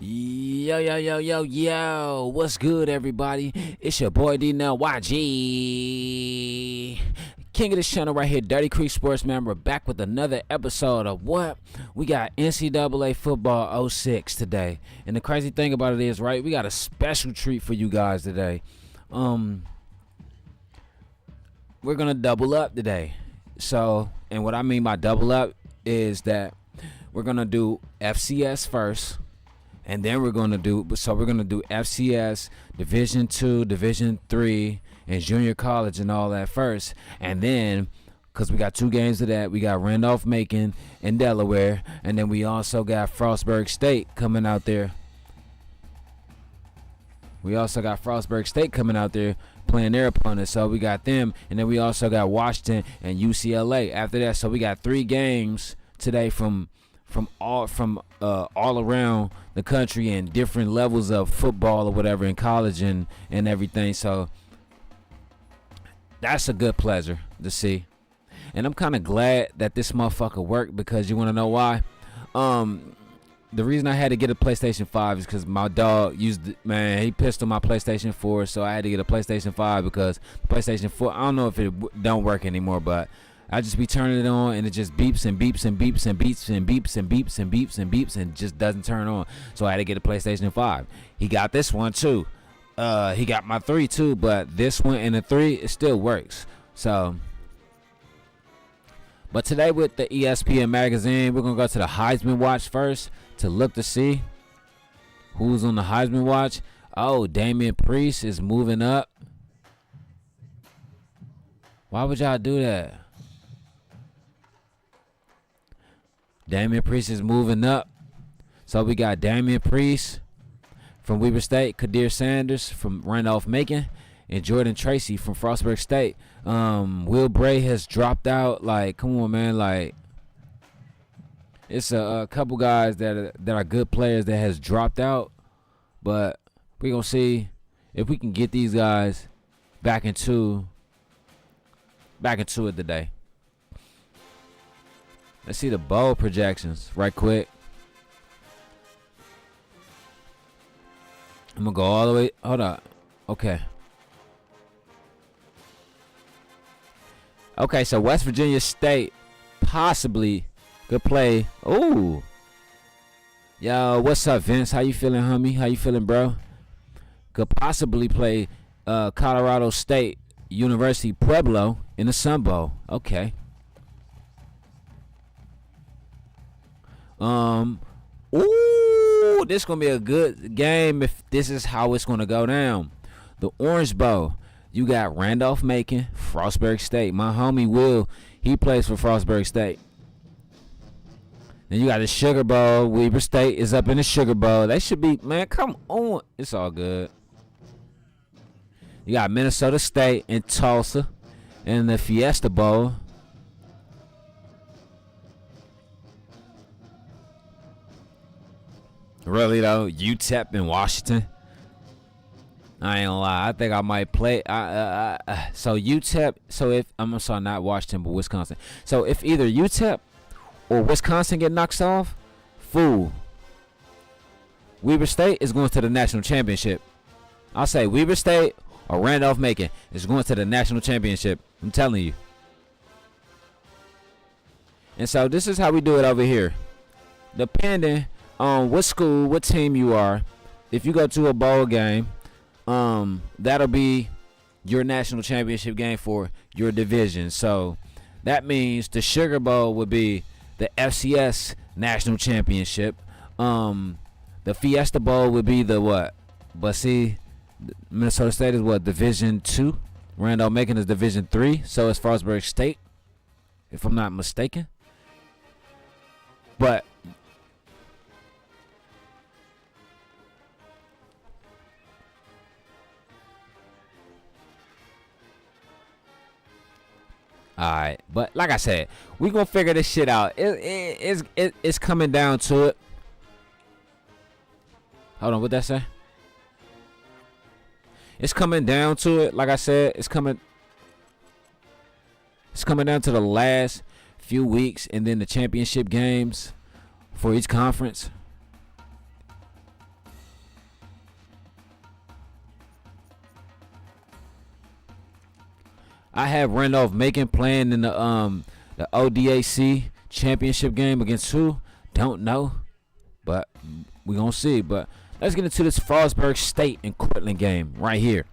Yo, yo, yo, yo, yo, what's good, everybody? It's your boy D-Nell YG, king of this channel right here, Dirty Creek Sportsman. We're back with another episode of what? We got NCAA Football 06 today. And the crazy thing about it is, right, we got a special treat for you guys today. We're gonna double up today. So, and what I mean by double up is that we're gonna do FCS first. And then we're gonna do FCS, Division II, Division III, and junior college and all that first. And then, cause we got two games of that, we got Randolph-Macon and Delaware, and then we also got Frostburg State coming out there. Playing their opponents, so we got them, and then we also got Washington and UCLA after that. So we got three games today from all around the country and different levels of football or whatever in college and everything. So that's a good pleasure to see. And I'm kind of glad that this motherfucker worked, because you want to know why? The reason I had to get a PlayStation 5 is because my dog he pissed on my PlayStation 4, so I had to get a PlayStation 5 because PlayStation 4, I don't know if it don't work anymore, but I just be turning it on and it just beeps and beeps and beeps and beeps and beeps and beeps and beeps and beeps and just doesn't turn on. So I had to get a PlayStation 5. He got this one too. He got my 3 too, but this one and the 3, it still works. So, but today with the ESPN magazine, we're gonna go to the Heisman Watch first to look to see who's on the Heisman Watch. Oh, Damian Priest is moving up. Why would y'all do that? Damian Priest is moving up. So we got Damian Priest from Weber State, Kadir Sanders from Randolph-Macon, and Jordan Tracy from Frostburg State. Will Bray has dropped out. Like, come on, man. Like, it's a couple guys that are good players that has dropped out. But we're going to see if we can get these guys back into it today. Let's see the bowl projections right quick. I'm going to go all the way. Hold on. Okay. Okay, so West Virginia State possibly could play. Ooh. Yo, what's up, Vince? How you feeling, homie? How you feeling, bro? Could possibly play Colorado State University Pueblo in the Sun Bowl. Okay. Ooh, this gonna be a good game if this is how it's gonna go down. The Orange Bowl, you got Randolph-Macon, Frostburg State. My homie Will, he plays for Frostburg State. Then you got the Sugar Bowl. Weber State is up in the Sugar Bowl. They should be, man, come on. It's all good. You got Minnesota State and Tulsa in the Fiesta Bowl. Really though, UTEP in Washington. I ain't gonna lie. I think I might play. So UTEP. So if I'm sorry, not Washington, but Wisconsin. So if either UTEP or Wisconsin get knocked off, fool. Weber State is going to the national championship. I'll say Weber State or Randolph-Macon is going to the national championship. I'm telling you. And so this is how we do it over here. Depending on what school, what team you are, if you go to a bowl game, that'll be your national championship game for your division. So that means the Sugar Bowl would be the FCS national championship. The Fiesta Bowl would be the what? But see, Minnesota State is what? Division II. Randolph-Macon is Division III. So is Frostburg State, if I'm not mistaken. But alright, but like I said, we gonna figure this shit out. It's coming down to it. Hold on, what that say? It's coming down to it. Like I said, it's coming down to the last few weeks, and then the championship games for each conference. I had Randolph-Macon playing in the ODAC championship game against who? Don't know, but we gonna see. But let's get into this Frostburg State and Cortland game right here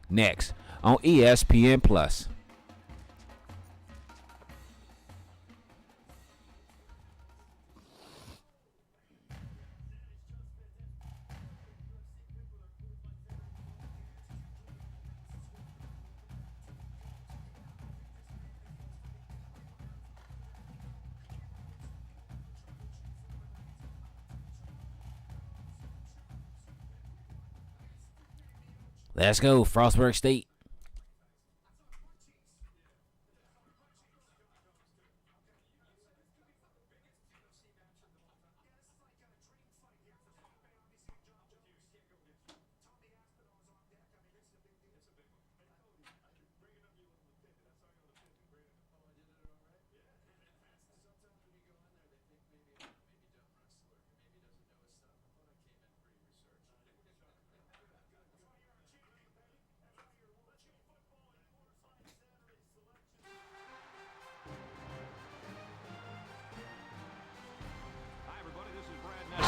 next on ESPN Plus. Let's go, Frostburg State.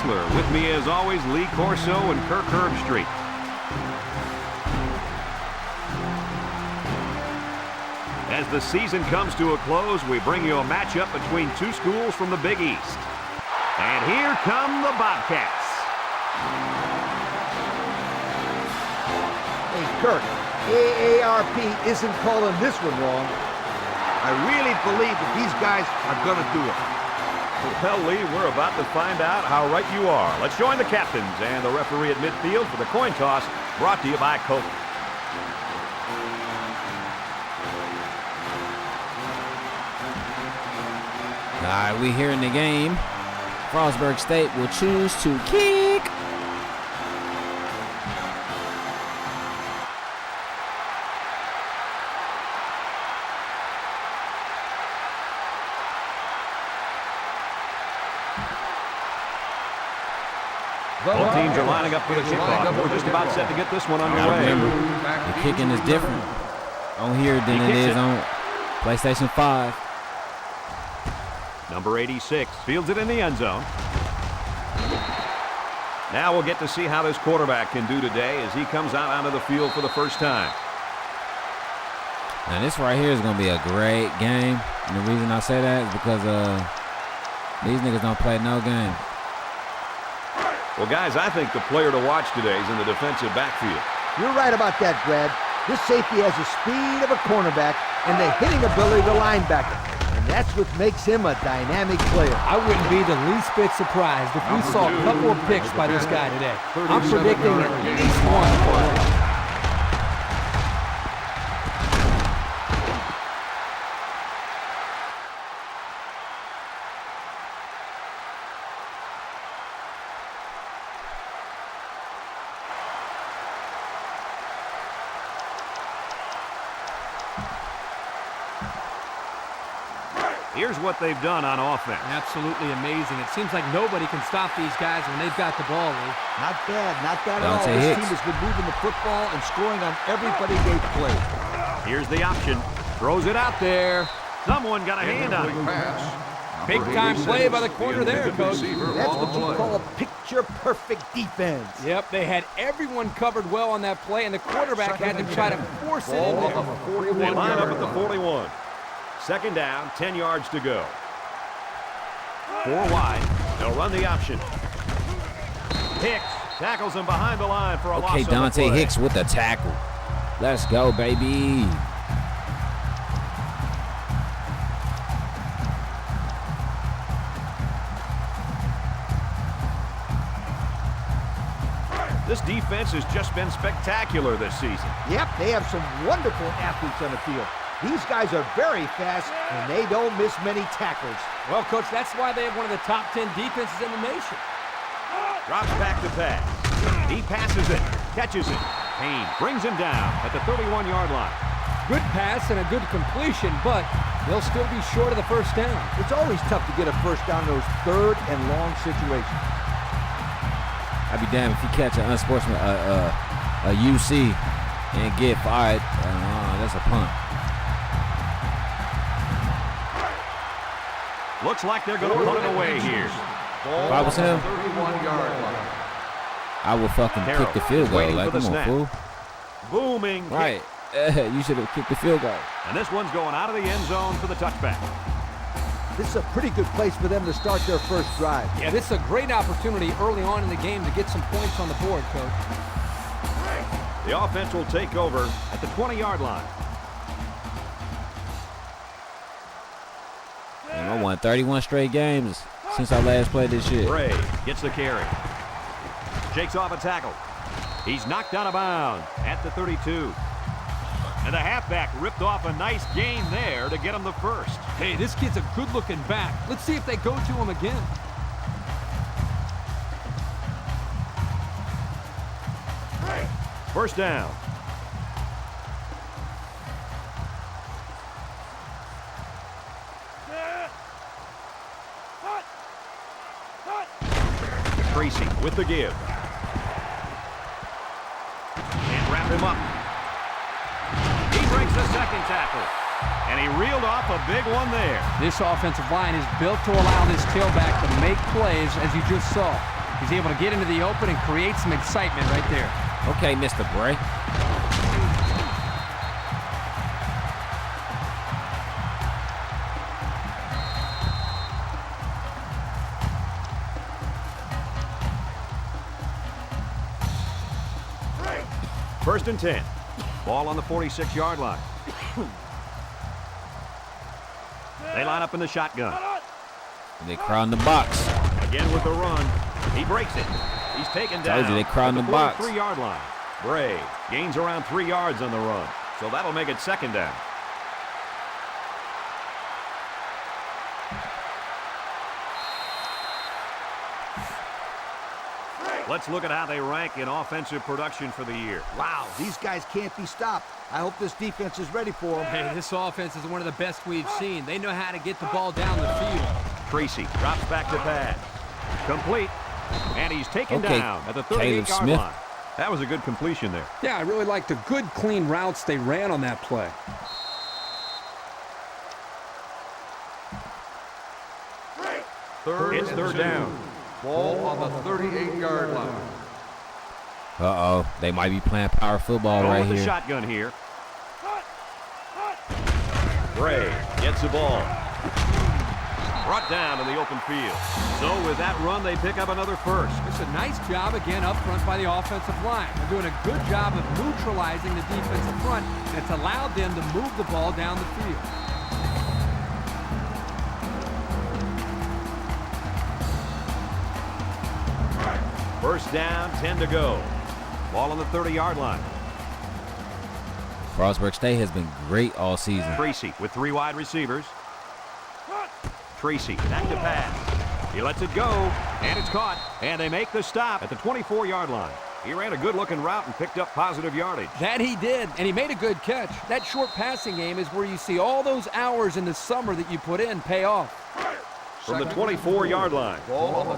With me as always, Lee Corso and Kirk Herbstreit. As the season comes to a close, we bring you a matchup between two schools from the Big East. And here come the Bobcats. Hey, Kirk, AARP isn't calling this one wrong. I really believe that these guys are going to do it. Well, Lee, we're about to find out how right you are. Let's join the captains and the referee at midfield for the coin toss, brought to you by Coke. All right, we here in the game. Frostburg State will choose to kick. Both teams are lining up for the kickoff. We're just about set to get this one underway. Remember, the kicking is different on here than it is on PlayStation 5. Number 86 fields it in the end zone. Now we'll get to see how this quarterback can do today as he comes out onto the field for the first time. Now this right here is going to be a great game. And the reason I say that is because these niggas don't play no game. Well, guys, I think the player to watch today is in the defensive backfield. You're right about that, Brad. This safety has the speed of a cornerback and the hitting ability of a linebacker. And that's what makes him a dynamic player. I wouldn't be the least bit surprised if we saw a couple of picks by this guy today. I'm predicting at least one. Here's what they've done on offense. Absolutely amazing. It seems like nobody can stop these guys when they've got the ball, Lee. Not bad at all. This team has been moving the football and scoring on everybody they've played. Here's the option. Throws it out there. Someone got a hand on it. Big-time play by the corner there, Coach. That's what you call a picture-perfect defense. Yep, they had everyone covered well on that play, and the quarterback had to try to force it in there. They line up at the 41. Second down, 10 yards to go. 4 wide. They'll run the option. Hicks tackles him behind the line for a loss. Okay, Dante Hicks with the tackle. Let's go, baby. This defense has just been spectacular this season. Yep, they have some wonderful athletes on the field. These guys are very fast, and they don't miss many tackles. Well, Coach, that's why they have one of the top 10 defenses in the nation. Drops back to pass. He passes it, catches it. Payne brings him down at the 31-yard line. Good pass and a good completion, but they'll still be short of the first down. It's always tough to get a first down in those third and long situations. I'd be damned if you catch an unsportsman, a UC, and get fired. That's a punt. Looks like they're going to put it away here. If I was him, 31-yard line. I would fucking kick the field goal. Like, come on, fool. Booming. Right. You should have kicked the field goal. And this one's going out of the end zone for the touchback. This is a pretty good place for them to start their first drive. Yeah, this is a great opportunity early on in the game to get some points on the board, Coach. The offense will take over at the 20-yard line. And I won 31 straight games since I last played this shit. Bray gets the carry. Shakes off a tackle. He's knocked out of bounds at the 32. And the halfback ripped off a nice gain there to get him the first. Hey, this kid's a good-looking back. Let's see if they go to him again. First down. Tracy with the give. And wrap him up. He breaks the second tackle. And he reeled off a big one there. This offensive line is built to allow this tailback to make plays, as you just saw. He's able to get into the open and create some excitement right there. Okay, Mr. Bray. First and 10. Ball on the 46-yard line. They line up in the shotgun. They crowd the box. Again with the run. He breaks it. He's taken down. Told you they crowd at the box. 43-yard line. Bray gains around 3 yards on the run. So that'll make it second down. Let's look at how they rank in offensive production for the year. Wow, these guys can't be stopped. I hope this defense is ready for them. Hey, this offense is one of the best we've seen. They know how to get the ball down the field. Tracy drops back to pass. Complete. And he's taken down at the 38-yard line. That was a good completion there. Yeah, I really liked the good, clean routes they ran on that play. It's third down. Ball on the 38-yard line. Uh-oh. They might be playing power football Going right with the here. shotgun here. Bray gets the ball. Brought down in the open field. So with that run, they pick up another first. It's a nice job again up front by the offensive line. They're doing a good job of neutralizing the defensive front, and it's allowed them to move the ball down the field. First down, 10 to go. Ball on the 30-yard line. Frostburg State has been great all season. Tracy with 3 wide receivers. Tracy back to pass. He lets it go, and it's caught. And they make the stop at the 24-yard line. He ran a good-looking route and picked up positive yardage. That he did, and he made a good catch. That short passing game is where you see all those hours in the summer that you put in pay off. From the 24-yard line.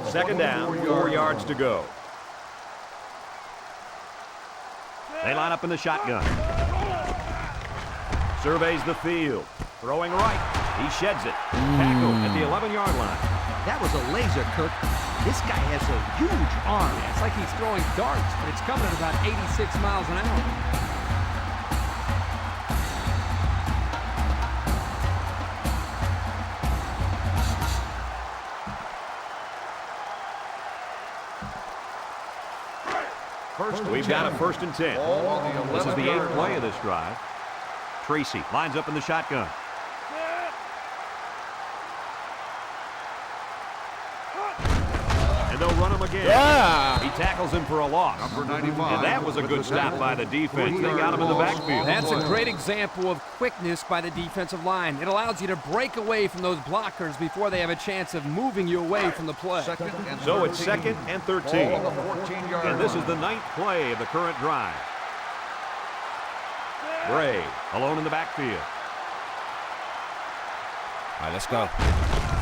Second down, 4 yards to go. They line up in the shotgun. Surveys the field. Throwing right. He sheds it. Tackle at the 11-yard line. That was a laser, Kirk. This guy has a huge arm. It's like he's throwing darts, but it's coming at about 86 miles an hour. We've got a first and 10. This is the 8th play of this drive. Tracy lines up in the shotgun. And they'll run him again. Yeah. He tackles him for a loss. Number 95. And that was a good stop by the defense. They got him in the backfield. That's a great example of quickness by the defensive line. It allows you to break away from those blockers before they have a chance of moving you away from the play. So it's 2nd and 13. Ball on the 14-yard And this is line. the 9th play of the current drive. Bray alone in the backfield. All right, let's go.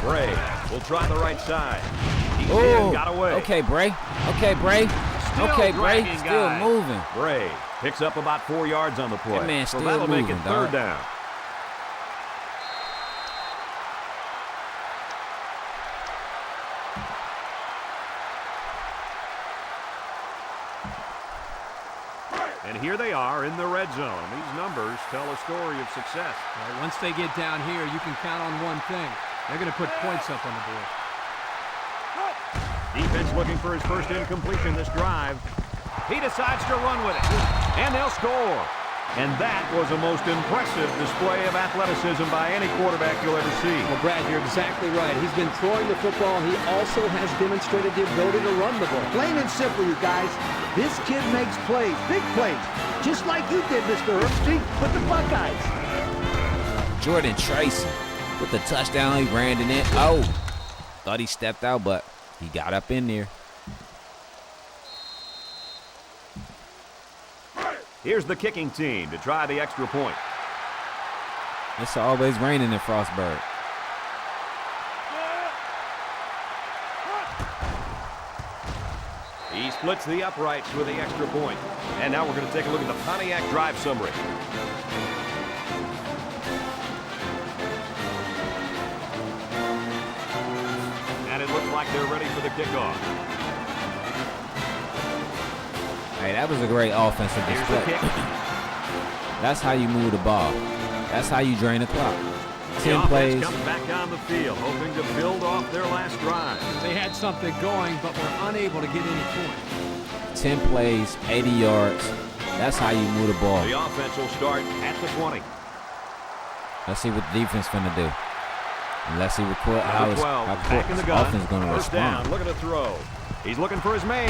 Bray will try the right side. He's Oh, in, got away. okay, Bray. Okay, Bray. Still Okay, Bray. dragging Still guys. moving. Bray picks up about 4 yards on the play. That man so still that'll make moving, it third dog. down. And here they are in the red zone. These numbers tell a story of success. Well, once they get down here, you can count on one thing. They're going to put points up on the board. Defense looking for his first incompletion this drive. He decides to run with it, and they'll score. And that was a most impressive display of athleticism by any quarterback you'll ever see. Well, Brad, you're exactly right. He's been throwing the football. He also has demonstrated the ability to run the ball. Plain and simple, you guys. This kid makes plays, big plays, just like you did, Mr. Herbstreit, with the Buckeyes. Jordan Tracy with the touchdown. He ran in it. Oh, thought he stepped out, but he got up in there. Here's the kicking team to try the extra point. It's always raining in Frostburg. He splits the uprights with the extra point. And now we're going to take a look at the Pontiac drive summary. And it looks like they're ready for the kickoff. Hey, that was a great offensive Here's the display. kick. That's how you move the ball. That's how you drain the clock. The 10 offense plays. comes back on the field, hoping to build off their last drive. They had something going, but were unable to get any points. 10 plays, 80 yards. That's how you move the ball. The offense will start at the 20. Let's see what the defense finna do. And let's see what how Number 12, back in the the gun. offense gonna First down, respond. look at the throw. He's looking for his man.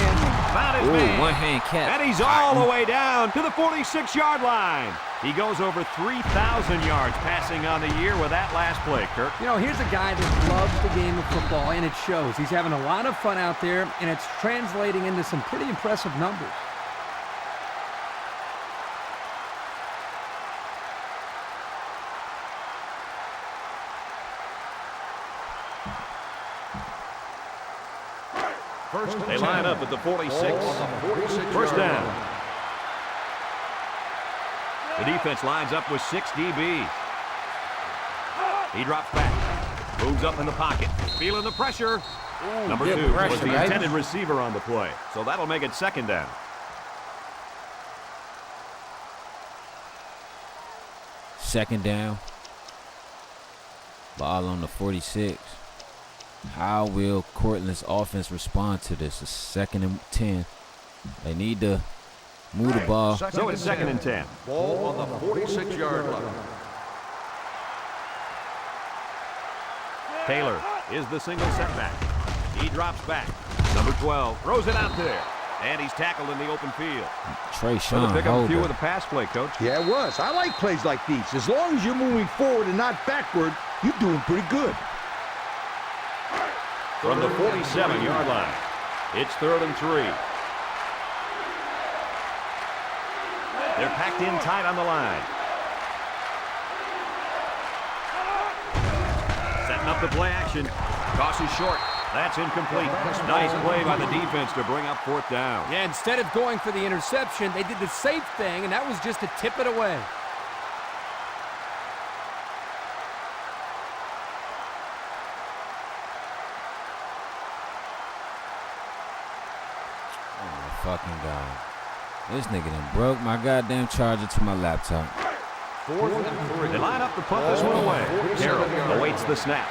Found his Ooh, man. one-hand catch. And he's all the way down to the 46-yard line. He goes over 3,000 yards passing on the year with that last play, Kirk. You know, here's a guy that loves the game of football, and it shows. He's having a lot of fun out there, and it's translating into some pretty impressive numbers. They line up at the 46. First down. The defense lines up with 6 DBs. He drops back. Moves up in the pocket. Feeling the pressure. Number 2 was the intended receiver on the play. So that'll make it second down. Second down. Ball on the 46. How will Cortland's offense respond to this? It's 2nd and 10. They need to move the ball. So it's 2nd and 10. Ball on the 46-yard line. Taylor is the single setback. He drops back. Number 12 throws it out there. And he's tackled in the open field. Trey So to Sean pick up a few Holder. with a pass play, Coach. Yeah, it was. I like plays like these. As long as you're moving forward and not backward, you're doing pretty good. From the 47-yard line, it's 3rd and 3. They're packed in tight on the line. Setting up the play action. Toss is short. That's incomplete. Nice play by the defense to bring up 4th down. Yeah, instead of going for the interception, they did the safe thing, and that was just to tip it away. Oh my fucking God. This nigga done broke my goddamn charger to my laptop. 4th and 3. They line up to punt this one away. Carroll awaits the snap.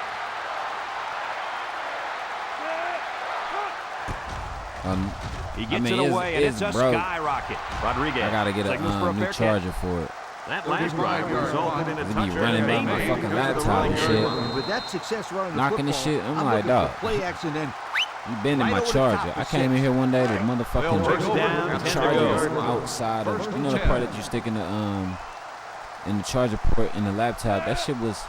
He gets it away, and it's a skyrocket. Rodriguez. I gotta get a signals for new fair charger catch. for it. That last drive resulted in a They be touchdown. running by my Maybe fucking because of the laptop and running shit. game. With that success running Knocking the this football, shit, I'm I'm like, looking dog. for play action and You been in Right my over the charger. top I of came in here one day, the motherfucking First down, 10 to charger go. is outside of, you know the part that you stick in the charger port in the laptop. That shit was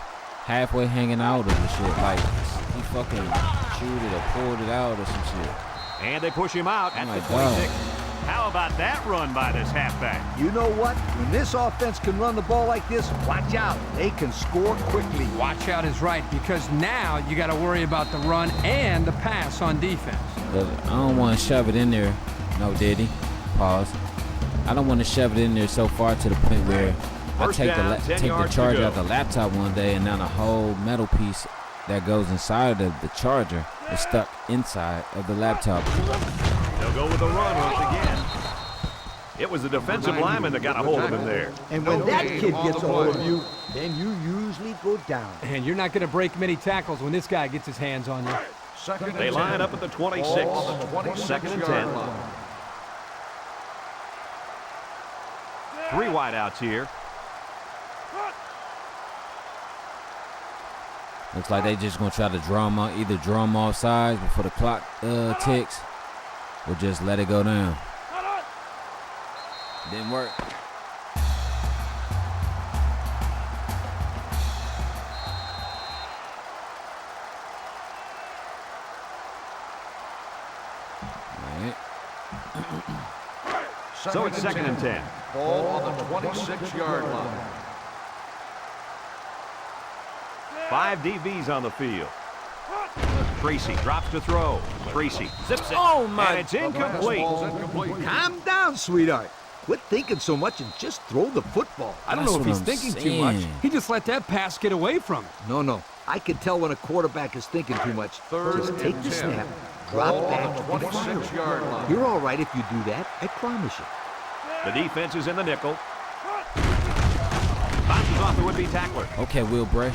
halfway hanging out of the shit. Like, he fucking chewed it or pulled it out or some shit. And they push him out at Oh my the 26. How about that run by this halfback? you know what? When this offense can run the ball like this, watch out. They can score quickly. Watch out is right, because now you got to worry about the run and the pass on defense. But I don't want to shove it in there. No, Diddy. Pause. I don't want to shove it in there so far to the point where I First take down, 10 take the yards to charger go. out the laptop one day, and now the whole metal piece that goes inside of the charger is stuck inside of the laptop. They'll go with the run once again. It was the defensive lineman that got a hold of him there. And when that kid gets a hold of you, then you usually go down. And you're not going to break many tackles when this guy gets his hands on you. They line up at the 26. Second and 10. 3 wideouts here. Looks like they just gonna try to draw him out, either draw him off sides before the clock ticks, or just let it go down. Didn't work. So it's second and 10. Ball on the 26-yard line. 5 DBs on the field. Tracy drops to throw. Tracy zips it. Oh, my. And it's incomplete. Ball's incomplete. Calm down, sweetheart. Quit thinking so much and just throw the football. I don't know if he's thinking too much. He just let that pass get away from him. No. I can tell when a quarterback is thinking too much. Just take the snap, drop back, and fire. 26-yard line. You're all right if you do that. I promise you. The defense is in the nickel. Bounces off the would-be tackler. Okay, Will Bray.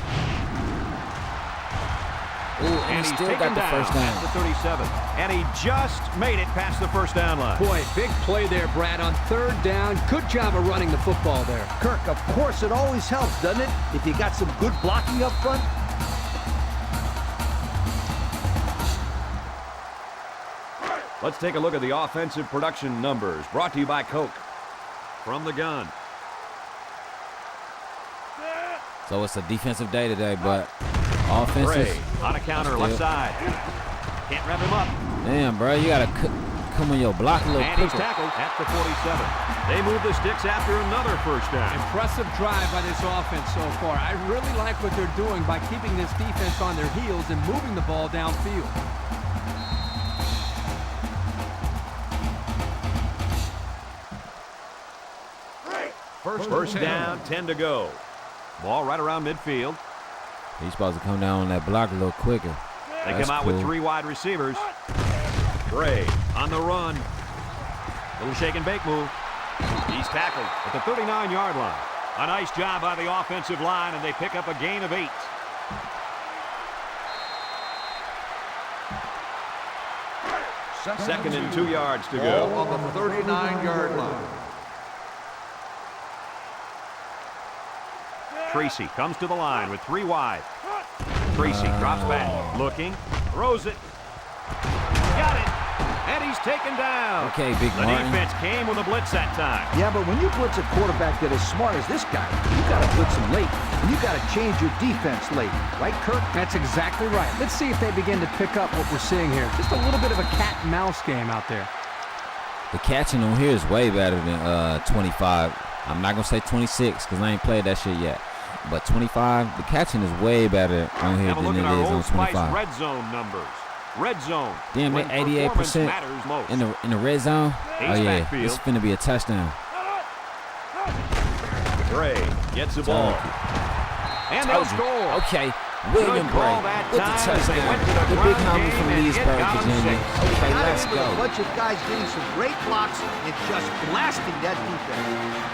Ooh, and he still got the first down. At the 37. And he just made it past the first down line. Boy, big play there, Brad, on third down. Good job of running the football there. Kirk, of course it always helps, doesn't it? If you got some good blocking up front. Let's take a look at the offensive production numbers brought to you by Coke. From the gun. So it's a defensive day today, but offensive. Ray on a counter, left side. Can't wrap him up. Damn, bro, you gotta come on your block a little And he's quicker. tackled at the 47. They move the sticks after another first down. Impressive drive by this offense so far. I really like what they're doing by keeping this defense on their heels and moving the ball downfield. First down, 10 to go. Ball right around midfield. He's supposed to come down on that block a little quicker. They That's come out cool. with 3 wide receivers. Gray on the run. Little shake and bake move. He's tackled at the 39-yard line. A nice job by the offensive line, and they pick up a gain of 8. Second and 2 yards to Ball go. on the 39-yard line. Tracy comes to the line with 3 wide. Tracy drops back, looking, throws it. Got it, and he's taken down. Okay, Big The Martin. defense came with a blitz that time. Yeah, but when you blitz a quarterback that is smart as this guy, you got to blitz him late. And you got to change your defense late. Right, Kirk? That's exactly right. Let's see if they begin to pick up what we're seeing here. Just a little bit of a cat and mouse game out there. The catching on here is way better than 25. I'm not going to say 26 because I ain't played that shit yet. But 25, the catching is way better on here Have a than look it at our is on Old Spice 25. red zone numbers. Red zone. Damn, when they 88% performance matters most. in the red zone. Ace Oh yeah, backfield. it's finna be a touchdown. Gray gets the ball. And they'll Told you. score. Okay, William Good call Bray that with the time as they touchdown. went to the The big ground homie game from and it Leesburg, got 'em Virginia. 6. Okay, Got let's in with a go. bunch of guys getting some great blocks and just blasting that defense.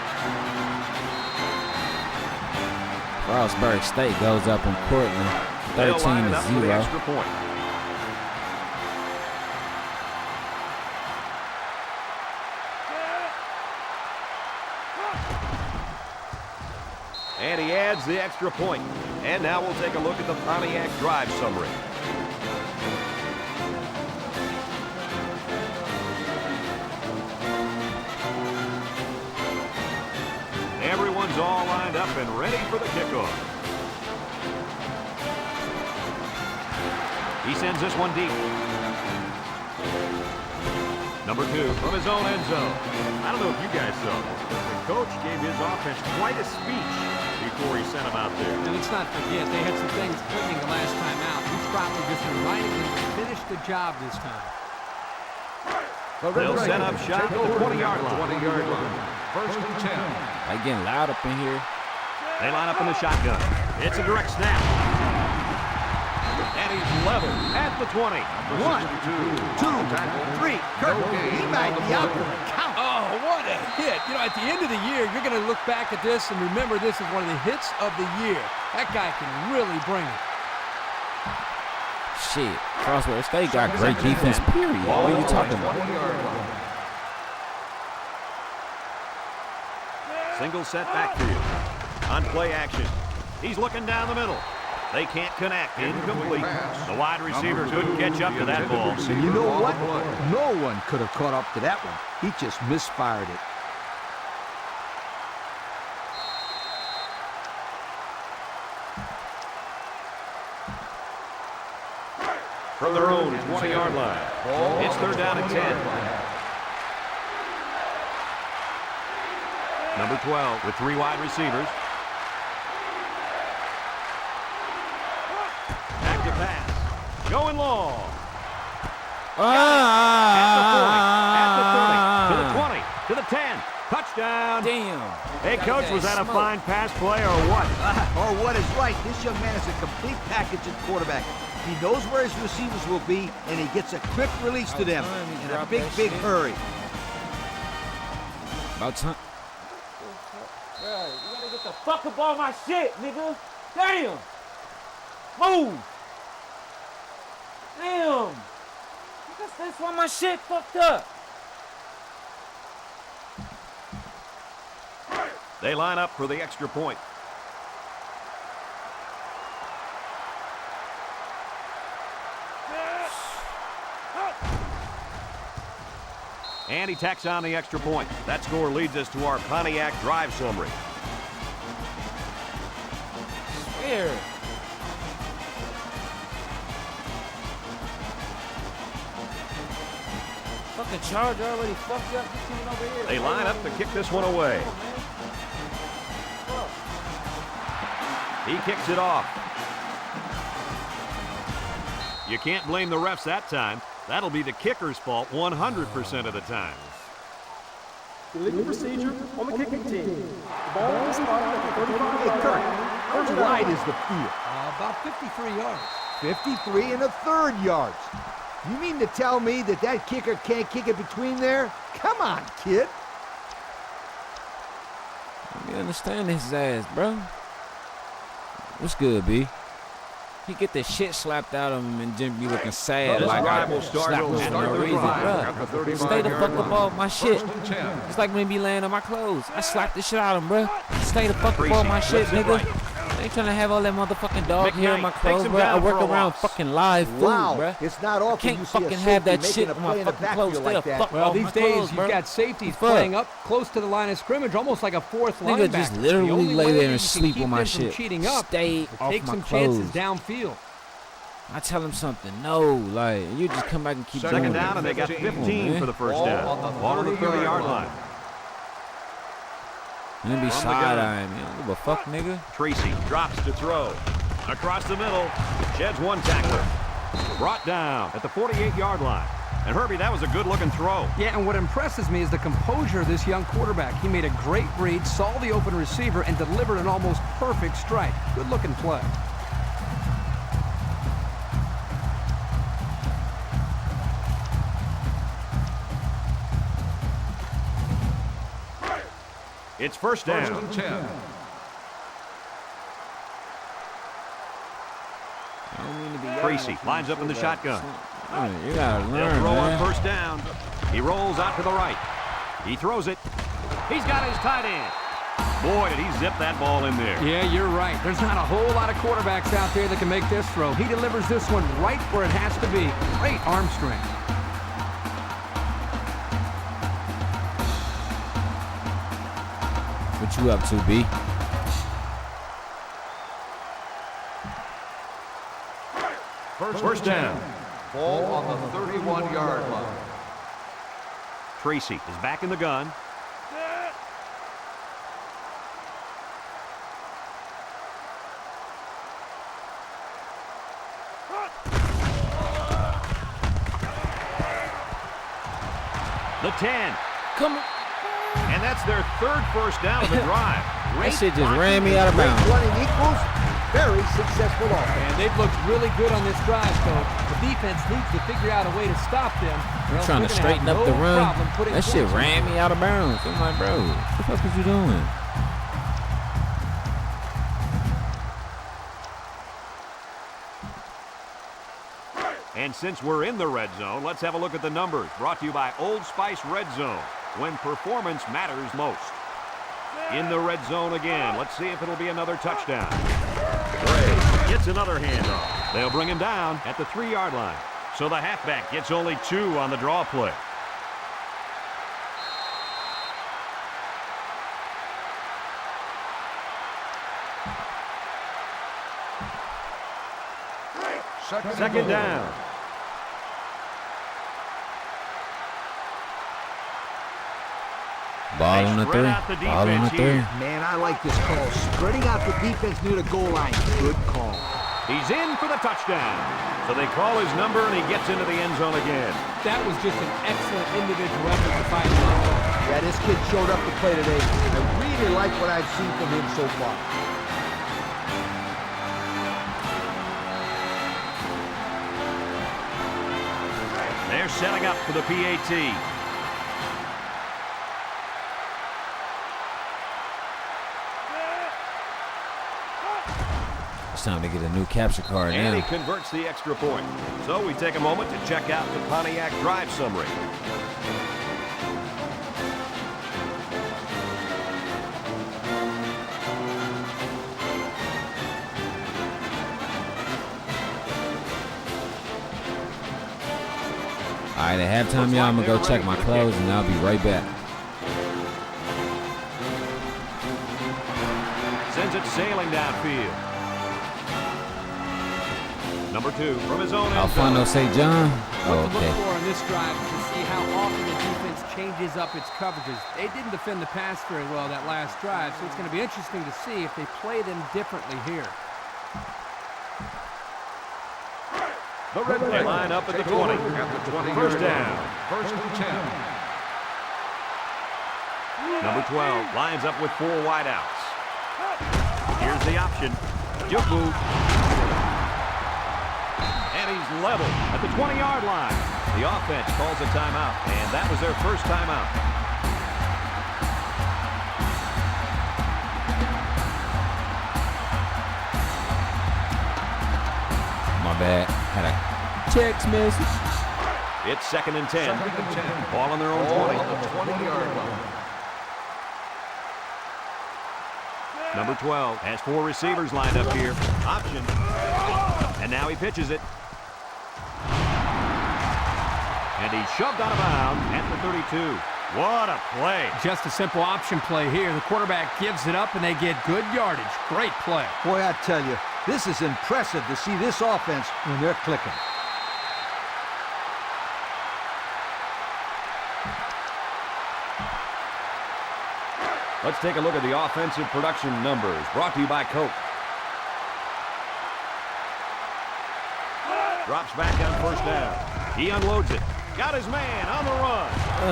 Frostburg State goes up on Cortland, They'll line it up for the 13-0. extra point. And he adds the extra point. And now we'll take a look at the Pontiac drive summary. Everyone's all lined up and ready for the kickoff. He sends this one deep. Number 2 from his own end zone. I don't know if you guys saw this, but the coach gave his offense quite a speech before he sent them out there. And let's not forget, they had some things clicking the last time out. He's probably just reminding them to finish the job this time. They'll set up shop at the 20-yard line. 20-yard line. First and 10. Like getting loud up in here. They line up in the shotgun. It's a direct snap. And he stays level at the 20. 1, 2, 3. Cortland, he might be out for the count. Oh, what a hit. You know, at the end of the year, you're going to look back at this and remember this is one of the hits of the year. That guy can really bring it. Shit, Frostburg State got great defense, period. What are you talking about? Single set backfield. On play action. He's looking down the middle. They can't connect. Incomplete. The wide receiver couldn't catch up to that ball. And you know what? No one could have caught up to that one. He just misfired it. From their own 20-yard line. It's 3rd down and 10. Number 12 with 3 wide receivers. Back to pass. Going long. At the 30, to the 20, to the 10. Touchdown. Damn. Hey, Coach, was that a fine pass play or what? Or what is right. This young man is a complete package at quarterback. He knows where his receivers will be, and he gets a quick release to them in a big hurry. About time. Bro, you gotta get the fuck up all my shit, nigga. Damn. Move. Damn. That's why my shit fucked up. They line up for the extra point. And he tacks on the extra point. That score leads us to our Pontiac drive summary. Here. Fucking Charger already fucked up. He's coming over here. They line up to kick this one away. He kicks it off. You can't blame the refs that time. That'll be the kicker's fault 100% of the time. Illegal procedure on the kicking team. The ball is spotted at the 35. Hey, Kurt, how wide is the field? About 53 yards. 53 1/3 yards. You mean to tell me that kicker can't kick it between there? Come on, kid. You understand his ass, bro. What's good, B? He get the shit slapped out of him and Jim be looking sad like I slapped him for no reason, bro. Stay the fuck up off my shit. It's like when he be laying on my clothes. I slapped the shit out of him, bro. Stay the fuck up off my shit, nigga. I ain't trying to have all that motherfucking dog hair on my clothes, bro. I work around fucking live food, bro. It's not often Can't you see a fucking have that safety shit making on a my play in the fucking clothes. backfield Stay like the that. fuck Well, off these my days, clothes, you've bro. got safeties Fuck. playing up close to the line of scrimmage, almost like a fourth linebacker. Nigga just The literally only lay way there you and can sleep keep on my them from shit. cheating up, Stay off take my some clothes. chances downfield. I tell him something. No, like, you just come back and keep doing Second it. down, and they got 15 man. for the first down. Ball on the 30-yard line. And then be side-eyeing me. I don't give a fuck, nigga. Tracy drops to throw. Across the middle. Sheds one tackler. Brought down at the 48-yard line. And Herbie, that was a good-looking throw. Yeah, and what impresses me is the composure of this young quarterback. He made a great read, saw the open receiver, and delivered an almost perfect strike. Good-looking play. It's first down. 1st and 10. I don't mean to be Tracy lines up in the shotgun. You gotta They'll learn, throw on man. first down. He rolls out to the right. He throws it. He's got his tight end. Boy, did he zip that ball in there. Yeah, you're right. There's not a whole lot of quarterbacks out there that can make this throw. He delivers this one right where it has to be. Great arm strength. What you up to, B? First down. Ball on the 31-yard line. Tracy is back in the gun. The 10. Come on. And that's their third first down of the drive. That shit just ran me out of bounds. Running equals very successful offense. And they've looked really good on this drive, Coach. The defense needs to figure out a way to stop them. I'm trying to straighten up the run. That shit ran me out of bounds. I'm like, bro, what the fuck was you doing? And since we're in the red zone, let's have a look at the numbers. Brought to you by Old Spice Red Zone, when performance matters most. In the red zone again. Let's see if it'll be another touchdown. Gray gets another handoff. They'll bring him down at the 3-yard line. So the halfback gets only 2 on the draw play. Second down. Ball on the 3. Ball on the 3. Man, I like this call. Spreading out the defense near the goal line. Good call. He's in for the touchdown. So they call his number, and he gets into the end zone again. That was just an excellent individual effort to find him. Yeah, this kid showed up to play today. I really like what I've seen from him so far. They're setting up for the PAT. It's time to get a new capture card And he now. converts the extra point. So we take a moment to check out the Pontiac drive summary. All right, at halftime, y'all, I'm going to go check my clothes, and I'll be right back. Sends it sailing downfield. Number 2 from his own end zone. Alfonso St. John. Oh, What to okay. look for in this drive is to see how often the defense changes up its coverages. They didn't defend the pass very well that last drive, so it's going to be interesting to see if they play them differently here. The Red They line up at the 20. At the 20. First down. First and 10. Number 12 lines up with 4 wideouts. Here's the option. Juku. And he's level at the 20-yard line. The offense calls a timeout, and that was their first timeout. My bad. Had a text message. It's 2nd and 10. Second and 10. Ball on their own Ball 20. on the 20-yard line. Number 12 has 4 receivers lined up here. Option. And now he pitches it. And he's shoved out of bounds at the 32. What a play. Just a simple option play here. The quarterback gives it up, and they get good yardage. Great play. Boy, I tell you, this is impressive to see this offense when they're clicking. Let's take a look at the offensive production numbers brought to you by Coke. Drops back on first down. He unloads it. Got his man on the run.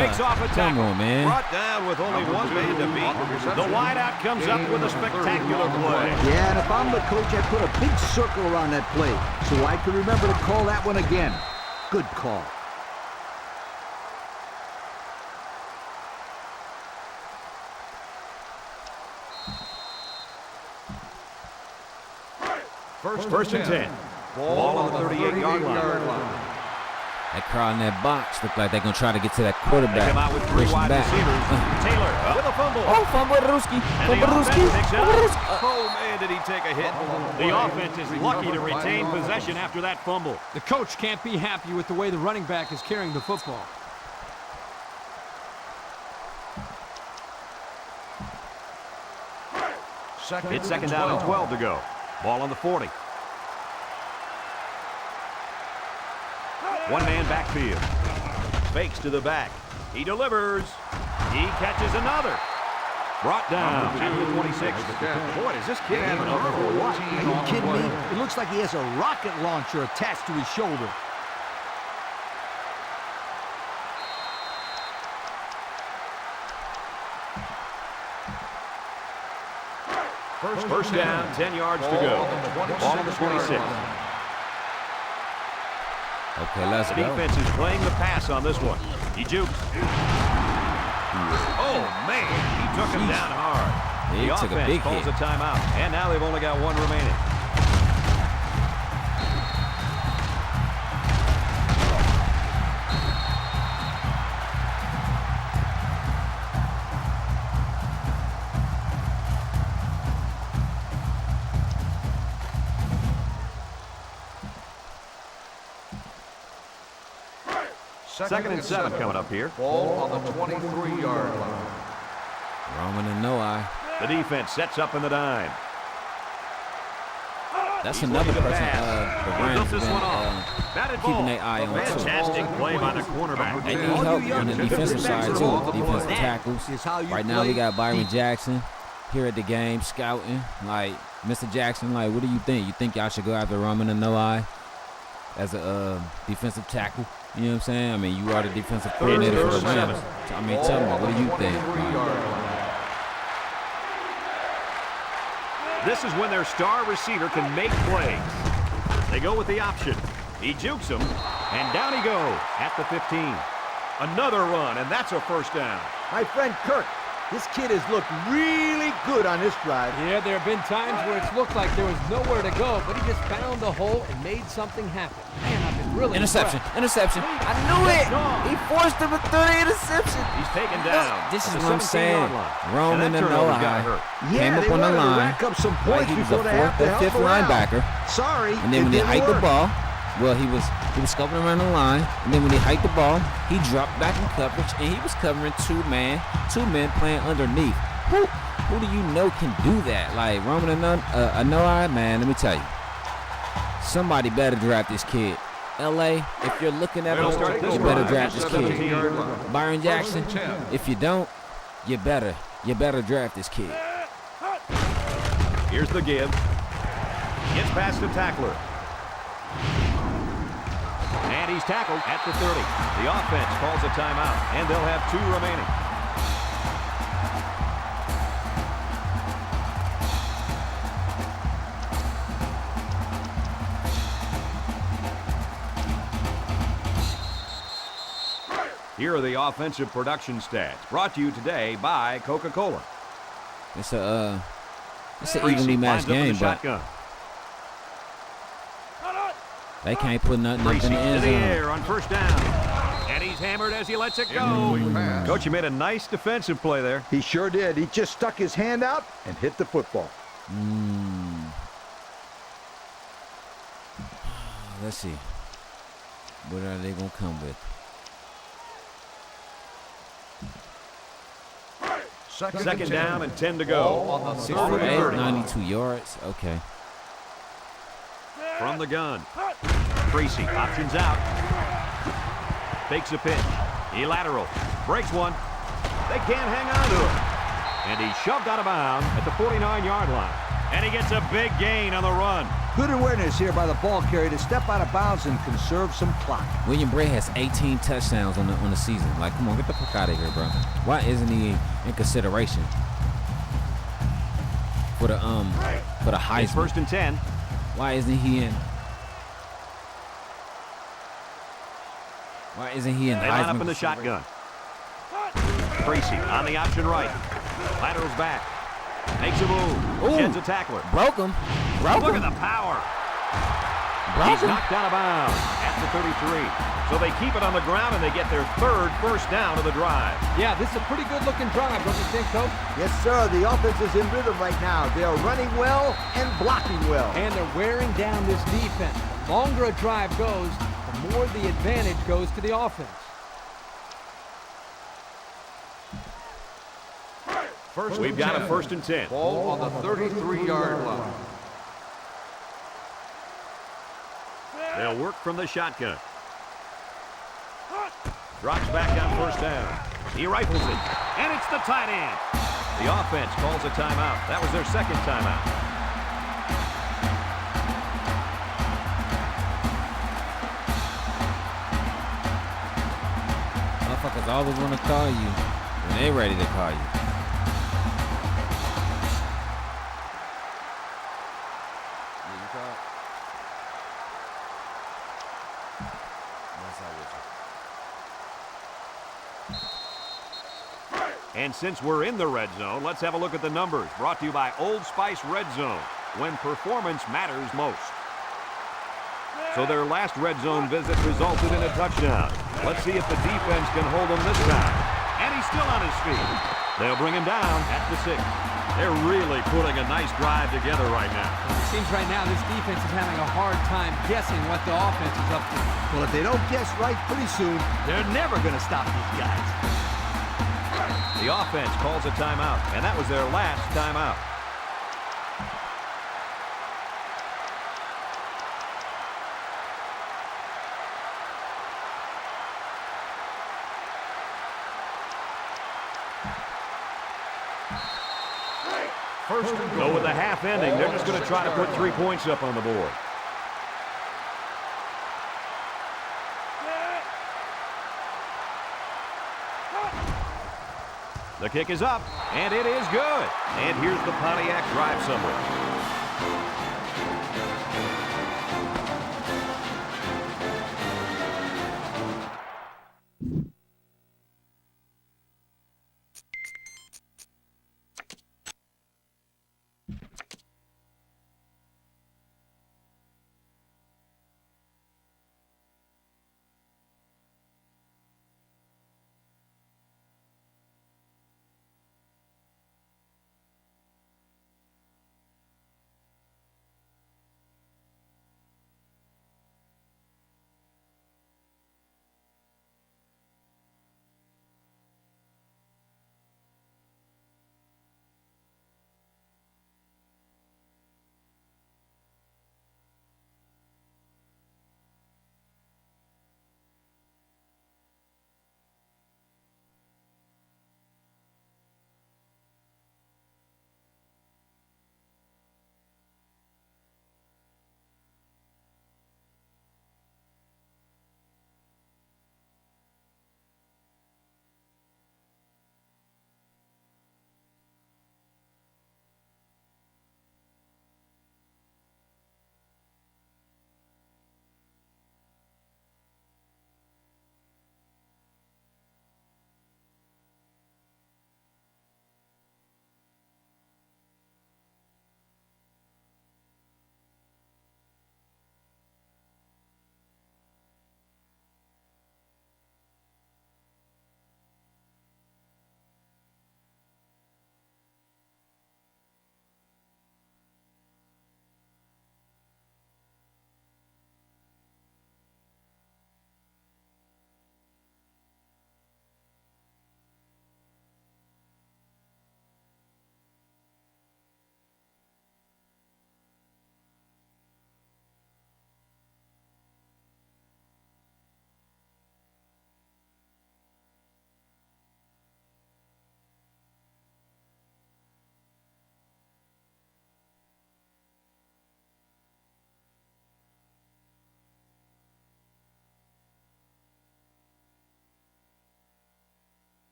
Takes off a tackle. Come on, man. Brought down with only one man to beat. The wideout comes up with a spectacular play. Yeah, and if I'm the coach, I'd put a big circle around that play so I could remember to call that one again. Good call. First and 10. Ball on the 38-yard line. That crowd in that box look like they're going to try to get to that They quarterback. come out with 3 Push him wide back. receivers. Taylor with a fumble. Oh, fumble Ruski. And the offense picks it up. Oh, man, did he take a hit. The offense is lucky to retain possession after that fumble. The coach can't be happy with the way the running back is carrying the football. It's 2nd down and 12 to go. Ball on the 40. One-man backfield. Fakes to the back. He delivers. He catches another. Brought down to the 26. Boy, does this kid have an arm or what? Are you kidding me? It looks like he has a rocket launcher attached to his shoulder. First down, 10 yards to go. Ball on the 26. Okay, let's The go. defense is playing the pass on this one. He jukes. Oh, man. He took him down hard. He The took a offense big calls hit. a timeout, and now they've only got one remaining. Second and 7 coming up here. Ball on the 23-yard line. Roman and Noah. The defense sets up in the dime. That's He's another looking to person pass. the He Rams dumps this been one off. Batted keeping ball. their eye on too. Fantastic play by the cornerback. They need help on the defensive side too, defensive tackles. Is how you Right now we play got Byron Jackson here at the game scouting. Like, Mr. Jackson, like, what do you think? You think y'all should go after Roman and Noah as a defensive tackle? You know what I'm saying? I mean, you are the defensive coordinator for the Rams. I mean, tell me, what do you think? This is when their star receiver can make plays. They go with the option. He jukes him, and down he goes at the 15. Another run, and that's a first down. My friend Kirk, this kid has looked really good on this drive. Yeah, there have been times where it's looked like there was nowhere to go, but he just found the hole and made something happen. Man, I've been really Interception, impressed. interception. I knew it. He forced him to throw the interception. He's taken down. This is at the what I'm 17-yard saying. line. Roman and turnover got Noah hurt. came Yeah, up they on the wanted to line. rack up some Like points he was before a they have fourth to or help fifth her out. linebacker. Sorry, And then when they it hiked the didn't work. ball, well, he was scoping around the line. And then when he hiked the ball, he dropped back in coverage, and he was covering two men playing underneath. Who do you know can do that? Like Roman and Noah, man, let me tell you. Somebody better draft this kid. LA, if you're looking at him, you better draft this kid. Byron Jackson, if you don't, you better draft this kid. Here's the give. Gets past the tackler. And he's tackled at the 30. The offense calls a timeout, and they'll have 2 remaining. Here are the offensive production stats, brought to you today by Coca-Cola. It's an evenly matched game, but shotgun. they can't put nothing up in Tracy the to end the zone. air on first down. And he's hammered as he lets it go. Coach, you made a nice defensive play there. He sure did. He just stuck his hand out and hit the football. Let's see. What are they going to come with? Second down and 10 to go. 6 for 8, 92 yards. Okay. From the gun. Tracy options out. Fakes a pitch. He lateral. Breaks one. They can't hang on to it. And he's shoved out of bounds at the 49-yard line. And he gets a big gain on the run. Good awareness here by the ball carrier to step out of bounds and conserve some clock. William Bray has 18 touchdowns on the season. Like, come on, get the fuck out of here, bro. Why isn't he in consideration for the Heisman? It's first and 10. Why isn't he in? Why isn't he in They line Heisman? up in the shotgun. Tracy on the option right. Laterals back. Makes a move. Ooh. Sheds a tackler. Broke him. Look at the power. He's knocked out of bounds at the 33. So they keep it on the ground, and they get their 3rd first down of the drive. Yeah, this is a pretty good-looking drive, don't you think, Coach? Yes, sir. The offense is in rhythm right now. They are running well and blocking well. And they're wearing down this defense. The longer a drive goes, the more the advantage goes to the offense. We've got a first and 10. Ball on the 33-yard line. They'll work from the shotgun. Drops back on first down. He rifles it, and it's the tight end. The offense calls a timeout. That was their 2nd timeout. Motherfuckers always want to call you when they ready to call you. And since we're in the red zone, let's have a look at the numbers. Brought to you by Old Spice Red Zone, when performance matters most. So their last red zone visit resulted in a touchdown. Let's see if the defense can hold him this time. And he's still on his feet. They'll bring him down at the 6. They're really putting a nice drive together right now. It seems right now this defense is having a hard time guessing what the offense is up to. Well, if they don't guess right pretty soon, they're never going to stop these guys. The offense calls a timeout, and that was their last timeout. First and goal. So with the half ending, they're just going to try to put 3 points up on the board. The kick is up, and it is good. And here's the Pontiac drive summary.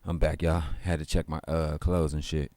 I'm back, y'all. Had to check my clothes and shit.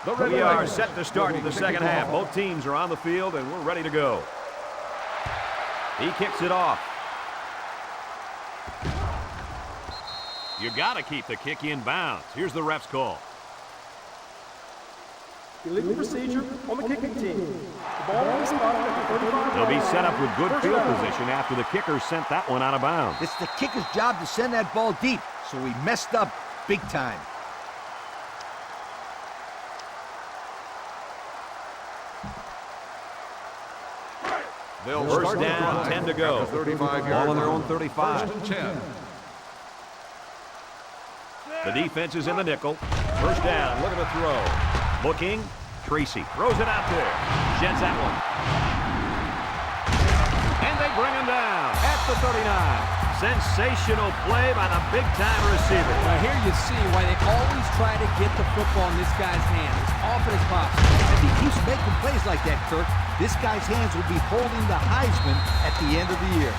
We are set to start the second half. Both teams are on the field, and we're ready to go. He kicks it off. You got to keep the kick in bounds. Here's the ref's call. Illegal procedure on the kicking team. The ball on the spot at the 35. They'll be set up with good field position after the kicker sent that one out of bounds. It's the kicker's job to send that ball deep, so he messed up big time. First down, 10 to go. 35 Ball on their own 35. First and 10. The defense is in the nickel. First down, look at the throw. Looking, Tracy throws it out there. Sheds that one. And they bring him down at the 39. Sensational play by the big-time receiver. Now here you see why they always try to get the football in this guy's hand as often as possible. If he keeps making plays like that, Kirk, this guy's hands will be holding the Heisman at the end of the year.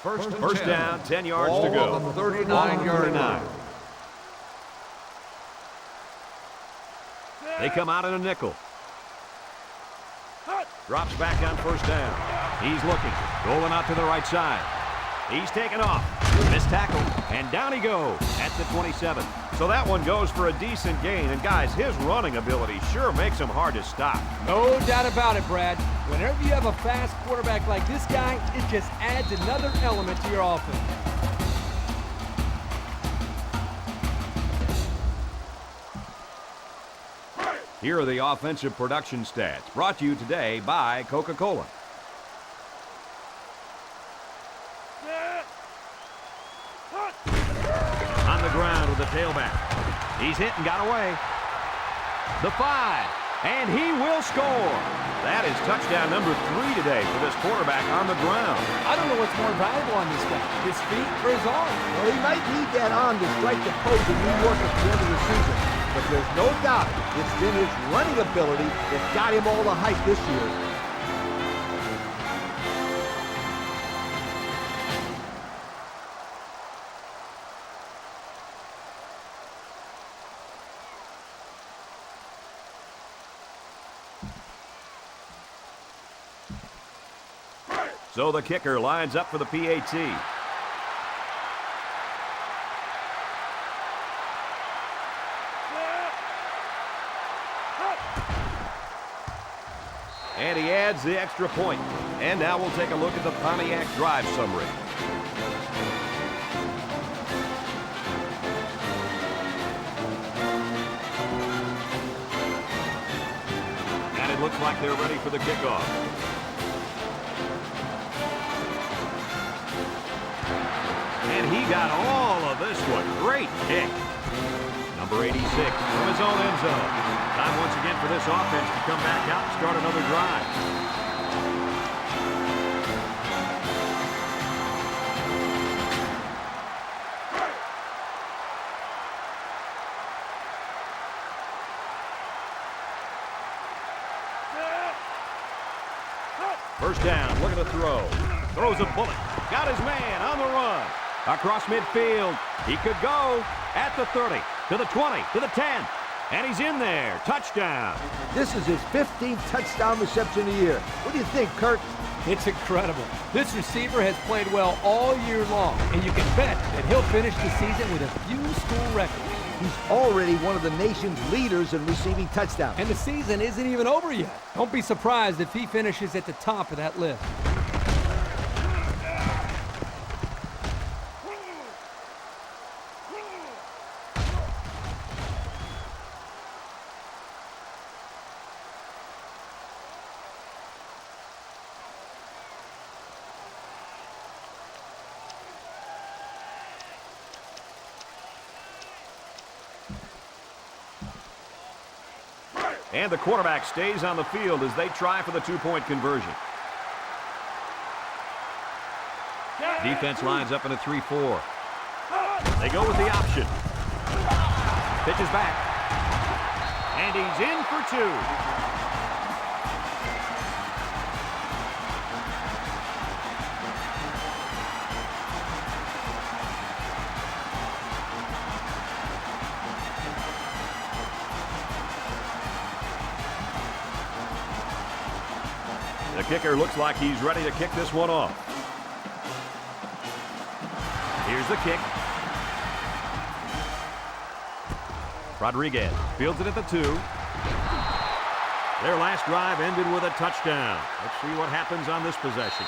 First down, 10 yards to go. On the 39-yard line. They come out in a nickel. Drops back on first down. He's looking. Rolling out to the right side. He's taken off. Missed tackle. And down he goes at the 27. So that one goes for a decent gain. And guys, his running ability sure makes him hard to stop. No doubt about it, Brad. Whenever you have a fast quarterback like this guy, it just adds another element to your offense. Here are the offensive production stats, brought to you today by Coca-Cola. On the ground with the tailback. He's hit and got away. The 5, and he will score. That is touchdown number 3 today for this quarterback on the ground. I don't know what's more valuable on this guy, his feet or his arm. Well, he might need that arm to strike the post in New York at the end of the season. But there's no doubt it's been his running ability that got him all the hype this year. So the kicker lines up for the PAT. And he adds the extra point. And now we'll take a look at the Pontiac drive summary. And it looks like they're ready for the kickoff. And he got all of this one. Great kick. Number 86 from his own end zone. Time once again for this offense to come back out and start another drive. First down, look at the throw. Throws a bullet. Got his man on the run. Across midfield. He could go at the 30, to the 20, to the 10. And he's in there. Touchdown. This is his 15th touchdown reception of the year. What do you think, Kirk? It's incredible. This receiver has played well all year long, and you can bet that he'll finish the season with a few school records. He's already one of the nation's leaders in receiving touchdowns. And the season isn't even over yet. Don't be surprised if he finishes at the top of that list. And the quarterback stays on the field as they try for the two-point conversion. Defense lines up in a 3-4. They go with the option. Pitches back. And he's in for 2. The kicker looks like he's ready to kick this one off. Here's the kick. Rodriguez fields it at the 2. Their last drive ended with a touchdown. Let's see what happens on this possession.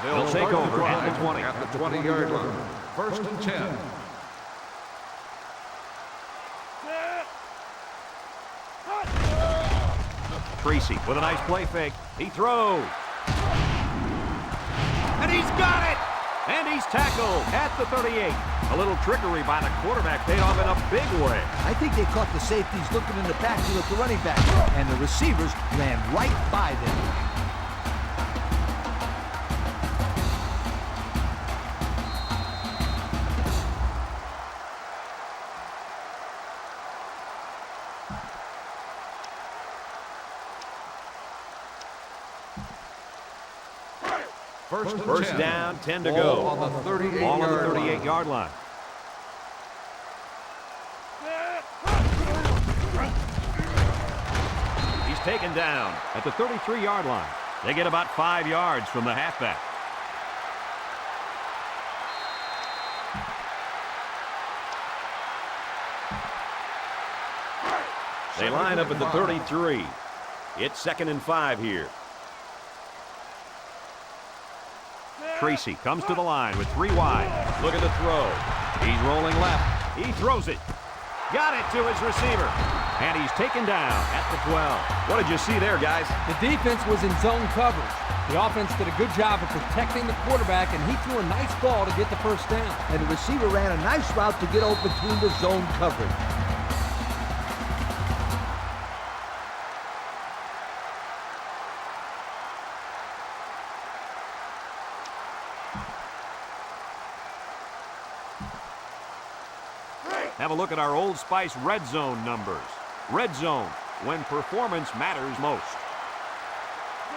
They'll take over at the 20. At the 20-yard line. First and 10. Tracy with a nice play fake. He throws. And he's got it! And he's tackled at the 38. A little trickery by the quarterback paid off in a big way. I think they caught the safeties looking in the backfield at the running back, and the receivers ran right by them. First down, 10 to go. On the 38 Ball on the yard 38-yard line. He's taken down at the 33-yard line. They get about 5 yards from the halfback. They line up at the 33. It's 2nd and 5 here. Tracy comes to the line with 3 wide. Look at the throw. He's rolling left. He throws it. Got it to his receiver. And he's taken down at the 12. What did you see there, guys? The defense was in zone coverage. The offense did a good job of protecting the quarterback, and he threw a nice ball to get the first down. And the receiver ran a nice route to get open through the zone coverage. Have a look at our Old Spice Red Zone numbers. Red Zone, when performance matters most.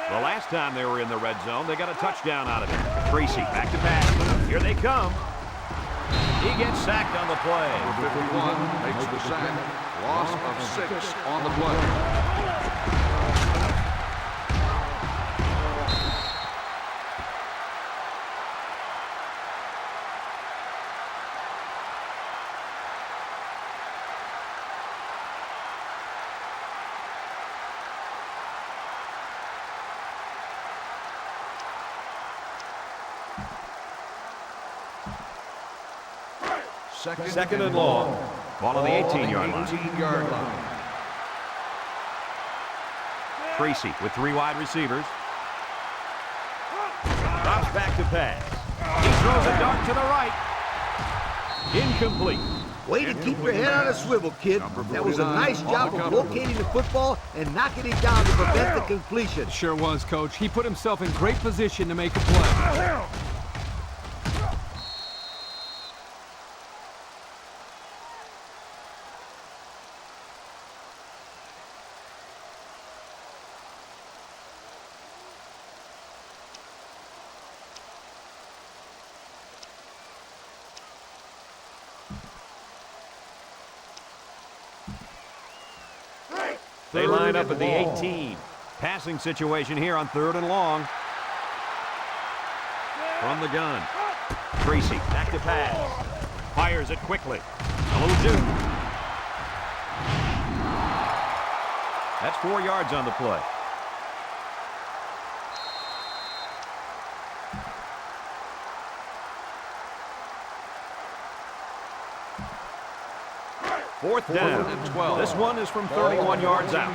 The last time they were in the red zone, they got a touchdown out of it. Tracy, back to pass. Here they come. He gets sacked on the play. Number 51 makes the sack. Loss of 6 on the play. Second and long. Ball on the 18-yard line. 18-yard line. Tracy with 3 wide receivers. Drops back to pass. He throws a dart to the right. Incomplete. Way to keep your head on a swivel, kid. That was a nice job of locating the football and knocking it down to prevent the completion. Sure was, Coach. He put himself in great position to make a play. They line up at the 18. Passing situation here on 3rd and long. From the gun. Tracy back to pass. Fires it quickly. A little juke. That's 4 yards on the play. Fourth down. 12. This one is from 31 yards out.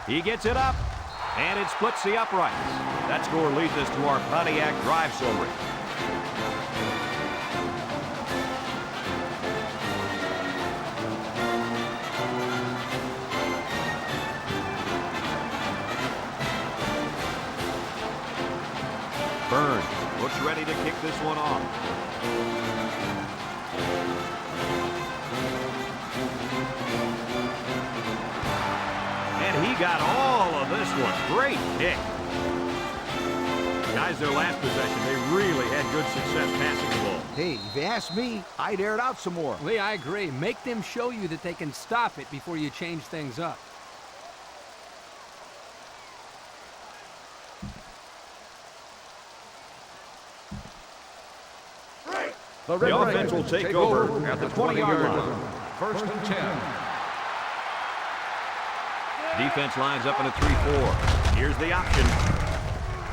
He gets it up, and it splits the uprights. That score leads us to our Pontiac drive summary. Burns looks ready to kick this one off. And he got all of this one. Great kick. Guys, their last possession, they really had good success passing the ball. Hey, if you ask me, I'd air it out some more. Lee, I agree. Make them show you that they can stop it before you change things up. The offense will take over at the 20-yard line. First and 10. Defense lines up in a 3-4. Here's the option.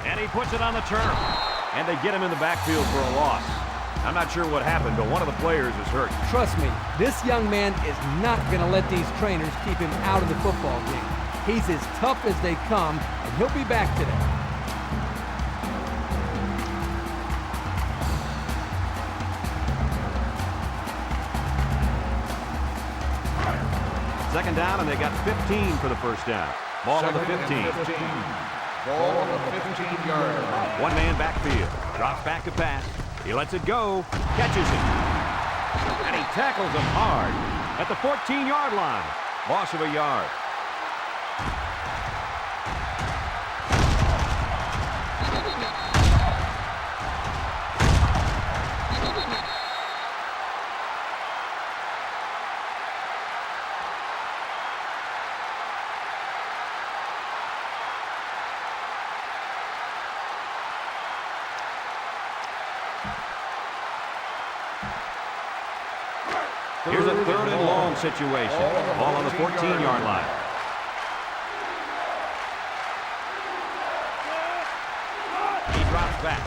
And he puts it on the turf. And they get him in the backfield for a loss. I'm not sure what happened, but one of the players is hurt. Trust me, this young man is not going to let these trainers keep him out of the football game. He's as tough as they come, and he'll be back today. Second down, and they got 15 for the first down. Ball on the 15. Ball on the 15-yard line. One man backfield. Drops back to pass. He lets it go. Catches it. And he tackles him hard at the 14-yard line. Loss of a yard. Here's a 3rd and long situation. Ball on the 14-yard line. He drops back.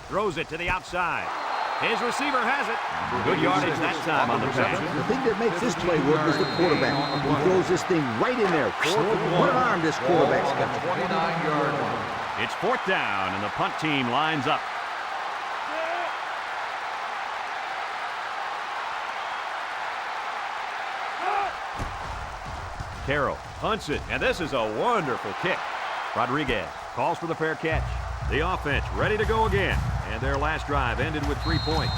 Throws it to the outside. His receiver has it. Good yardage that time on the pass. The thing that makes this play work is the quarterback. He throws this thing right in there. What an arm this quarterback's got. 29-yard line. It's 4th down, and the punt team lines up. Carroll punts it, and this is a wonderful kick. Rodriguez calls for the fair catch. The offense ready to go again, and their last drive ended with 3 points.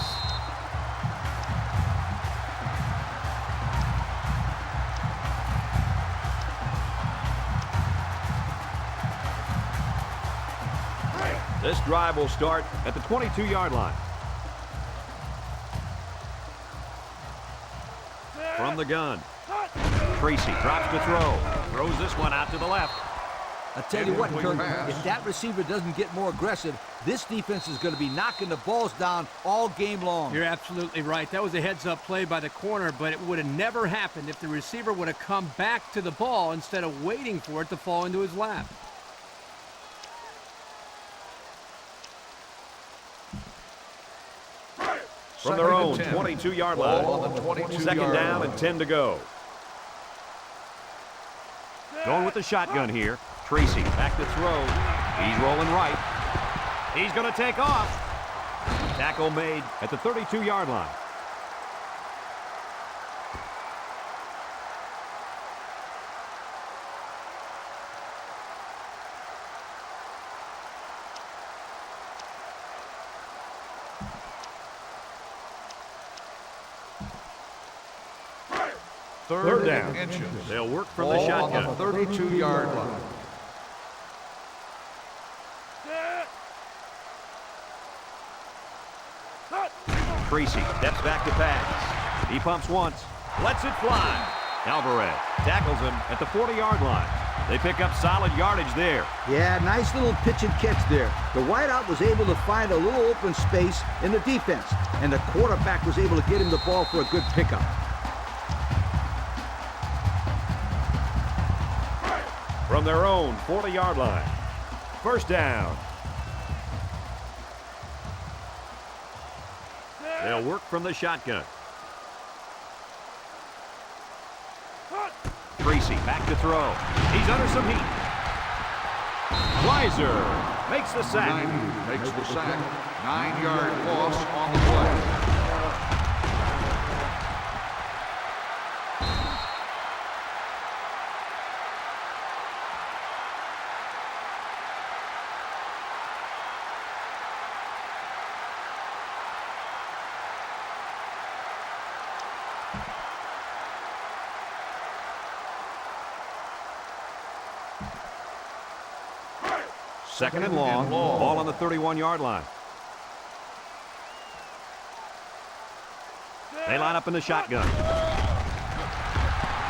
This drive will start at the 22-yard line. From the gun. Tracy drops to throw. Throws this one out to the left. I tell you what, Kirk, if that receiver doesn't get more aggressive, this defense is going to be knocking the balls down all game long. You're absolutely right. That was a heads-up play by the corner, but it would have never happened if the receiver would have come back to the ball instead of waiting for it to fall into his lap. From their own 22-yard line. On the 22-yard Second down line. and 10 to go. Going with the shotgun here. Tracy back to throw. He's rolling right. He's going to take off. Tackle made at the 32-yard line. Third down. Inches. They'll work from Ball the shotgun. on the 32-yard line. Tracy steps back to pass. He pumps once. Lets it fly. Alvarez tackles him at the 40-yard line. They pick up solid yardage there. Yeah, nice little pitch and catch there. The wideout was able to find a little open space in the defense, and the quarterback was able to get him the ball for a good pickup. From their own 40-yard line. First down. They'll work from the shotgun. Tracy back to throw. He's under some heat. Weiser makes the sack. Makes the sack. 9-yard loss on the play. Second and long. Ball on the 31-yard line. They line up in the shotgun.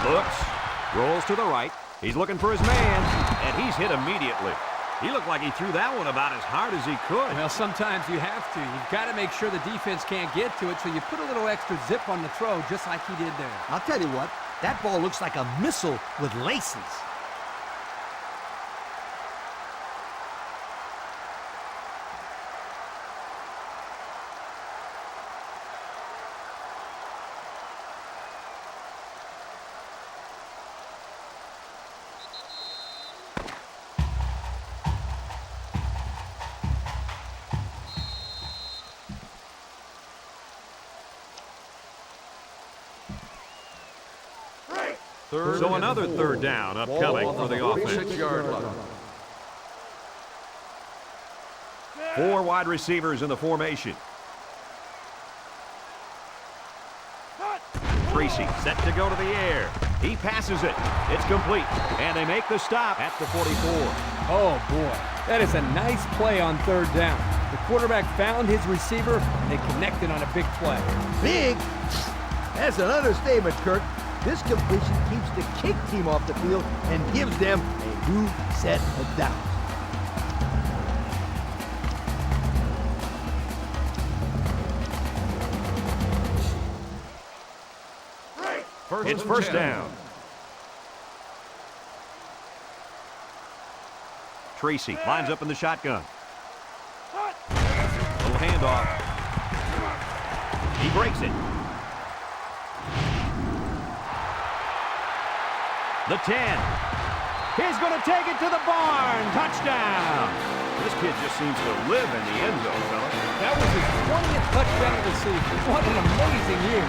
Looks. Rolls to the right. He's looking for his man. And he's hit immediately. He looked like he threw that one about as hard as he could. Well, sometimes you have to. You've got to make sure the defense can't get to it, so you put a little extra zip on the throw, just like he did there. I'll tell you what, That ball looks like a missile with laces. So another third down upcoming for the offense. 6-yard line. 4 wide receivers in the formation. Tracy set to go to the air. He passes it. It's complete. And they make the stop at the 44. Oh, boy. That is a nice play on third down. The quarterback found his receiver, and they connected on a big play. Big? That's an understatement, Kirk. This completion keeps the kick team off the field and gives them a new set of downs. It's first down. Tracy lines up in the shotgun. Little handoff. He breaks it. The 10. He's going to take it to the barn. Touchdown. This kid just seems to live in the end zone, fella. That was his 20th touchdown of the season. What an amazing year.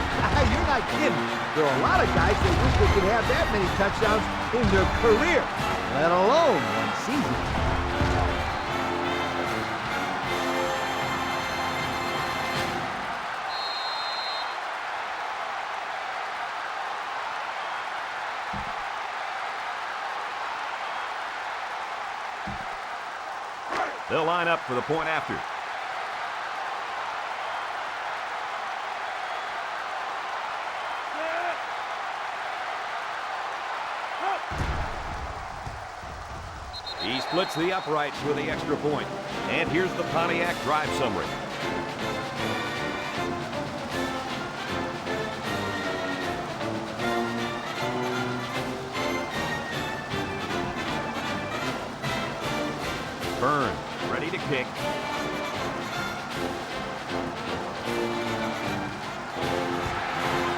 You're not kidding. There are a lot of guys that wish they could have that many touchdowns in their career, let alone one season. They'll line up for the point after. He splits the uprights with the extra point. And here's the Pontiac drive summary. Burns ready to kick.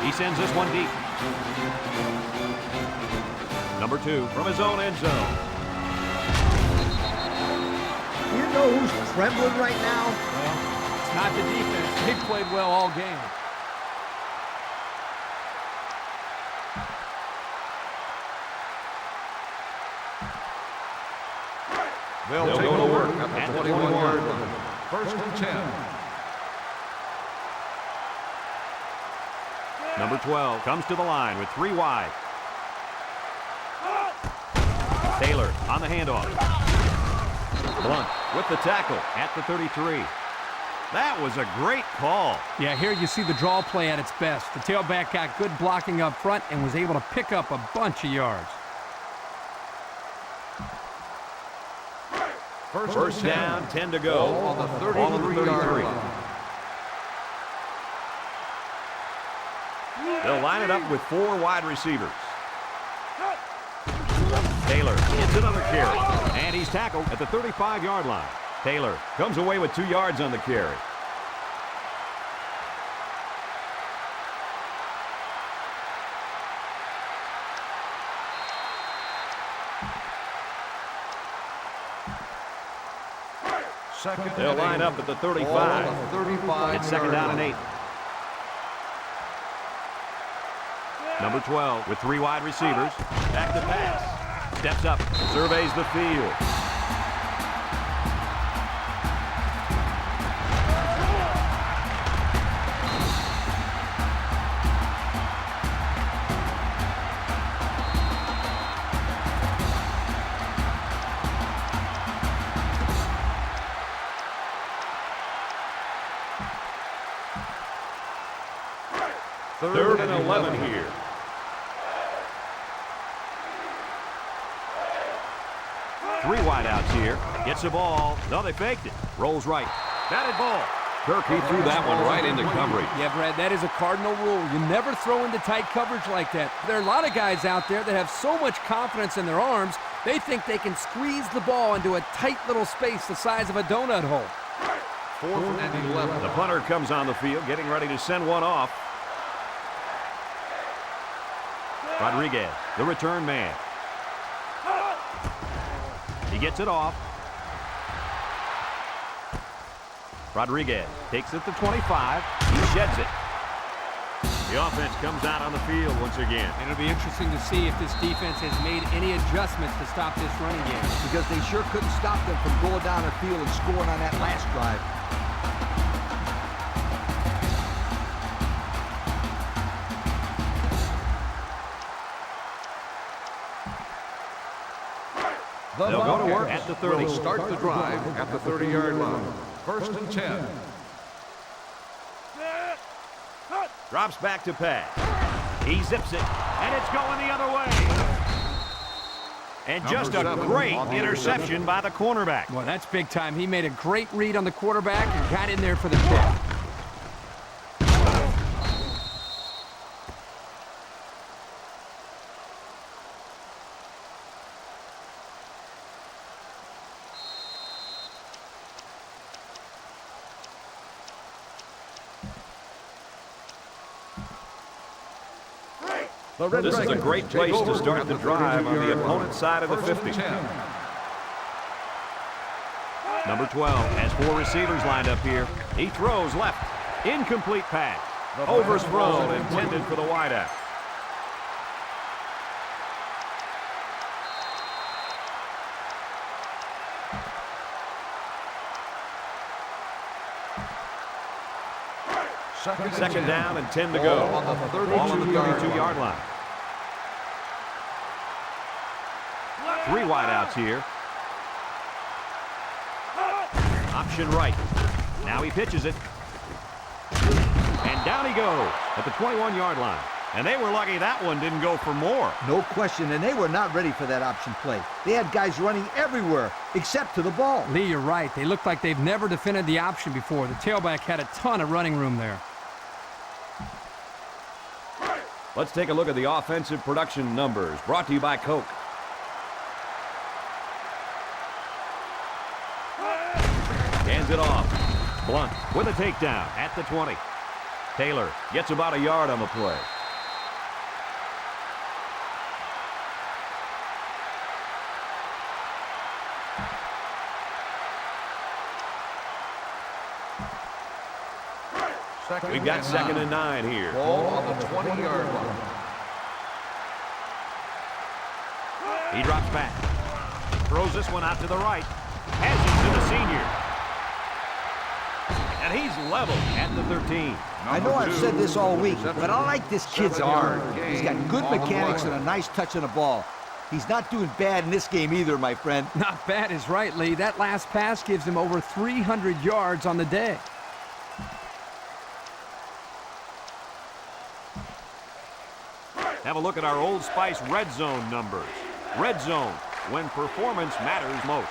He sends this one deep. Number 2 from his own end zone. You know who's trembling right now? Well, it's not the defense. They played well all game. They'll go to work at the 21-yard line. First and 10. Number 12 comes to the line with 3 wide. Taylor on the handoff. Blunt with the tackle at the 33. That was a great call. Yeah, here you see the draw play at its best. The tailback got good blocking up front and was able to pick up a bunch of yards. First down, 10 to go. On the 33-yard line. They'll line it up with 4 wide receivers. Taylor gets another carry. And he's tackled at the 35-yard line. Taylor comes away with 2 yards on the carry. They'll line up at the 35. It's second down and 8. Number 12 with 3 wide receivers. Back to pass. Steps up, surveys the field. Third and 11 here. Three wideouts here. Gets the ball. No, they faked it. Rolls right. Batted ball. Kirk, he threw that one right into coverage. Yeah, Brad, that is a cardinal rule. You never throw into tight coverage like that. There are a lot of guys out there that have so much confidence in their arms, they think they can squeeze the ball into a tight little space the size of a donut hole. 4th and 11. The punter comes on the field, getting ready to send one off. Rodriguez, the return man. He gets it off. Rodriguez takes it to 25. He sheds it. The offense comes out on the field once again. And it'll be interesting to see if this defense has made any adjustments to stop this running game. Because they sure couldn't stop them from going down the field and scoring on that last drive. They'll go to work at the 30. Will start the drive at the 30-yard line. 1st and 10. Drops back to pass. He zips it, and it's going the other way. And just a great interception by the cornerback. Well, that's big time. He made a great read on the quarterback and got in there for the pick. This is a great place to start the drive on the opponent's side of the 50. Number 12 has 4 receivers lined up here. He throws left. Incomplete pass. Overthrown, intended for the wideout. Second down and 10 to go. On the Ball on the 32-yard line. 3 wideouts here. Option right. Now he pitches it. And down he goes at the 21-yard line. And they were lucky that one didn't go for more. No question, and they were not ready for that option play. They had guys running everywhere except to the ball. Lee, you're right. They look like they've never defended the option before. The tailback had a ton of running room there. Let's take a look at the offensive production numbers brought to you by Coke. Hands it off. Blunt with a takedown at the 20. Taylor gets about a yard on the play. We've got 2nd and 9 here. Ball on the 20-yard line. He drops back. Throws this one out to the right. Has it to the senior. And he's level at the 13. I know I've said this all week, but I like this kid's arm. He's got good mechanics and a nice touch on the ball. He's not doing bad in this game either, my friend. Not bad is right, Lee. That last pass gives him over 300 yards on the day. Have a look at our Old Spice red zone numbers. Red zone, when performance matters most.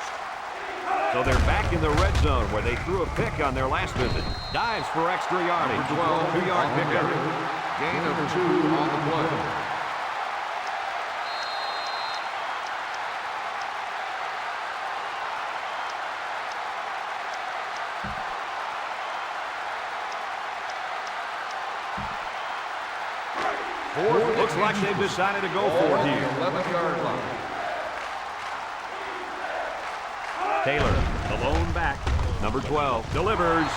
So they're back in the red zone where they threw a pick on their last visit. Dives for extra yardage. 2-yard pickup. Gain of 2 on the play. Looks like they've decided to go for it here. 11-yard line. Taylor, the lone back. Number 12 delivers,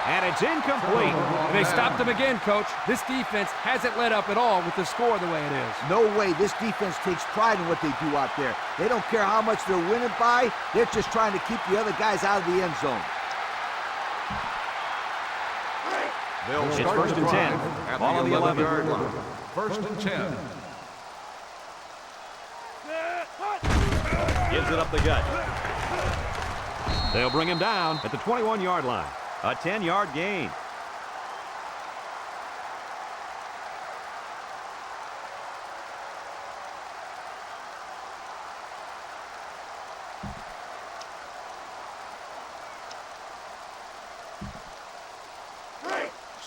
and it's incomplete. They stopped him again, Coach. This defense hasn't let up at all with the score the way it is. No way. This defense takes pride in what they do out there. They don't care how much they're winning by. They're just trying to keep the other guys out of the end zone. It's 1st and 10. Ball on the 11-yard line. 1st and 10. Gives it up the gut. They'll bring him down at the 21-yard line. A 10-yard gain.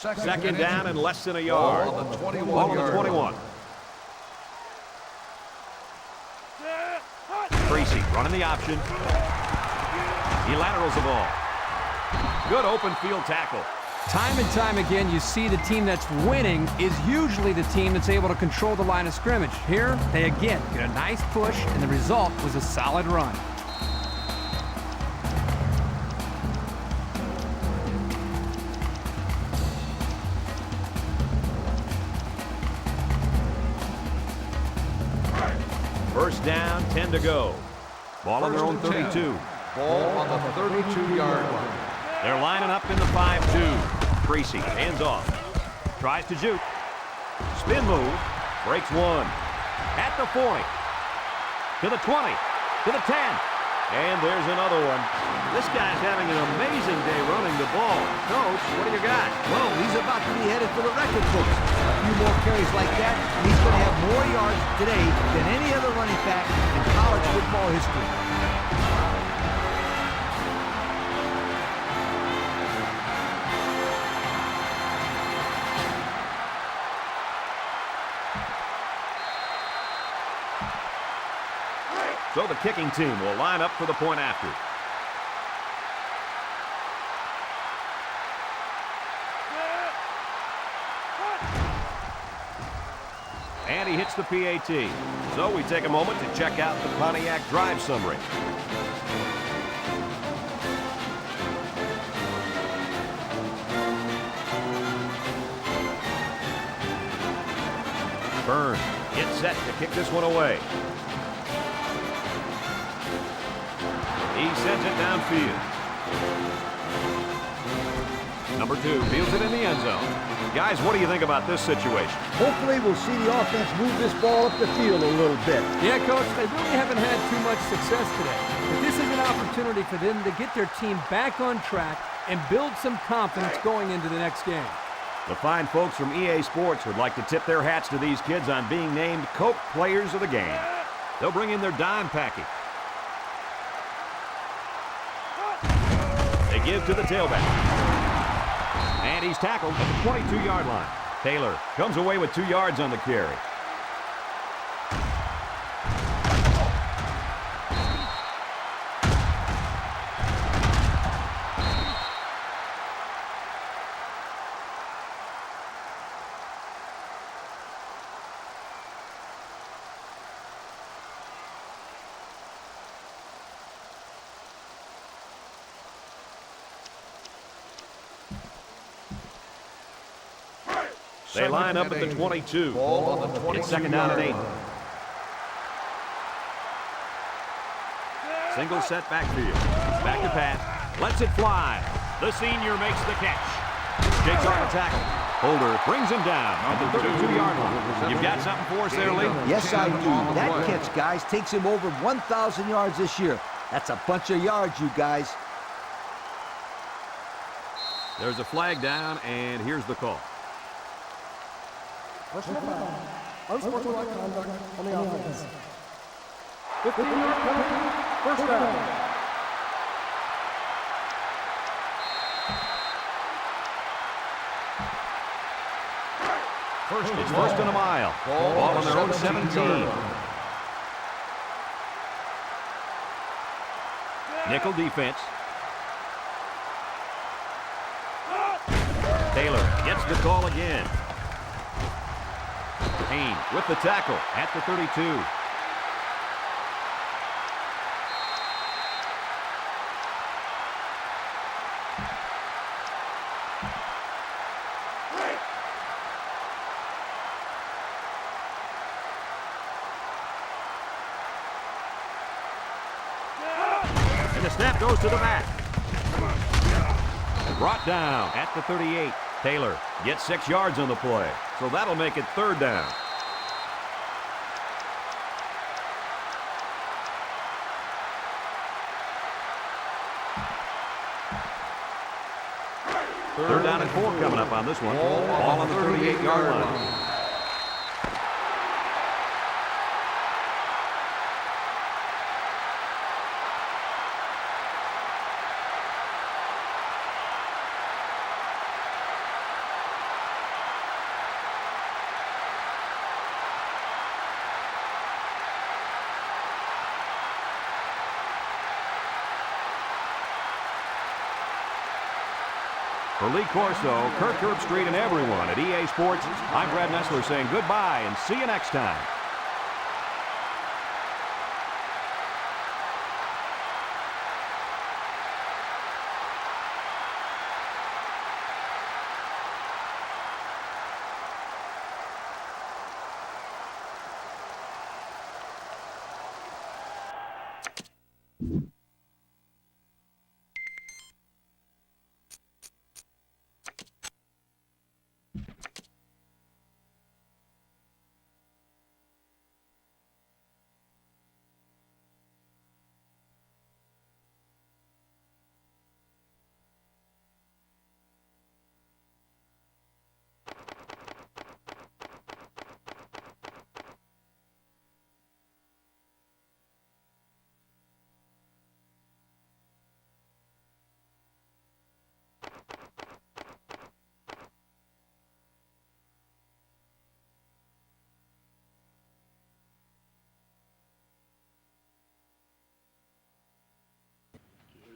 Second down and less than a yard. Ball on the 21 Ball on the yard 21. Tracy running the option. He laterals the ball. Good open field tackle. Time and time again, you see the team that's winning is usually the team that's able to control the line of scrimmage. Here, they again get a nice push, and the result was a solid run. First down, 10 to go. Ball on their own 32. Ball on the 32-yard line. They're lining up in the 5-2. Tracy hands off. Tries to shoot. Spin move. Breaks one. At the 40. To the 20. To the 10. And there's another one. This guy's having an amazing day running the ball. Coach, what do you got? Well, he's about to be headed for the record books. A few more carries like that, and he's going to have more yards today than any other running back in college football history. So the kicking team will line up for the point after. And he hits the PAT. So we take a moment to check out the Pontiac drive summary. Byrne gets set to kick this one away. He sends it downfield. Number 2 fields it in the end zone. Guys, what do you think about this situation? Hopefully we'll see the offense move this ball up the field a little bit. Yeah, Coach, they really haven't had too much success today. But this is an opportunity for them to get their team back on track and build some confidence going into the next game. The fine folks from EA Sports would like to tip their hats to these kids on being named Coke Players of the Game. They'll bring in their dime package. They give to the tailback. And he's tackled at the 22-yard line. Taylor comes away with 2 yards on the carry. They line up at the 22. Ball on the 22. It's second down and 8. Single set backfield. Back to pass. Lets it fly. The senior makes the catch. Jakes on the tackle. Holder brings him down at the 32-yard line. You've got something for us there, Lee? Yes, I do. That catch, guys, takes him over 1,000 yards this year. That's a bunch of yards, you guys. There's a flag down, and here's the call. Personal foul. Unsportsmanlike conduct on the offense. 15-yard penalty. First down. It's first and a mile. Ball on their own 17. Nickel defense. Taylor gets the call again. Payne with the tackle at the 32. And the snap goes to the back. Brought down at the 38. Taylor gets 6 yards on the play, so that'll make it third down. Third down and 4 coming up on this one. Ball on the 38-yard line. For Lee Corso, Kirk Herbstreit, and everyone at EA Sports, I'm Brad Nessler saying goodbye and see you next time.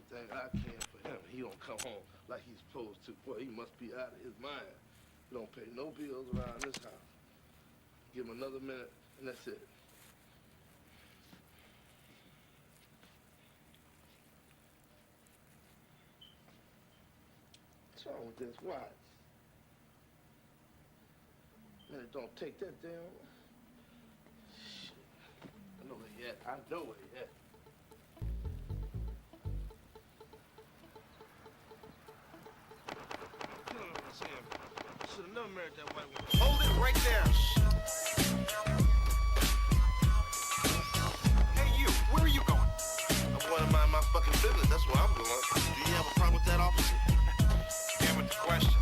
Everything I can for him, he don't come home like he's supposed to. Boy, he must be out of his mind. He don't pay no bills around this house. Give him another minute, and that's it. What's wrong with this watch? Man, it don't take that damn. Shit. I know where he at. I know where he at. Should have never married that white woman. Hold it right there. Hey, you. Where are you going? I'm going to mind my fucking business. That's where I'm going. Do you have a problem with that, officer? Yeah, with the questions.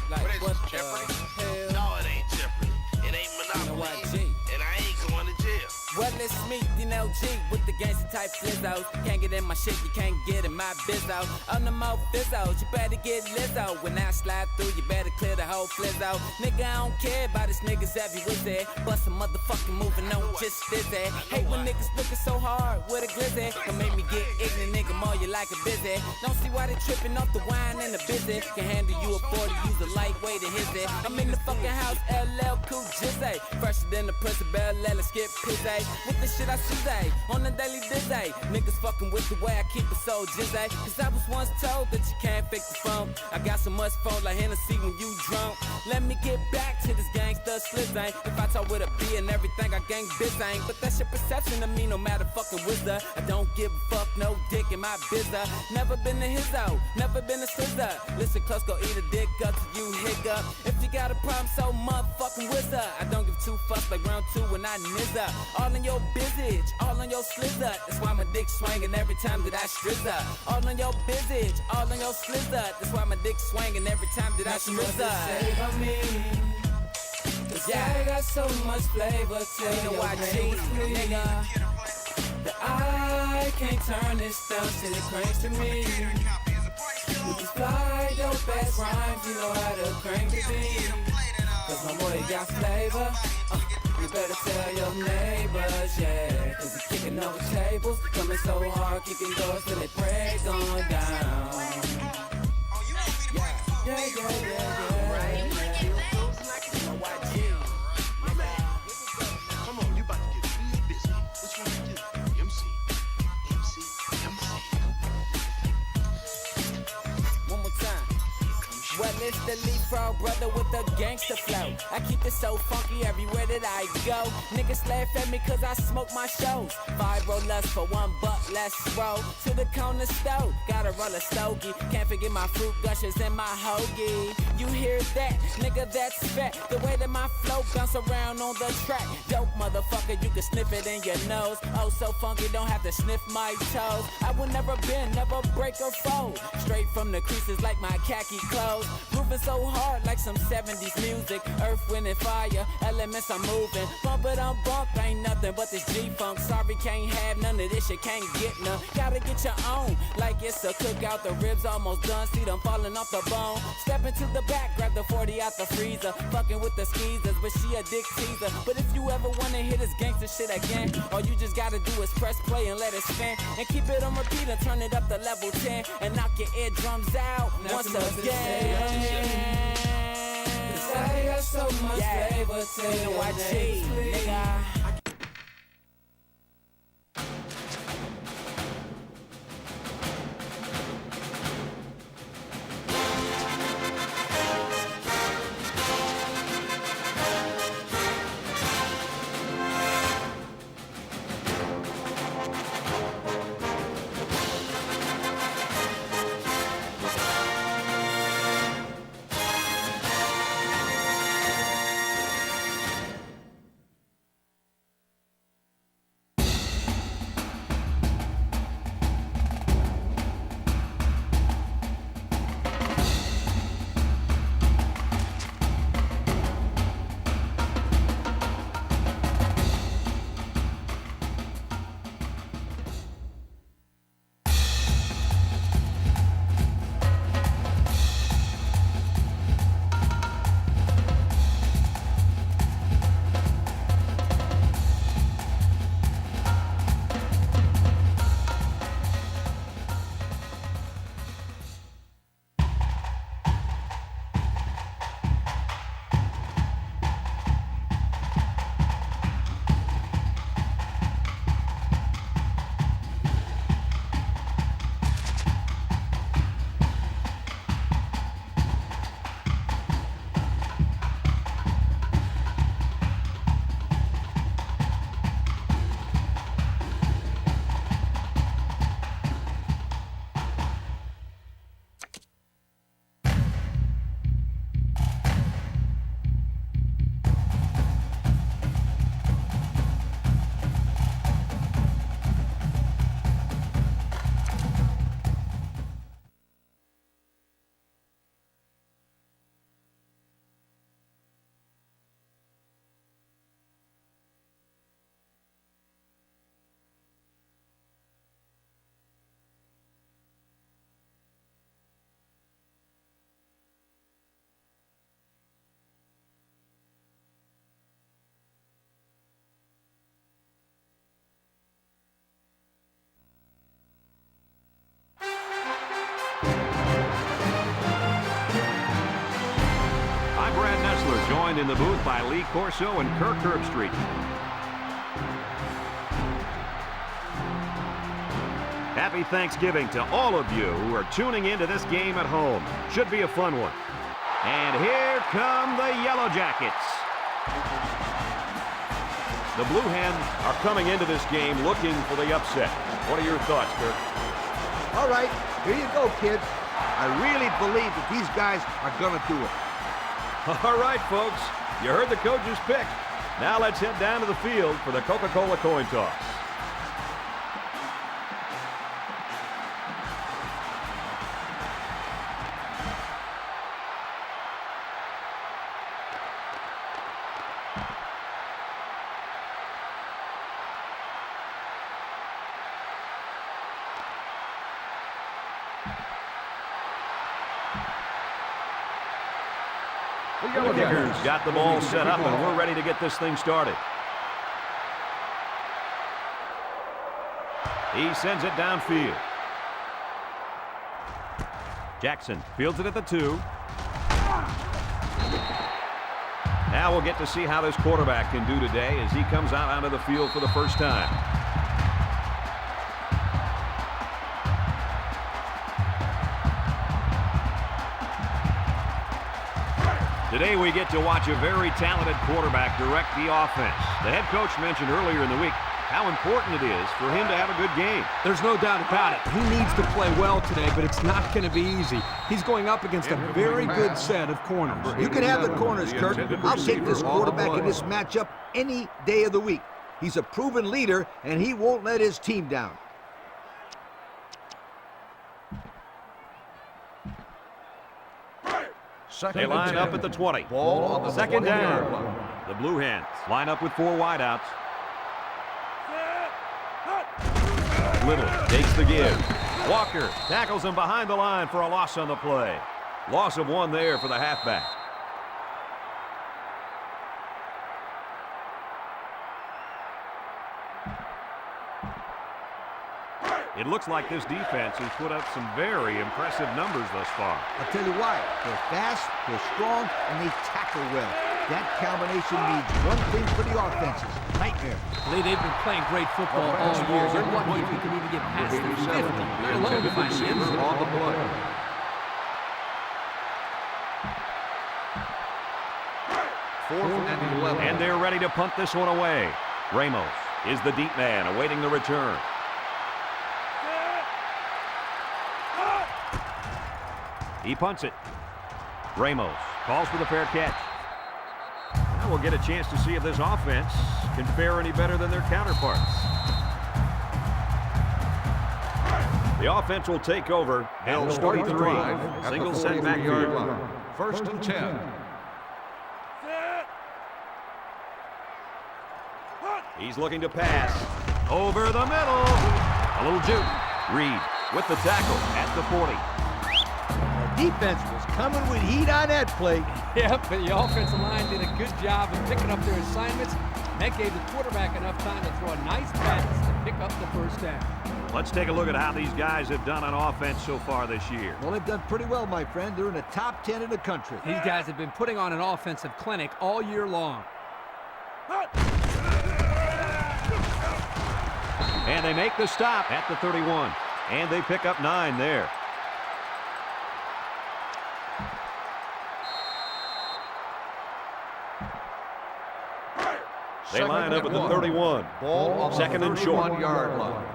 Like what is it, Jeopardy? Hell? No, it ain't Jeopardy. It ain't Monopoly. And I ain't going to jail. Well, it's me, DNLG, with the gangster type flizzos. Can't get in my shit, you can't get in my bizzo. On the mo fizzos, you better get Lizzo. When I slide through, you better clear the whole flizzo. Nigga, I don't care about this niggas everywhere there. Bust a motherfucking moving on, just fizzy. Hate when niggas looking so hard with a glizzy. Don't make me get ignorant, nigga, more you like a busy. Don't see why they tripping off the wine and the busy. Can handle you a 40, use a lightweight to his it. I'm in the fucking house, LL Cool Jizzy. Fresher than the Prince of Bel-Air, skip pizzy. With the shit I see on the daily dizzy. Niggas fucking with the way I keep it so jizzy. Cause I was once told that you can't fix the phone. I got so much phone like Hennessy when you drunk. Let me get back to this gangsta slizzing. If I talk with a B and everything, I gang bizzing. But that's your perception of me, no matter fucking wizard. I don't give a fuck, no dick in my bizzer. Never been a hizzo, never been a slizzer. Listen close, go eat a dick up till you hiccup. If you got a problem, so motherfucking wizard. I don't give two fucks like round two when I nizzer. All in your bizage, all on your slizzer. That's why my dick swinging every time that I strizzer. All on your bizage, all on your slizzer. That's why my dick swinging every time that I strizzer. Say about me, cause I got so much flavor to your name, nigga. That I can't turn this down till it cranks to me. With these fly dope ass rhymes, you know how to crank the beat. Cause my boy got flavor. You better tell your neighbors, yeah. Cause he's kicking over tables, coming so hard, kicking doors till they break on down. Yeah. Right. Come on, you about to get real busy. Which one you do? MC. One more time. Well, it's the leapfrog brother with the gangster flow. I keep it so funky everywhere that I go. Niggas laugh at me cause I smoke my shows. 5 rollers for $1, let's roll to the corner stove. Gotta roll a stogie. Can't forget my fruit gushers and my hoagie. You hear that? Nigga, that's fat. The way that my flow bounce around on the track. Dope motherfucker, you can sniff it in your nose. Oh, so funky, don't have to sniff my toes. I will never bend, never break or fold. Straight from the creases like my khaki clothes. Moving so hard like some 70s music. Earth earth, wind, and fire. Elements are moving. Bump it on bump, ain't nothing but this G-funk. Sorry, can't have none of this, you can't get none. Gotta get your own, like it's a cookout. The ribs almost done, see them falling off the bone. Step into the back, grab the 40 out the freezer. Fucking with the skeezers, but she a dick teaser. But if you ever wanna hear this gangster shit again, all you just gotta do is press play and let it spin. And keep it on repeat and turn it up to level 10. And knock your eardrums out once again. I got so much flavor to NYG, nigga. Joined in the booth by Lee Corso and Kirk Herbstreit. Happy Thanksgiving to all of you who are tuning into this game at home. Should be a fun one. And here come the Yellow Jackets. The Blue Hens are coming into this game looking for the upset. What are your thoughts, Kirk? All right, here you go, kids. I really believe that these guys are going to do it. All right, folks, you heard the coach's pick. Now let's head down to the field for the Coca-Cola coin toss. The Kickers got the ball set up, and we're ready to get this thing started. He sends it downfield. Jackson fields it at the 2. Now we'll get to see how this quarterback can do today as he comes out onto the field for the first time. Today we get to watch a very talented quarterback direct the offense. The head coach mentioned earlier in the week how important it is for him to have a good game. There's no doubt about it. He needs to play well today, but it's not going to be easy. He's going up against a very good set of corners. You can have the corners, Kirk. I'll take this quarterback in this matchup any day of the week. He's a proven leader, and he won't let his team down. They line up at the 20. Ball on the second 20-yard down. line. The Blue Hens line up with 4 wideouts. Little takes the give. Walker tackles him behind the line for a loss on the play. Loss of 1 there for the halfback. It looks like this defense has put up some very impressive numbers thus far. I'll tell you why. They're fast, they're strong, and they tackle well. That combination means one thing for the offenses. Nightmare. Lee, they've been playing great football all year. They're lucky if you can even get past the 50, let alone to find the end zone. On the play. Fourth and 11. And they're ready to punt this one away. Ramos is the deep man awaiting the return. He punts it. Ramos calls for the fair catch. Now we'll get a chance to see if this offense can fare any better than their counterparts. The offense will take over. They'll start the drive at Single the setback 43-yard here. line. First and 10. He's looking to pass. Over the middle. A little juke. Reed with the tackle at the 40. Defense was coming with heat on that play. Yep, but the offensive line did a good job of picking up their assignments. And that gave the quarterback enough time to throw a nice pass to pick up the first down. Let's take a look at how these guys have done on offense so far this year. Well, they've done pretty well, my friend. They're in the top 10 in the country. These guys have been putting on an offensive clinic all year long. And they make the stop at the 31. And they pick up 9 there. They line up at the 31. Ball on the second and short. 31-yard line.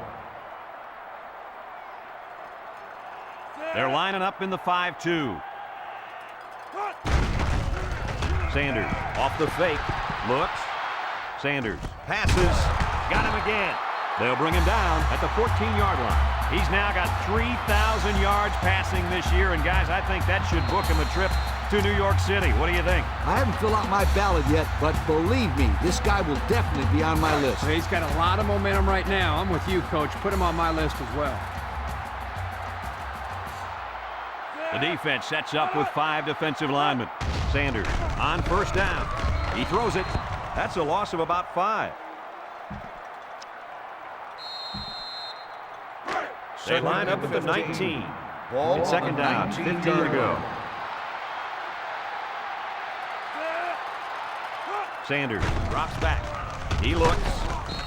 They're lining up in the 5-2. Sanders off the fake. Looks. Sanders passes. Got him again. They'll bring him down at the 14-yard line. He's now got 3,000 yards passing this year. And, guys, I think that should book him a trip to New York City. What do you think? I haven't filled out my ballot yet, but believe me, this guy will definitely be on my list. He's got a lot of momentum right now. I'm with you, Coach. Put him on my list as well. The defense sets up with 5 defensive linemen. Sanders on first down. He throws it. That's a loss of about 5. They line up at the 19. Ball It's second down. 15 to go. Sanders drops back. He looks.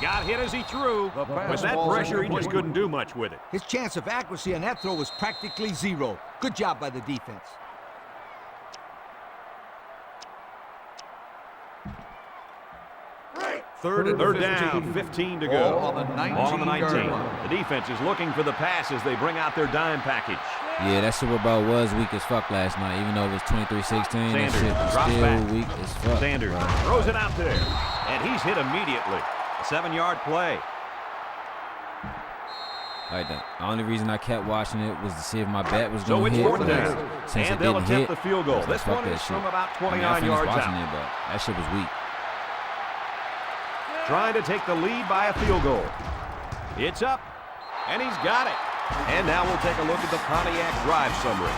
Got hit as he threw. With that pressure, he just couldn't do much with it. His chance of accuracy on that throw was practically zero. Good job by the defense. Third down, 15 to go. Ball on the 19. The defense is looking for the pass as they bring out their dime package. Yeah, that Super Bowl was weak as fuck last night. Even though it was 23-16, that shit was drops still back. weak as fuck. Sanders bro. throws it out there, and he's hit immediately. A 7-yard play. Like that. The only reason I kept watching it was to see if my bet was So going to it's hit. fourth but down, since and it they'll didn't attempt hit, the field goal. I was like, This fuck one that is shit. from about I mean, 29 I finished yards watching out. it, but that shit was weak. Trying to take the lead by a field goal. It's up, and he's got it. And now we'll take a look at the Pontiac drive summary.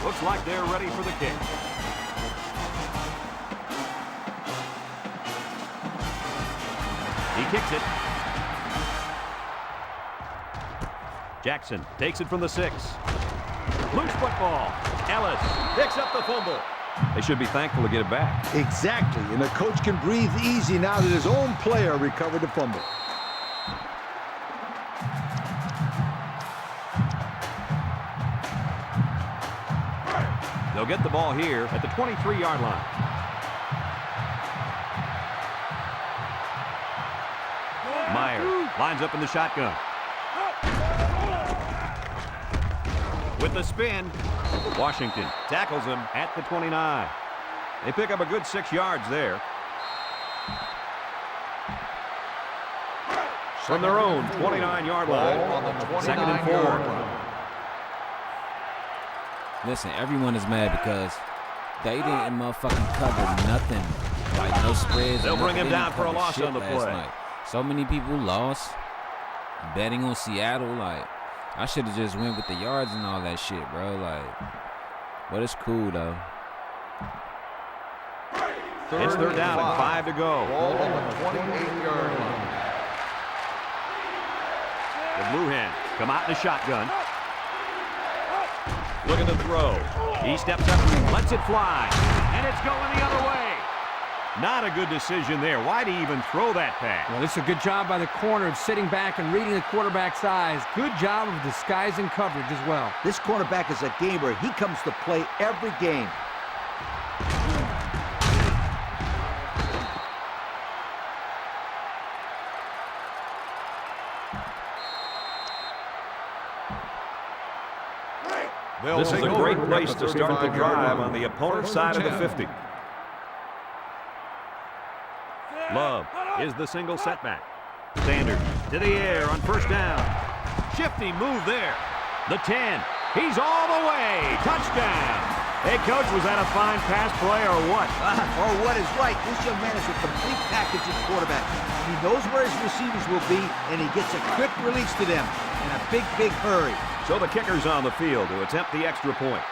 Looks like they're ready for the kick. He kicks it. Jackson takes it from the 6. Loose football. Ellis picks up the fumble. They should be thankful to get it back. Exactly, and the coach can breathe easy now that his own player recovered the fumble. They'll get the ball here at the 23-yard line. Meyer lines up in the shotgun. With the spin, Washington tackles him at the 29. They pick up a good 6 yards there. From their own 29-yard line. On the 2nd and 29-yard 4. line. Listen, everyone is mad because they didn't motherfucking cover nothing. Like no spreads. They'll bring nothing. him They down didn't for a cover loss shit on the last play. night. So many people lost betting on Seattle. Like, I should have just went with the yards and all that shit, bro. Like, but it's cool though. It's 3rd down and 5 to go. Ball on the 28-yard line. The Blue Hens come out in the shotgun. Looking to throw. He steps up, lets it fly, and it's going the other way. Not a good decision there. Why'd he even throw that pass? Well, this is a good job by the corner of sitting back and reading the quarterback's eyes. Good job of disguising coverage as well. This cornerback is a gamer. He comes to play every game. This is a great place to start the drive on the opponent's side of the 50. Love is the single setback. Sanders to the air on 1st down. Shifty move there. The 10. He's all the way. Touchdown. Hey, Coach, was that a fine pass play or what? Or what is right. This young man is a complete package at quarterback. He knows where his receivers will be, and he gets a quick release to them in a big, big hurry. So the kicker's on the field to attempt the extra point.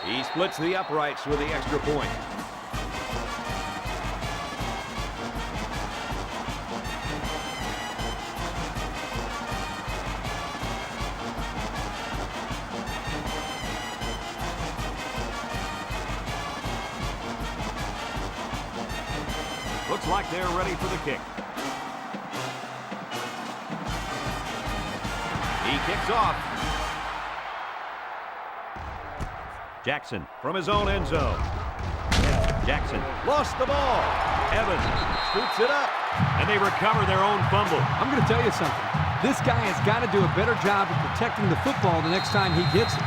He splits the uprights with the extra point. Looks like they're ready for the kick. He kicks off. Jackson from his own end zone. Jackson lost the ball. Evans scoops it up, and they recover their own fumble. I'm going to tell you something. This guy has got to do a better job of protecting the football the next time he gets it.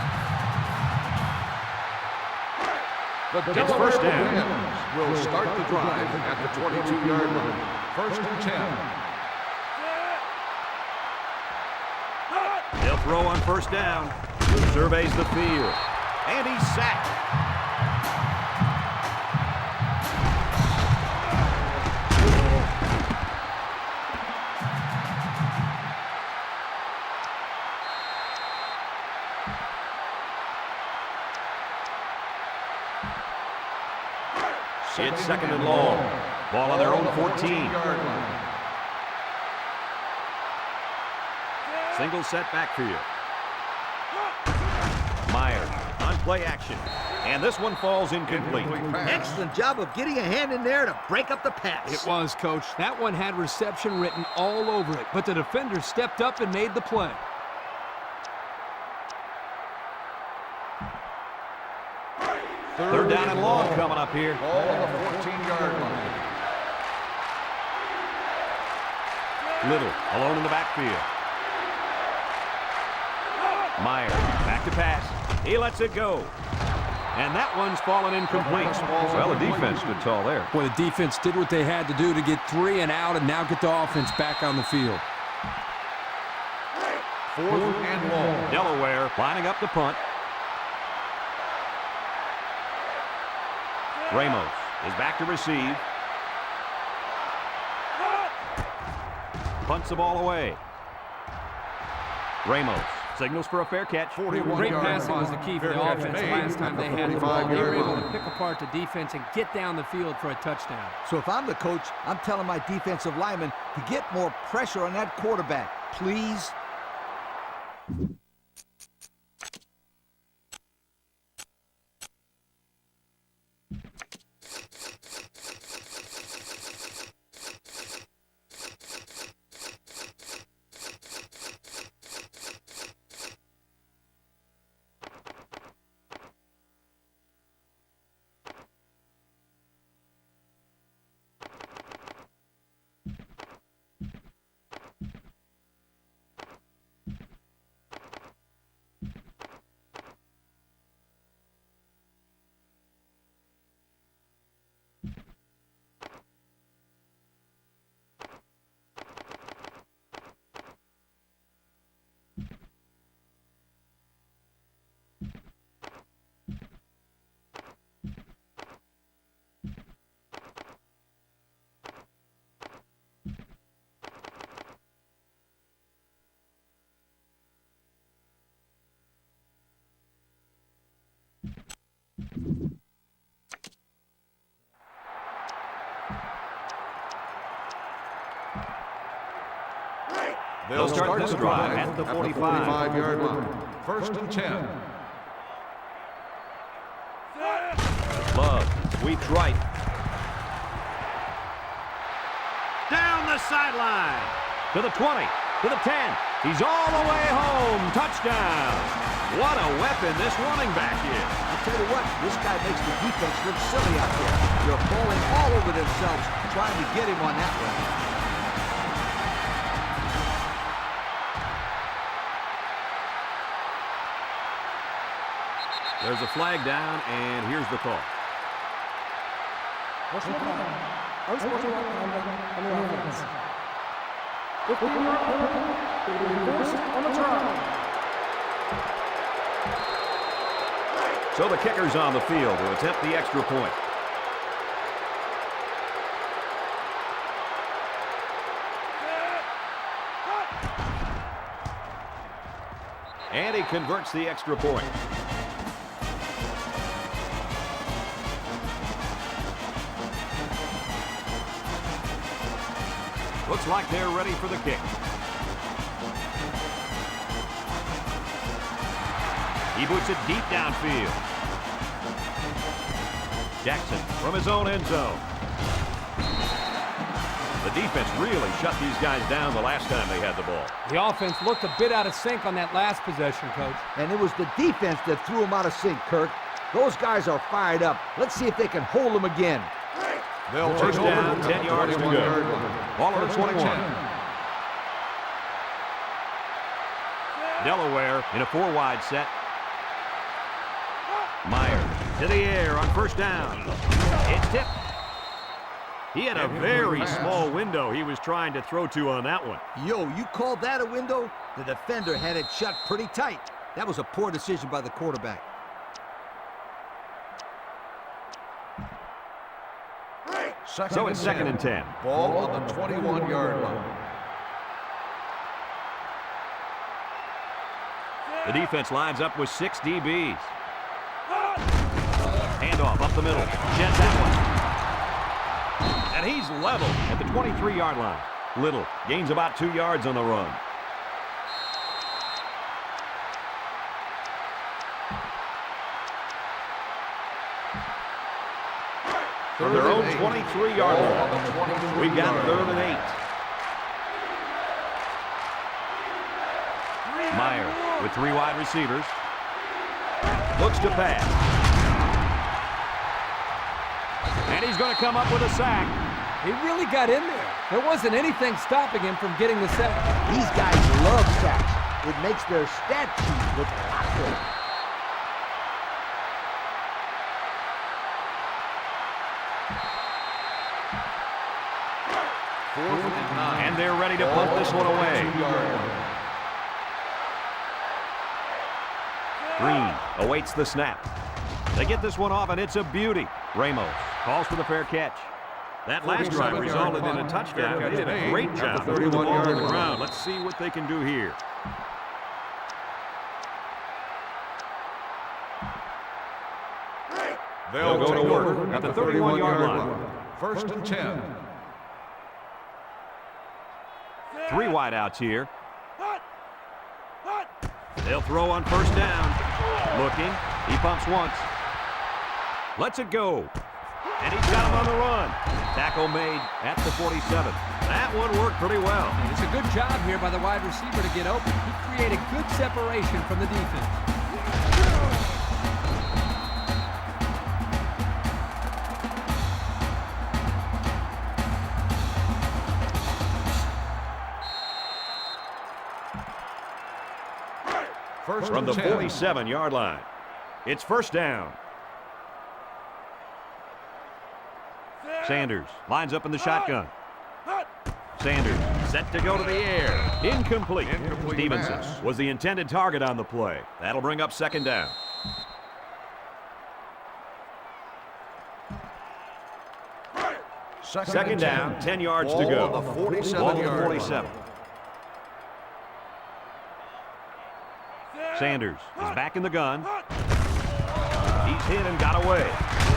The Delaware 1st down will start the drive at the 22-yard line. 1st and 10. They'll throw on 1st down. Surveys the field. And he's sacked. It's 2nd and long. Ball on their own 14. Single set backfield. Myers on play action. And this one falls incomplete. Excellent job of getting a hand in there to break up the pass. It was, Coach. That one had reception written all over it, but the defender stepped up and made the play. Third down and long coming up here. Ball on the 14-yard line. Little alone in the backfield. Myers back to pass. He lets it go. And that one's fallen incomplete. Well, the defense stood tall there. Well, the defense did what they had to do to get 3 and out and now get the offense back on the field. 4th and long. Delaware lining up the punt. Ramos is back to receive. Punts the ball away. Ramos signals for a fair catch. Great passing was the key for the offense last time they had the ball. They were able to pick apart the defense and get down the field for a touchdown. So if I'm the coach, I'm telling my defensive linemen to get more pressure on that quarterback, please. They'll start this drive at the 45-yard line. First and 10. Love sweeps right. Down the sideline. To the 20. To the 10. He's all the way home. Touchdown. What a weapon this running back is. I'll tell you what, this guy makes the defense look silly out there. They're falling all over themselves trying to get him on that one. There's a flag down, and here's the call. Unsportsmanlike conduct on the offense. 15-yard penalty will be enforced on the try. So the kicker's on the field to attempt the extra point. And he converts the extra point. Looks like they're ready for the kick. He boots it deep downfield. Jackson from his own end zone. The defense really shut these guys down the last time they had the ball. The offense looked a bit out of sync on that last possession, Coach. And it was the defense that threw them out of sync, Kirk. Those guys are fired up. Let's see if they can hold them again. They'll First take down, over 10 yards to go. Ball at the 21. Delaware in a 4-wide set. Meyer to the air on first down. It's tipped. He had a very small window he was trying to throw to on that one. Yo, you called that a window? The defender had it shut pretty tight. That was a poor decision by the quarterback. So it's second and 10. Ball on the 21-yard line. The defense lines up with 6 DBs. Handoff up the middle. Jets that one. And he's level at the 23-yard line. Little gains about 2 yards on the run. From their own 23-yard line. We've got 3rd and 8. Meyer with 3 wide receivers. Looks to pass. And he's going to come up with a sack. He really got in there. There wasn't anything stopping him from getting the sack. These guys love sacks. It makes their stat sheet look awesome. And they're ready to punt this one away. Green awaits the snap. They get this one off, and it's a beauty. Ramos calls for the fair catch. That last drive resulted in a touchdown. They did a great job putting the ball on the ground. Let's see what they can do here. They'll go to work at the 31-yard line. First and 10. 3 wideouts here. They'll throw on first down. Looking. He pumps once. Lets it go. And he's got him on the run. Tackle made at the 47. That one worked pretty well. It's a good job here by the wide receiver to get open. He created good separation from the defense. From the 47-yard line. It's first down. Sanders lines up in the shotgun. Sanders set to go to the air. Incomplete. Stevenson was the intended target on the play. That'll bring up second down. Second down, 10 yards to go. Ball on the 47. Sanders is back in the gun. He's hit and got away.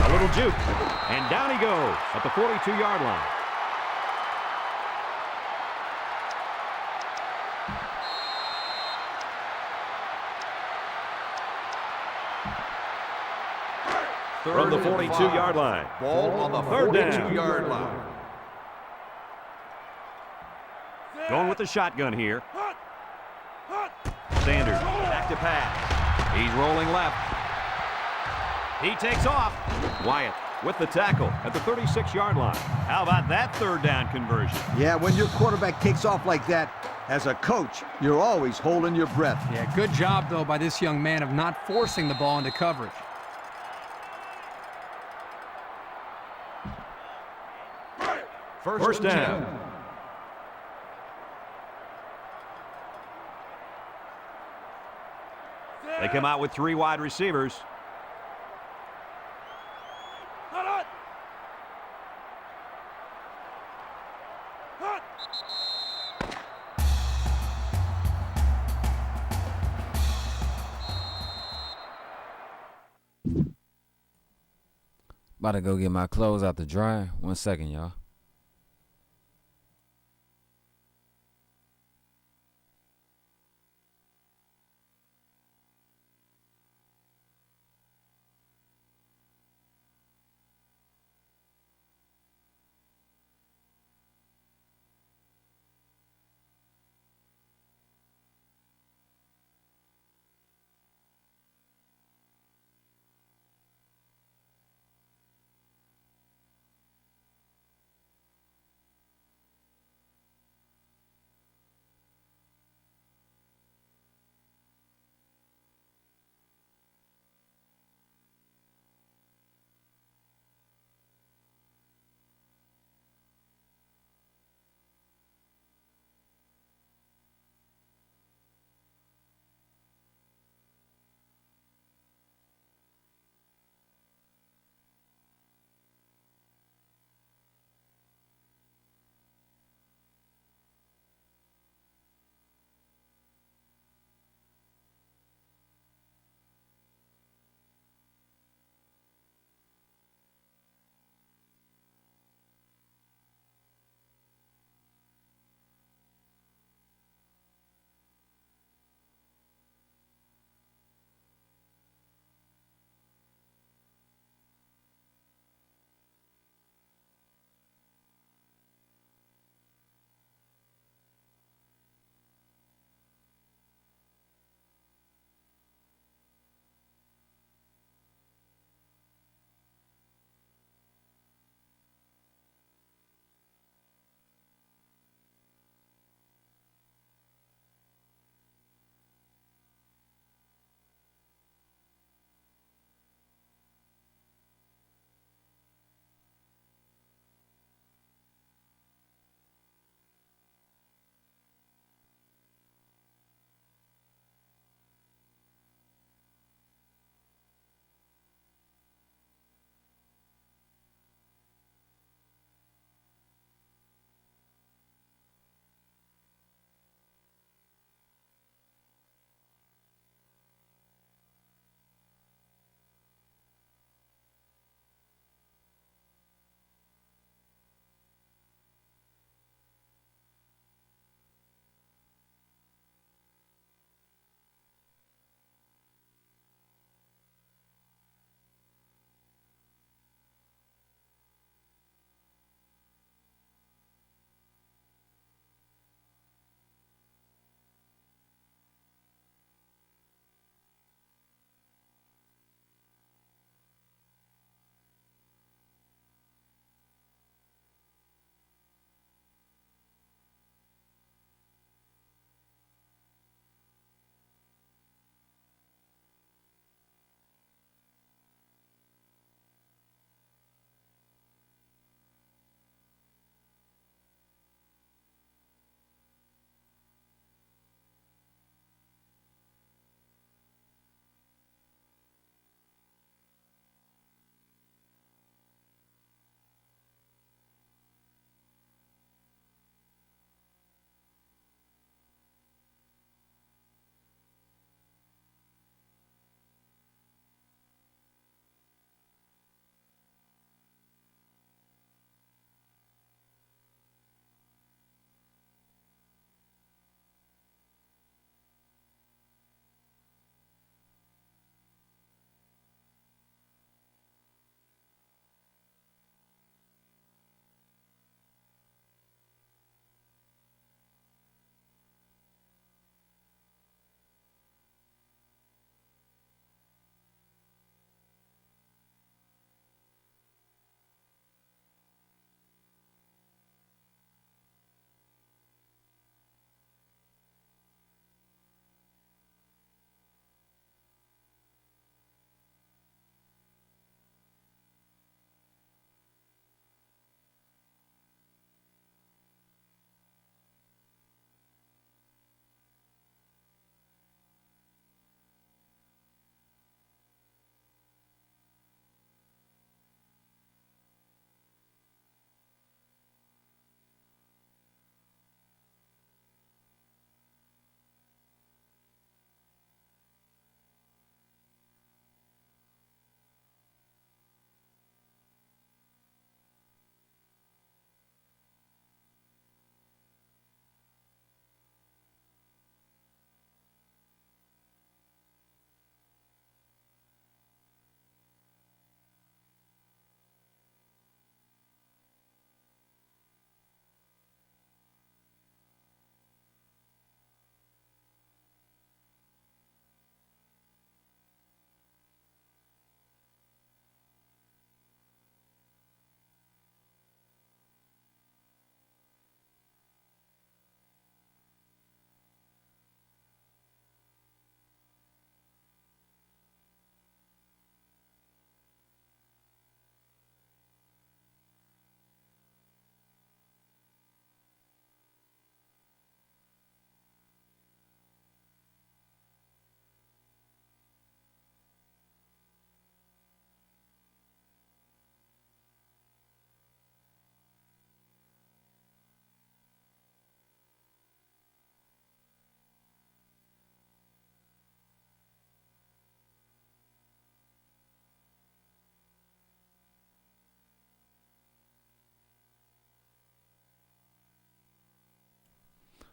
A little juke. And down he goes at the 42-yard line. From the 42-yard line. Ball on the 42-yard line. Going with the shotgun here. Sanders back to pass. He's rolling left. He takes off. Wyatt with the tackle at the 36-yard line. How about that third down conversion? Yeah, when your quarterback takes off like that, as a coach, you're always holding your breath. Yeah, good job, though, by this young man of not forcing the ball into coverage. First down. They come out with 3 wide receivers. About to go get my clothes out the dryer. 1 second, y'all.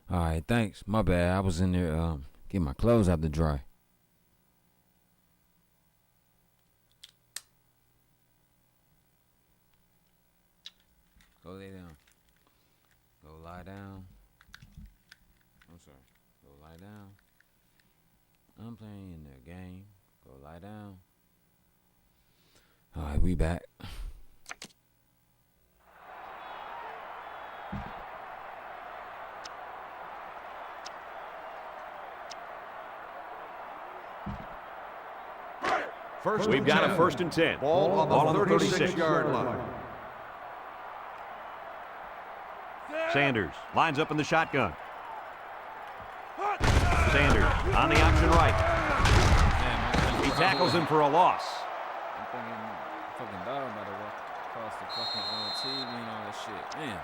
All right, thanks. My bad. I was in there getting my clothes out to dry. Go lay down. Go lie down. I'm sorry. Go lie down. I'm playing in the game. Go lie down. All right, we back. We've got a 1st and 10. Ball on the 36-yard line. Sanders lines up in the shotgun. Sanders on the option right. He tackles him for a loss. I'm thinking fucking dog about to walk across the fucking TV and all that shit. Man.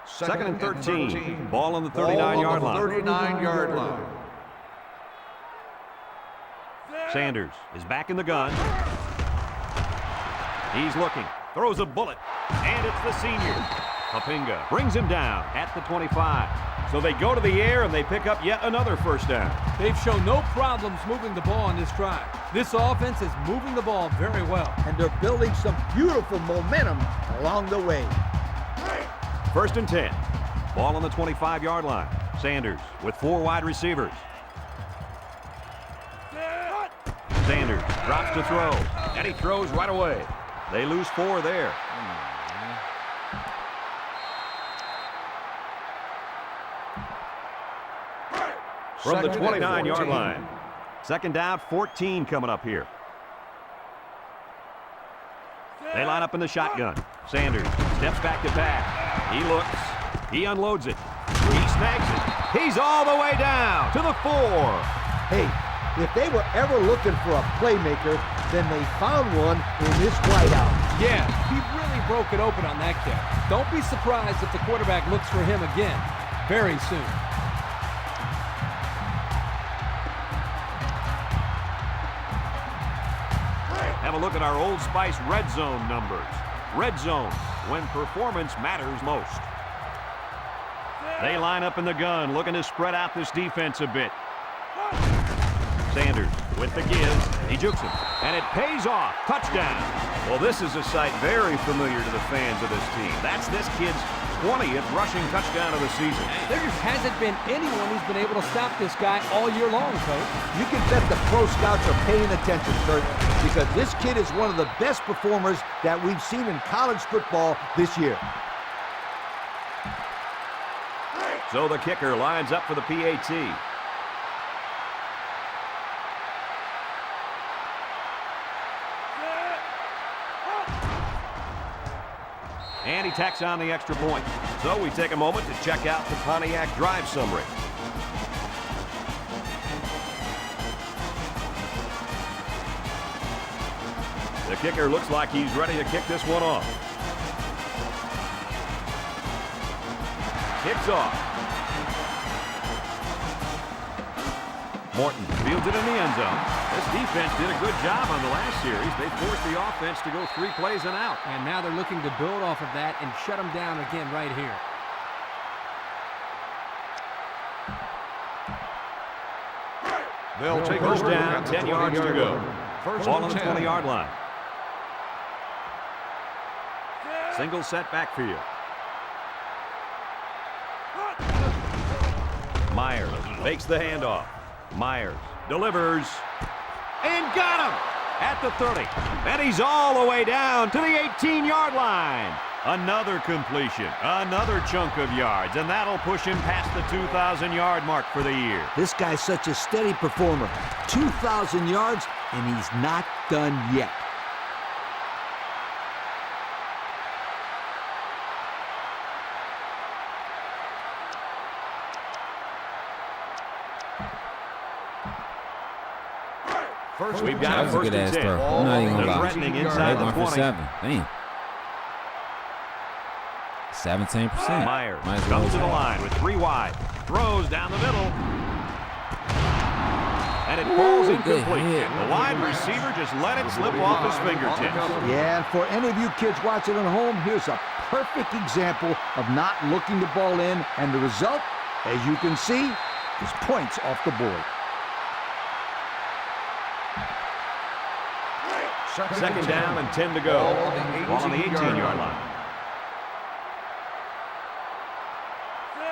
Second and 13. Ball on the 39-yard line. 39-yard line. Sanders is back in the gun. He's looking. Throws a bullet. And it's the senior. Papinga brings him down at the 25. So they go to the air and they pick up yet another 1st down. They've shown no problems moving the ball on this drive. This offense is moving the ball very well. And they're building some beautiful momentum along the way. 1st and 10. Ball on the 25-yard line. Sanders with 4 wide receivers. Sanders drops to throw. And he throws right away. They lose 4 there. From the 29-yard line. 2nd down, 14 coming up here. They line up in the shotgun. Sanders steps back to pass. He looks. He unloads it. He snags it. He's all the way down to the 4. Hey, if they were ever looking for a playmaker, then they found one in this wideout. Yeah, he really broke it open on that kick. Don't be surprised if the quarterback looks for him again very soon. Have a look at our Old Spice red zone numbers. Red zone, when performance matters most. They line up in the gun, looking to spread out this defense a bit. Sanders with the give. He jukes him, and it pays off. Touchdown. Well, this is a sight very familiar to the fans of this team. That's this kid's 20th rushing touchdown of the season. There just hasn't been anyone who's been able to stop this guy all year long, Coach. You can bet the pro scouts are paying attention, Kurt, because this kid is one of the best performers that we've seen in college football this year. So the kicker lines up for the PAT. And he tacks on the extra point. So we take a moment to check out the Pontiac drive summary. The kicker looks like he's ready to kick this one off. Kicks off. Morton fields it in the end zone. This defense did a good job on the last series. They forced the offense to go 3 plays and out. And now they're looking to build off of that and shut them down again right here. They'll take 1st down, 10 yards to go. Ball on the 20-yard line. Single set backfield. Myers fakes the handoff. Myers delivers and got him at the 30. And he's all the way down to the 18-yard line. Another completion, another chunk of yards, and that'll push him past the 2,000-yard mark for the year. This guy's such a steady performer. 2,000 yards, and he's not done yet. We've got a 1st and 10. I'm not even gonna lie. Threatening inside the 20. 7. Damn. 17%. Myers comes to the line with 3 wide. Throws down the middle. And And it falls Good incomplete. hit. The wide receiver just let it slip off his fingertips. Yeah, and for any of you kids watching at home, here's a perfect example of not looking the ball in, and the result, as you can see, is points off the board. Second down and 10 to go. Ball on the 18-yard line.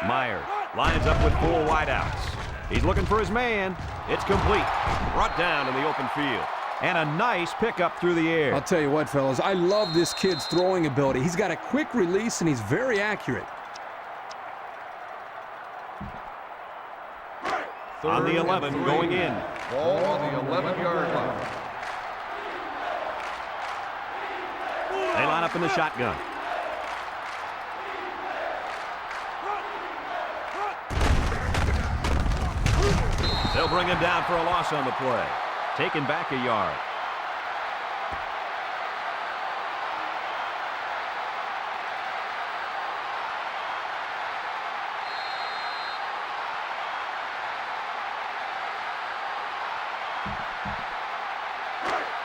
Myers lines up with 4 wideouts. He's looking for his man. It's complete. Brought down in the open field. And a nice pickup through the air. I'll tell you what, fellas, I love this kid's throwing ability. He's got a quick release, and he's very accurate. On the 11, going in. Ball on the 11-yard line. They line up in the shotgun. They'll bring him down for a loss on the play. Taken back a yard.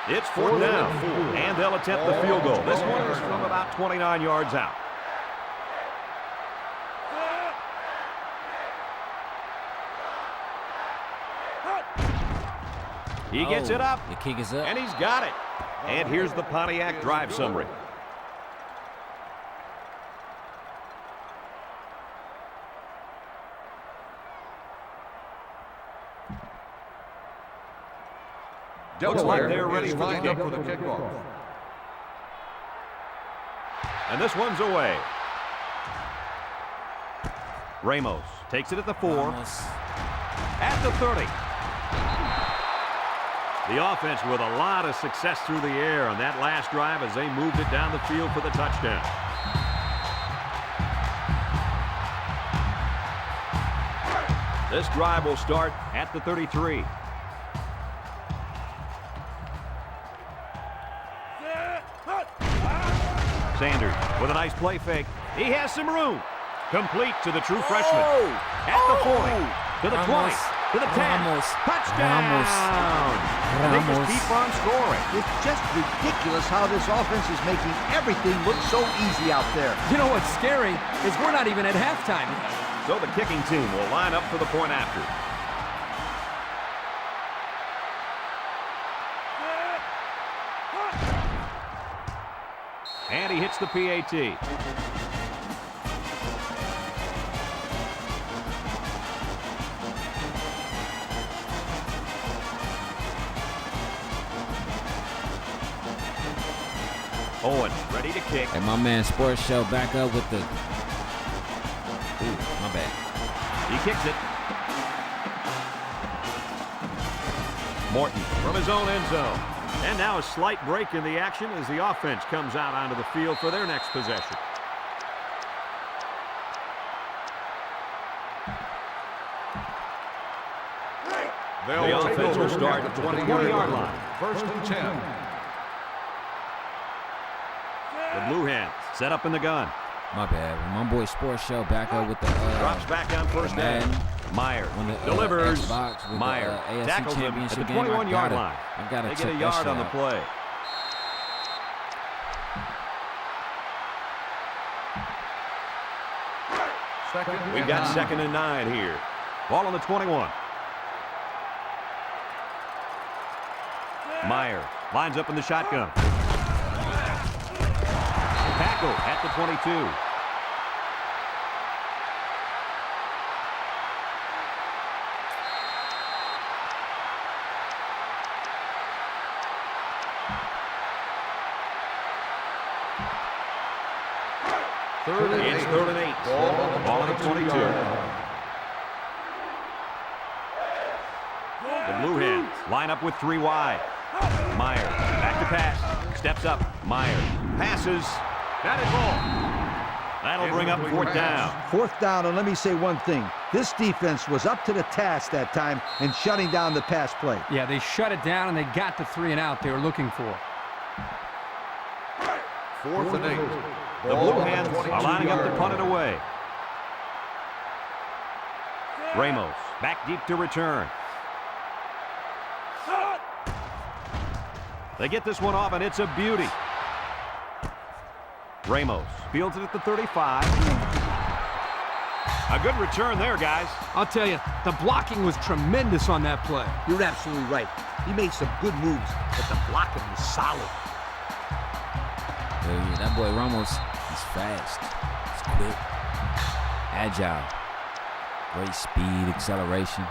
It's 4th down, and they'll attempt the field goal. This one is from about 29 yards out. He gets it up. The kick is up. And he's got it. And here's the Pontiac drive summary. Looks like they're ready for the kickoff. And this one's away. Ramos takes it at the 4. At the 30. The offense with a lot of success through the air on that last drive as they moved it down the field for the touchdown. This drive will start at the 33. Sanders with a nice play fake. He has some room. Complete to the true freshman. At the 40. To the 20. To the 10. Touchdown. They just keep on scoring. It's just ridiculous how this offense is making everything look so easy out there. You know what's scary is we're not even at halftime. So the kicking team will line up for the point after. And he hits the PAT. Owen ready to kick. And my man Sports Show back up with the... Ooh, my bad. He kicks it. Morton from his own end zone. And now a slight break in the action as the offense comes out onto the field for their next possession. The offense will start at the 20-yard line. 1st and 10. The Blue Hens set up in the gun. My bad. My boy Sports Show back up with the... Drops back on 1st down. Myers delivers. Myers tackles him at the 21-yard line. They get a yard on the play. We've got 2nd and 9 here. Ball on the 21. Myers lines up in the shotgun. Tackle at the 22. It's 3rd and 8. Ball on the 22. The Blue Hens line up with 3 wide. Myers back to pass. Steps up. Myers passes. That is all. That'll bring up 4th down. 4th down, and let me say one thing. This defense was up to the task that time in shutting down the pass play. Yeah, they shut it down, and they got the 3 and out they were looking for. 4th and 8. The Blue Hens are lining up to punt it away. Ramos back deep to return. They get this one off, and it's a beauty. Ramos fields it at the 35. A good return there, guys. I'll tell you, the blocking was tremendous on that play. You're absolutely right. He made some good moves, but the blocking was solid. Yeah, that boy Ramos is fast. He's quick. Agile. Great speed, acceleration.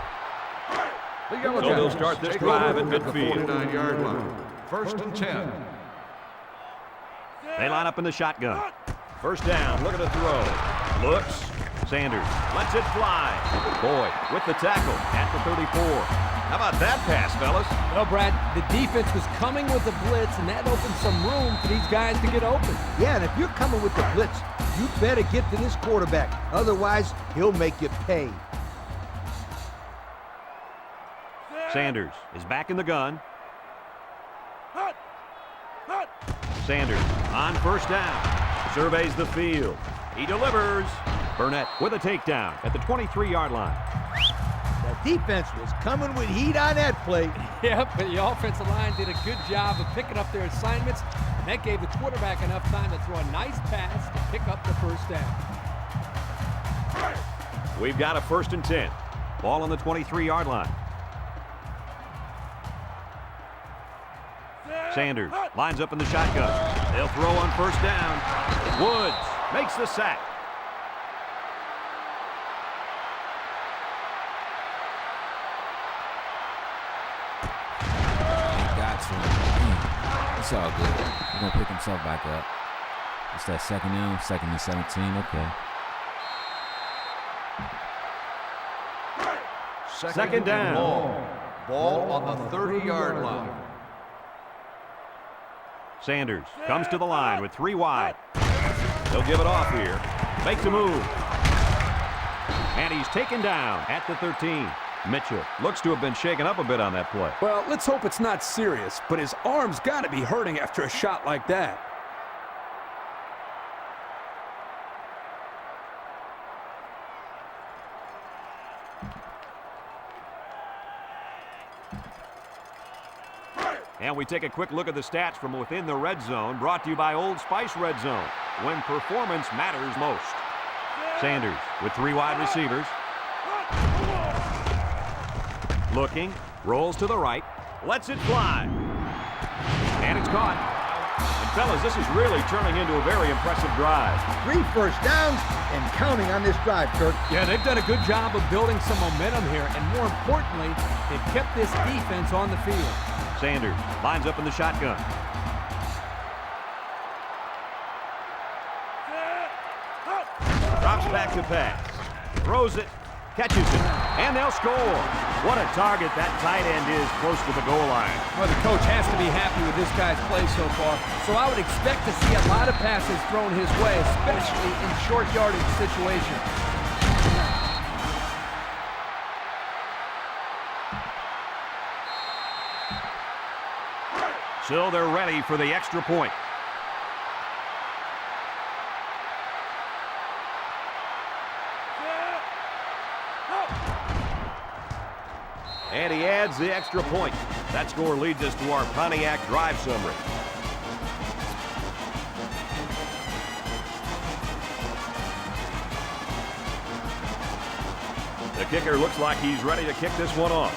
So they'll start this drive at midfield. 49-yard line. 1st and 10. They line up in the shotgun. First down, look at the throw. Looks. Sanders lets it fly. Boyd with the tackle at the 34. How about that pass, fellas? Well, Brad, the defense was coming with the blitz, and that opened some room for these guys to get open. Yeah, and if you're coming with the blitz, you better get to this quarterback. Otherwise, he'll make you pay. Sanders is back in the gun. Sanders on first down. Surveys the field. He delivers. Burnett with a takedown at the 23-yard line. The defense was coming with heat on that play. Yep, but the offensive line did a good job of picking up their assignments, and that gave the quarterback enough time to throw a nice pass to pick up the first down. We've got a 1st and 10. Ball on the 23-yard line. Sanders lines up in the shotgun. They'll throw on first down. Woods makes the sack. It's all good. He's going to pick himself back up. It's that 2nd down, 2nd and 17. Okay. Second down. Ball on the 30-yard line. Sanders comes to the line with 3 wide. They'll give it off here. Makes a move. And he's taken down at the 13. Mitchell looks to have been shaken up a bit on that play. Well, let's hope it's not serious, but his arm's got to be hurting after a shot like that. And we take a quick look at the stats from within the red zone, brought to you by Old Spice Red Zone, when performance matters most. Sanders with 3 wide receivers. Looking, rolls to the right, lets it fly. And it's caught. And fellas, this is really turning into a very impressive drive. 3 first downs and counting on this drive, Kirk. Yeah, they've done a good job of building some momentum here, and more importantly, they've kept this defense on the field. Sanders lines up in the shotgun. Drops back to pass. Throws it. Catches it. And they'll score. What a target that tight end is close to the goal line. Well, the coach has to be happy with this guy's play so far. So I would expect to see a lot of passes thrown his way, especially in short yardage situations. So they're ready for the extra point. And he adds the extra point. That score leads us to our Pontiac drive summary. The kicker looks like he's ready to kick this one off.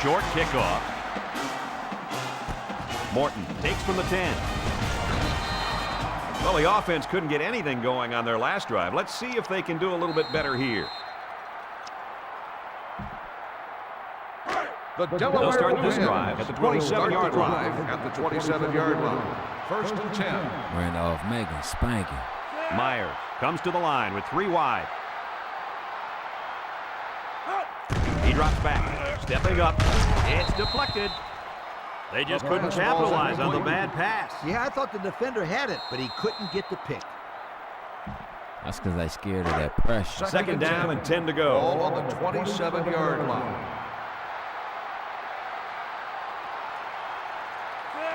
Short kickoff. Morton takes from the 10. Well, the offense couldn't get anything going on their last drive. Let's see if they can do a little bit better here. The Delaware They'll start this drive at the 27-yard line. At the 27-yard line. 1st and 10. Randolph-Macon spanking. Myers comes to the line with 3 wide. He drops back, stepping up. It's deflected. They just couldn't capitalize on the bad pass. Yeah, I thought the defender had it, but he couldn't get the pick. That's because they scared of that pressure. Second down and 10 to go. Ball on the 27-yard line.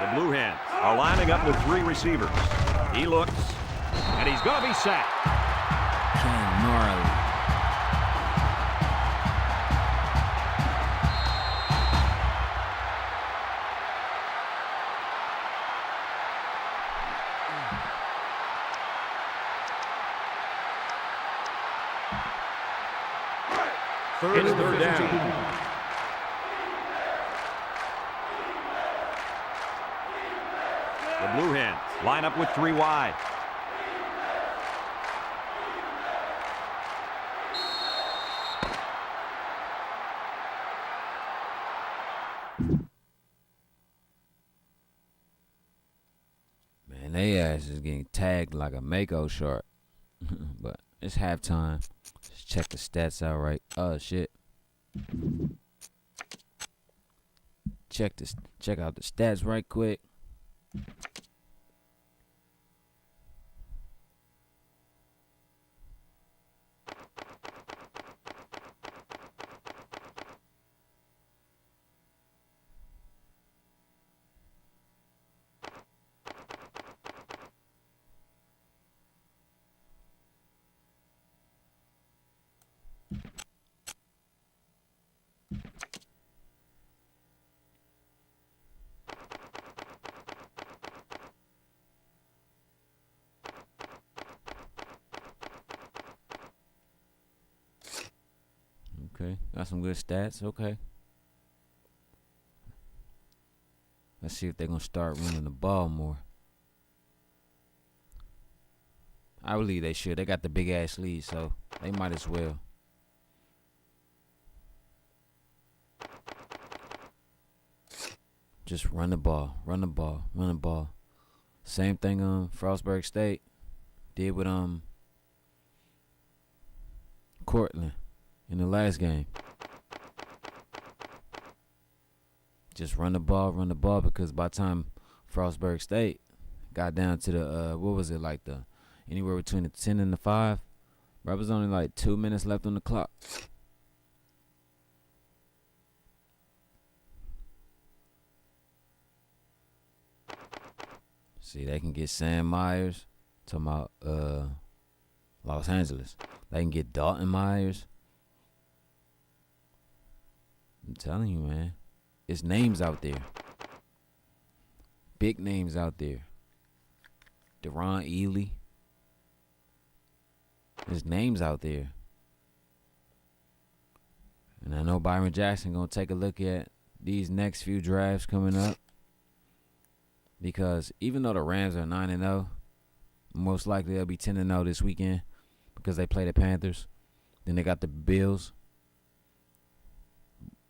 The Blue Hens are lining up with 3 receivers. He looks, and he's going to be sacked. King Marley. It's third down. The Blue Hens line up with 3 wide. Man, they ass is getting tagged like a Mako shark. But it's halftime. Let's check the stats out right. Oh shit. Check out the stats right quick. Okay, got some good stats. Okay. Let's see if they're going to start running the ball more. I believe they should. They got the big ass lead, so they might as well. Just run the ball, run the ball, run the ball. Same thing Frostburg State did with Cortland in the last game. Just run the ball because by the time Frostburg State got down to the what was it, like the anywhere between the 10 and the 5, there was only like 2 minutes left on the clock. See, they can get Sam Myers, talking about Los Angeles. They can get Dalton Myers. I'm telling you, man. It's names out there. Big names out there. Deron Ely. There's names out there. And I know Byron Jackson going to take a look at these next few drafts coming up. Because even though the Rams are 9-0, most likely they'll be 10-0 this weekend because they play the Panthers. Then they got the Bills.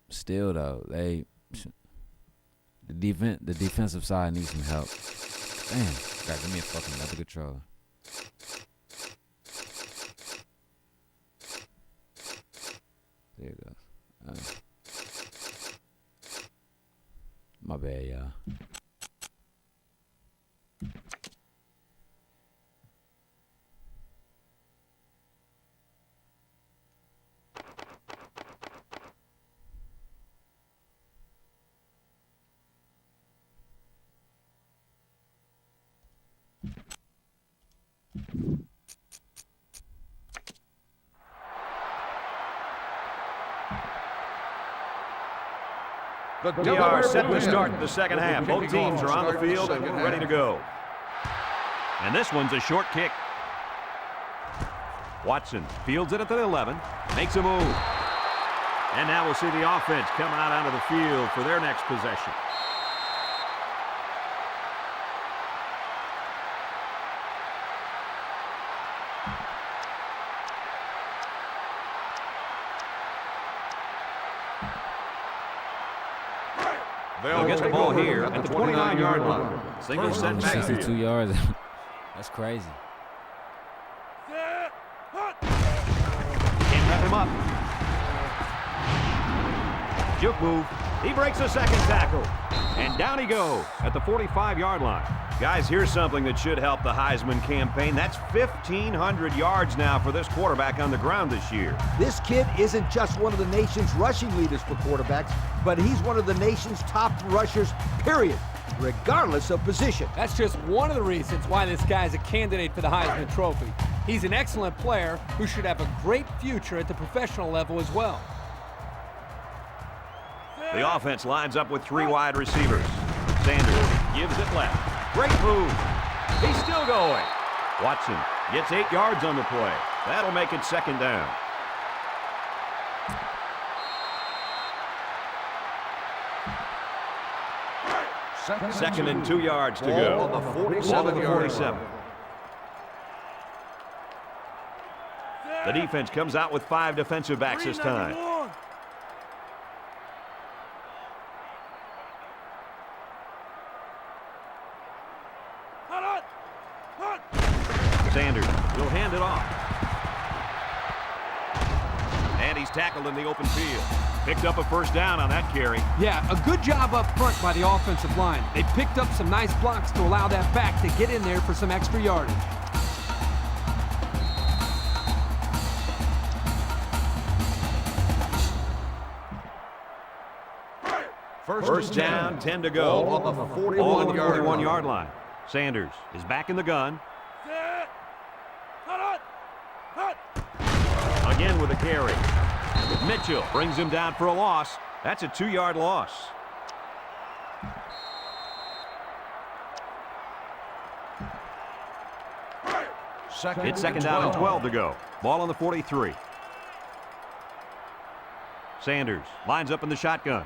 Still, though, the defensive side needs some help. Damn, God, give me a fucking another controller. There it goes. My bad, y'all. We are set to start the second half. Both teams are on the field and we're ready to go. And this one's a short kick. Watson fields it at the 11, makes a move. And now we'll see the offense come out onto the field for their next possession. They'll get the ball here at the 29-yard line. Single set backfield. 62 yards. That's crazy. Can't wrap him up. Juke move. He breaks a second tackle. And down he goes at the 45-yard line. Guys, here's something that should help the Heisman campaign. That's 1,500 yards now for this quarterback on the ground this year. This kid isn't just one of the nation's rushing leaders for quarterbacks, but he's one of the nation's top rushers, period, regardless of position. That's just one of the reasons why this guy's a candidate for the Heisman Trophy. He's an excellent player who should have a great future at the professional level as well. The offense lines up with 3 wide receivers. Sanders gives it left. Great move. He's still going. Watson gets 8 yards on the play. That'll make it second down. Second and 2 yards to go. On the Ball on 47 the 47. The defense comes out with 5 defensive backs this time. Sanders will hand it off. And he's tackled in the open field. Picked up a first down on that carry. Yeah, a good job up front by the offensive line. They picked up some nice blocks to allow that back to get in there for some extra yardage. First down, 10 to go. Ball on the 41-yard line. Sanders is back in the gun. Again with a carry. Mitchell brings him down for a loss. That's a 2-yard loss. It's second down and 12 to go. Ball on the 43. Sanders lines up in the shotgun.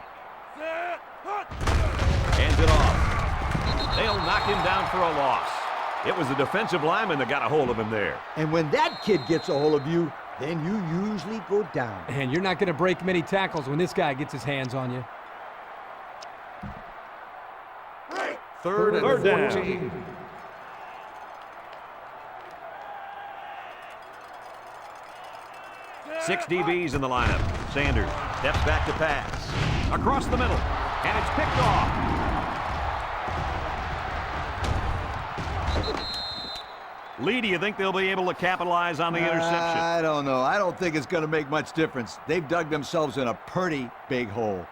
Hands it off. They'll knock him down for a loss. It was the defensive lineman that got a hold of him there. And when that kid gets a hold of you, then you usually go down. And you're not going to break many tackles when this guy gets his hands on you. Third and 14. down. Six DBs in the lineup. Sanders steps back to pass. Across the middle. And it's picked off. Lee, do you think they'll be able to capitalize on the interception? I don't know. I don't think it's going to make much difference. They've dug themselves in a pretty big hole.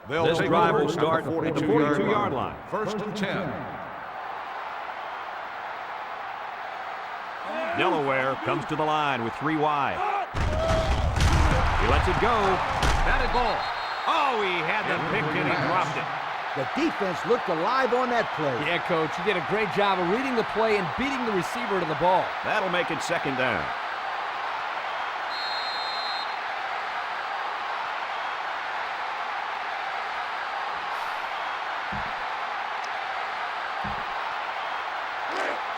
This drive will start at the 42-yard line. First and 10. Delaware comes to the line with 3 wide. He lets it go. Batted ball. Oh, he had them picked and he dropped it. The defense looked alive on that play. Yeah, Coach, you did a great job of reading the play and beating the receiver to the ball. That'll make it second down.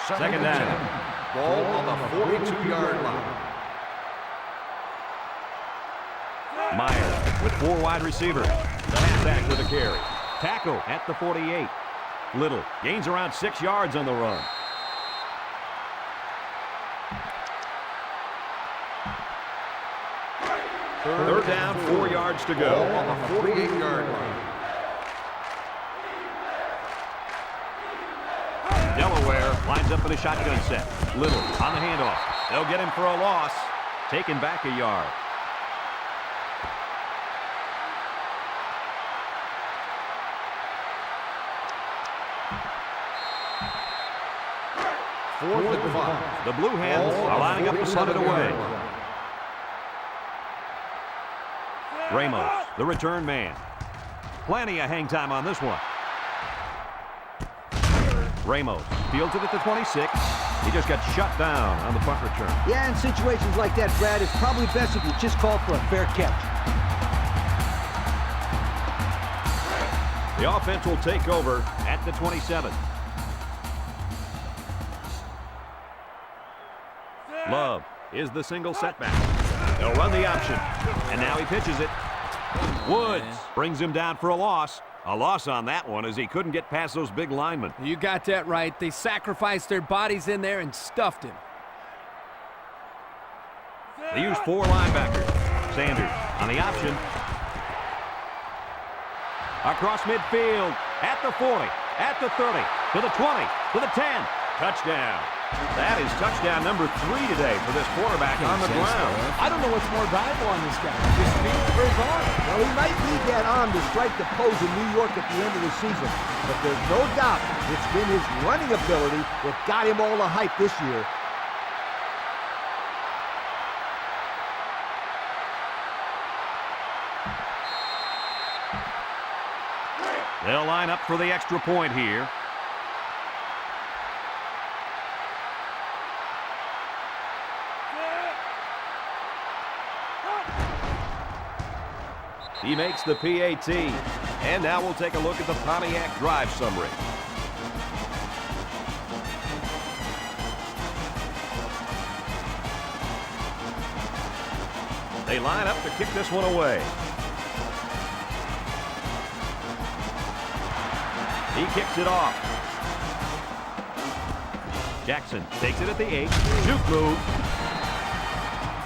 Second down. Ball on the 42-yard line. Myers with 4 wide receivers. The halfback with a carry. Tackle at the 48. Little gains around 6 yards on the run. Third down, 4 yards to go. Ball on the 48-yard line. Delaware lines up in a shotgun set. Little on the handoff. They'll get him for a loss. Taken back a yard. Fourth and 5. The Blue Hens are lining up to send it away. Ramos, the return man. Plenty of hang time on this one. Ramos fields it at the 26. He just got shut down on the punt return. Yeah, in situations like that, Brad, it's probably best if you just call for a fair catch. The offense will take over at the 27. Love is the single setback. They'll run the option. And now he pitches it. Woods brings him down for a loss. A loss on that one as he couldn't get past those big linemen. You got that right. They sacrificed their bodies in there and stuffed him. They use 4 linebackers. Sanders on the option. Across midfield. At the 40. At the 30. To the 20. To the 10. Touchdown. That is touchdown number 3 today for this quarterback on the ground. I don't know what's more valuable on this guy, his speed or his arm. Well, he might need that arm to strike the pose in New York at the end of the season. But there's no doubt it's been his running ability that got him all the hype this year. They'll line up for the extra point here. He makes the PAT. And now we'll take a look at the Pontiac drive summary. They line up to kick this one away. He kicks it off. Jackson takes it at the 8. Juke move.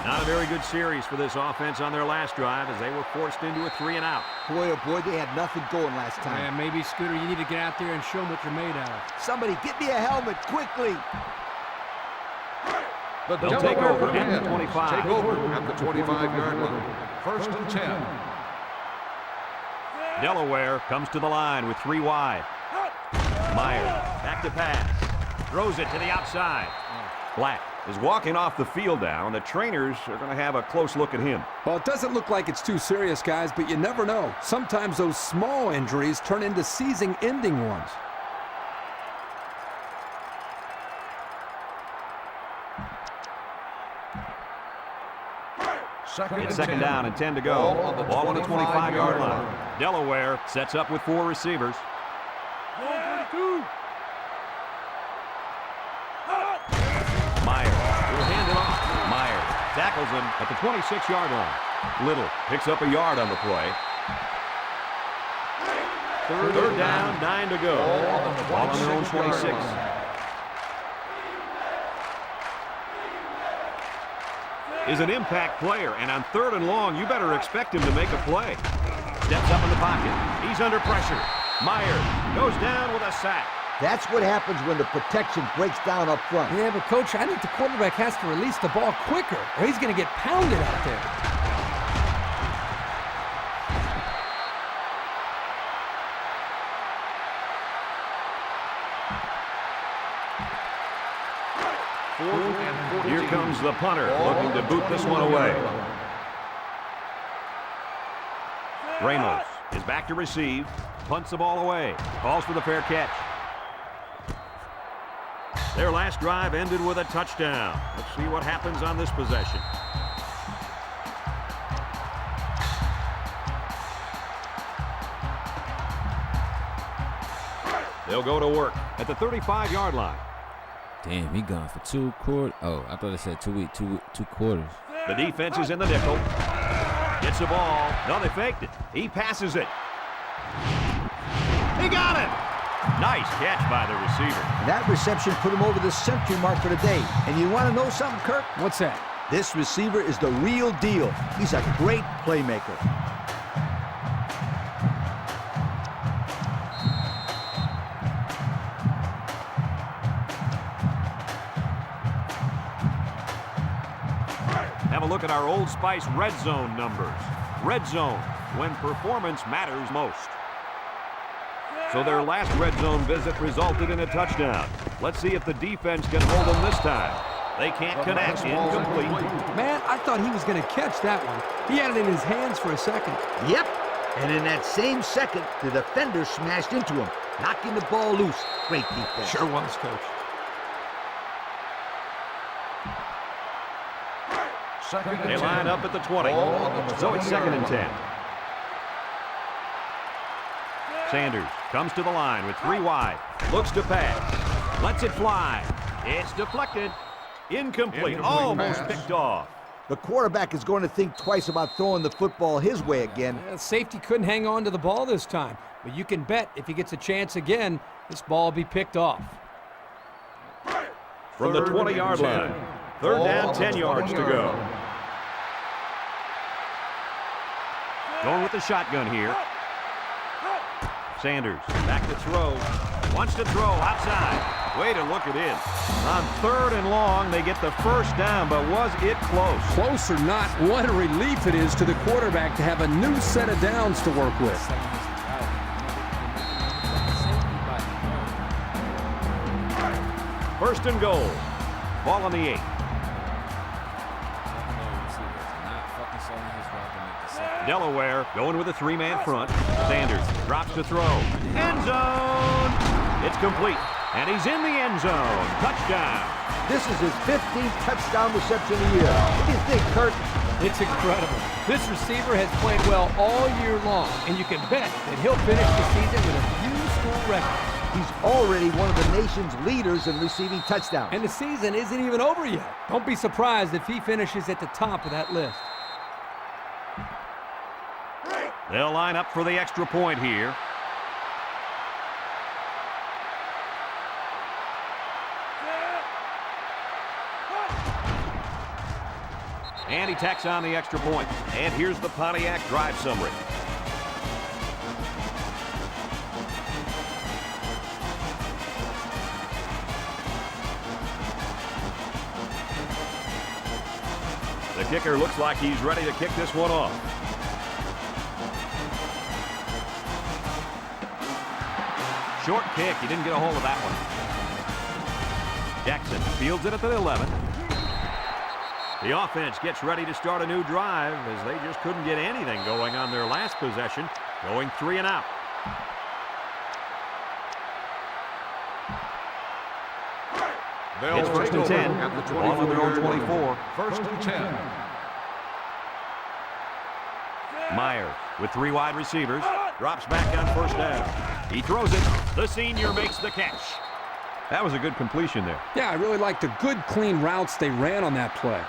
Not a very good series for this offense on their last drive as they were forced into a 3-and-out. Boy, oh boy, they had nothing going last time. Yeah, maybe, Scooter, you need to get out there and show them what you're made out of. Somebody get me a helmet quickly. They'll take over at the 25. Take over at the 25-yard line. 1st and 10. Delaware comes to the line with 3 wide. Myers back to pass. Throws it to the outside. Black is walking off the field now, and the trainers are going to have a close look at him. Well, it doesn't look like it's too serious, guys, but you never know. Sometimes those small injuries turn into season-ending ones. It's second down and 10 to go. Ball on the 25-yard line. Delaware sets up with 4 receivers. Myers will hand it off. Myers tackles him at the 26-yard line. Little picks up a yard on the play. Third down, 9 to go. Ball on their own 26. Is an impact player, and on 3rd and long, you better expect him to make a play. Steps up in the pocket. He's under pressure. Myers goes down with a sack. That's what happens when the protection breaks down up front. Yeah, but, Coach, I think the quarterback has to release the ball quicker, or he's going to get pounded out there. Here comes the punter, looking to boot this one away. Ramos is back to receive, punts the ball away, calls for the fair catch. Their last drive ended with a touchdown. Let's see what happens on this possession. They'll go to work at the 35-yard line. Damn, he gone for 2 quarters. Oh, I thought it said 2 quarters. The defense is in the nickel. Gets the ball. No, they faked it. He passes it. He got it. Nice catch by the receiver. That reception put him over the century mark for the day. And you want to know something, Kirk? What's that? This receiver is the real deal. He's a great playmaker. Have a look at our Old Spice red zone numbers. Red zone, when performance matters most. So their last red zone visit resulted in a touchdown. Let's see if the defense can hold them this time. They can't connect. Incomplete. Man, I thought he was going to catch that one. He had it in his hands for a second. Yep. And in that same second, the defender smashed into him, knocking the ball loose. Great defense. Sure was, Coach. They line up at the 20. So it's 2nd and 10. Sanders comes to the line with 3 wide. Looks to pass. Lets it fly. It's deflected. Incomplete. Almost picked off. The quarterback is going to think twice about throwing the football his way again. Safety couldn't hang on to the ball this time. But you can bet if he gets a chance again, this ball will be picked off. From the 20-yard line. 3rd down, 10 yards to go. Going with the shotgun here. Sanders back to throw. Wants to throw outside. Way to look it in. On 3rd and long, they get the first down, but was it close? Close or not, what a relief it is to the quarterback to have a new set of downs to work with. First and goal. Ball on the 8. Delaware going with a three-man front. Sanders drops to throw. End zone. It's complete. And he's in the end zone. Touchdown. This is his 15th touchdown reception of the year. What do you think, Kurt? It's incredible. This receiver has played well all year long, and you can bet that he'll finish the season with a few school records. He's already one of the nation's leaders in receiving touchdowns. And the season isn't even over yet. Don't be surprised if he finishes at the top of that list. They'll line up for the extra point here. And he tacks on the extra point. And here's the Pontiac drive summary. The kicker looks like he's ready to kick this one off. Short kick. He didn't get a hold of that one. Jackson fields it at the 11. The offense gets ready to start a new drive as they just couldn't get anything going on their last possession, going 3 and out. It's 1st and 10. At the Ball on their own 24. 24. 1st and 10. Myers with 3 wide receivers. Drops back on 1st down. He throws it. The senior makes the catch. That was a good completion there. Yeah, I really liked the good, clean routes they ran on that play.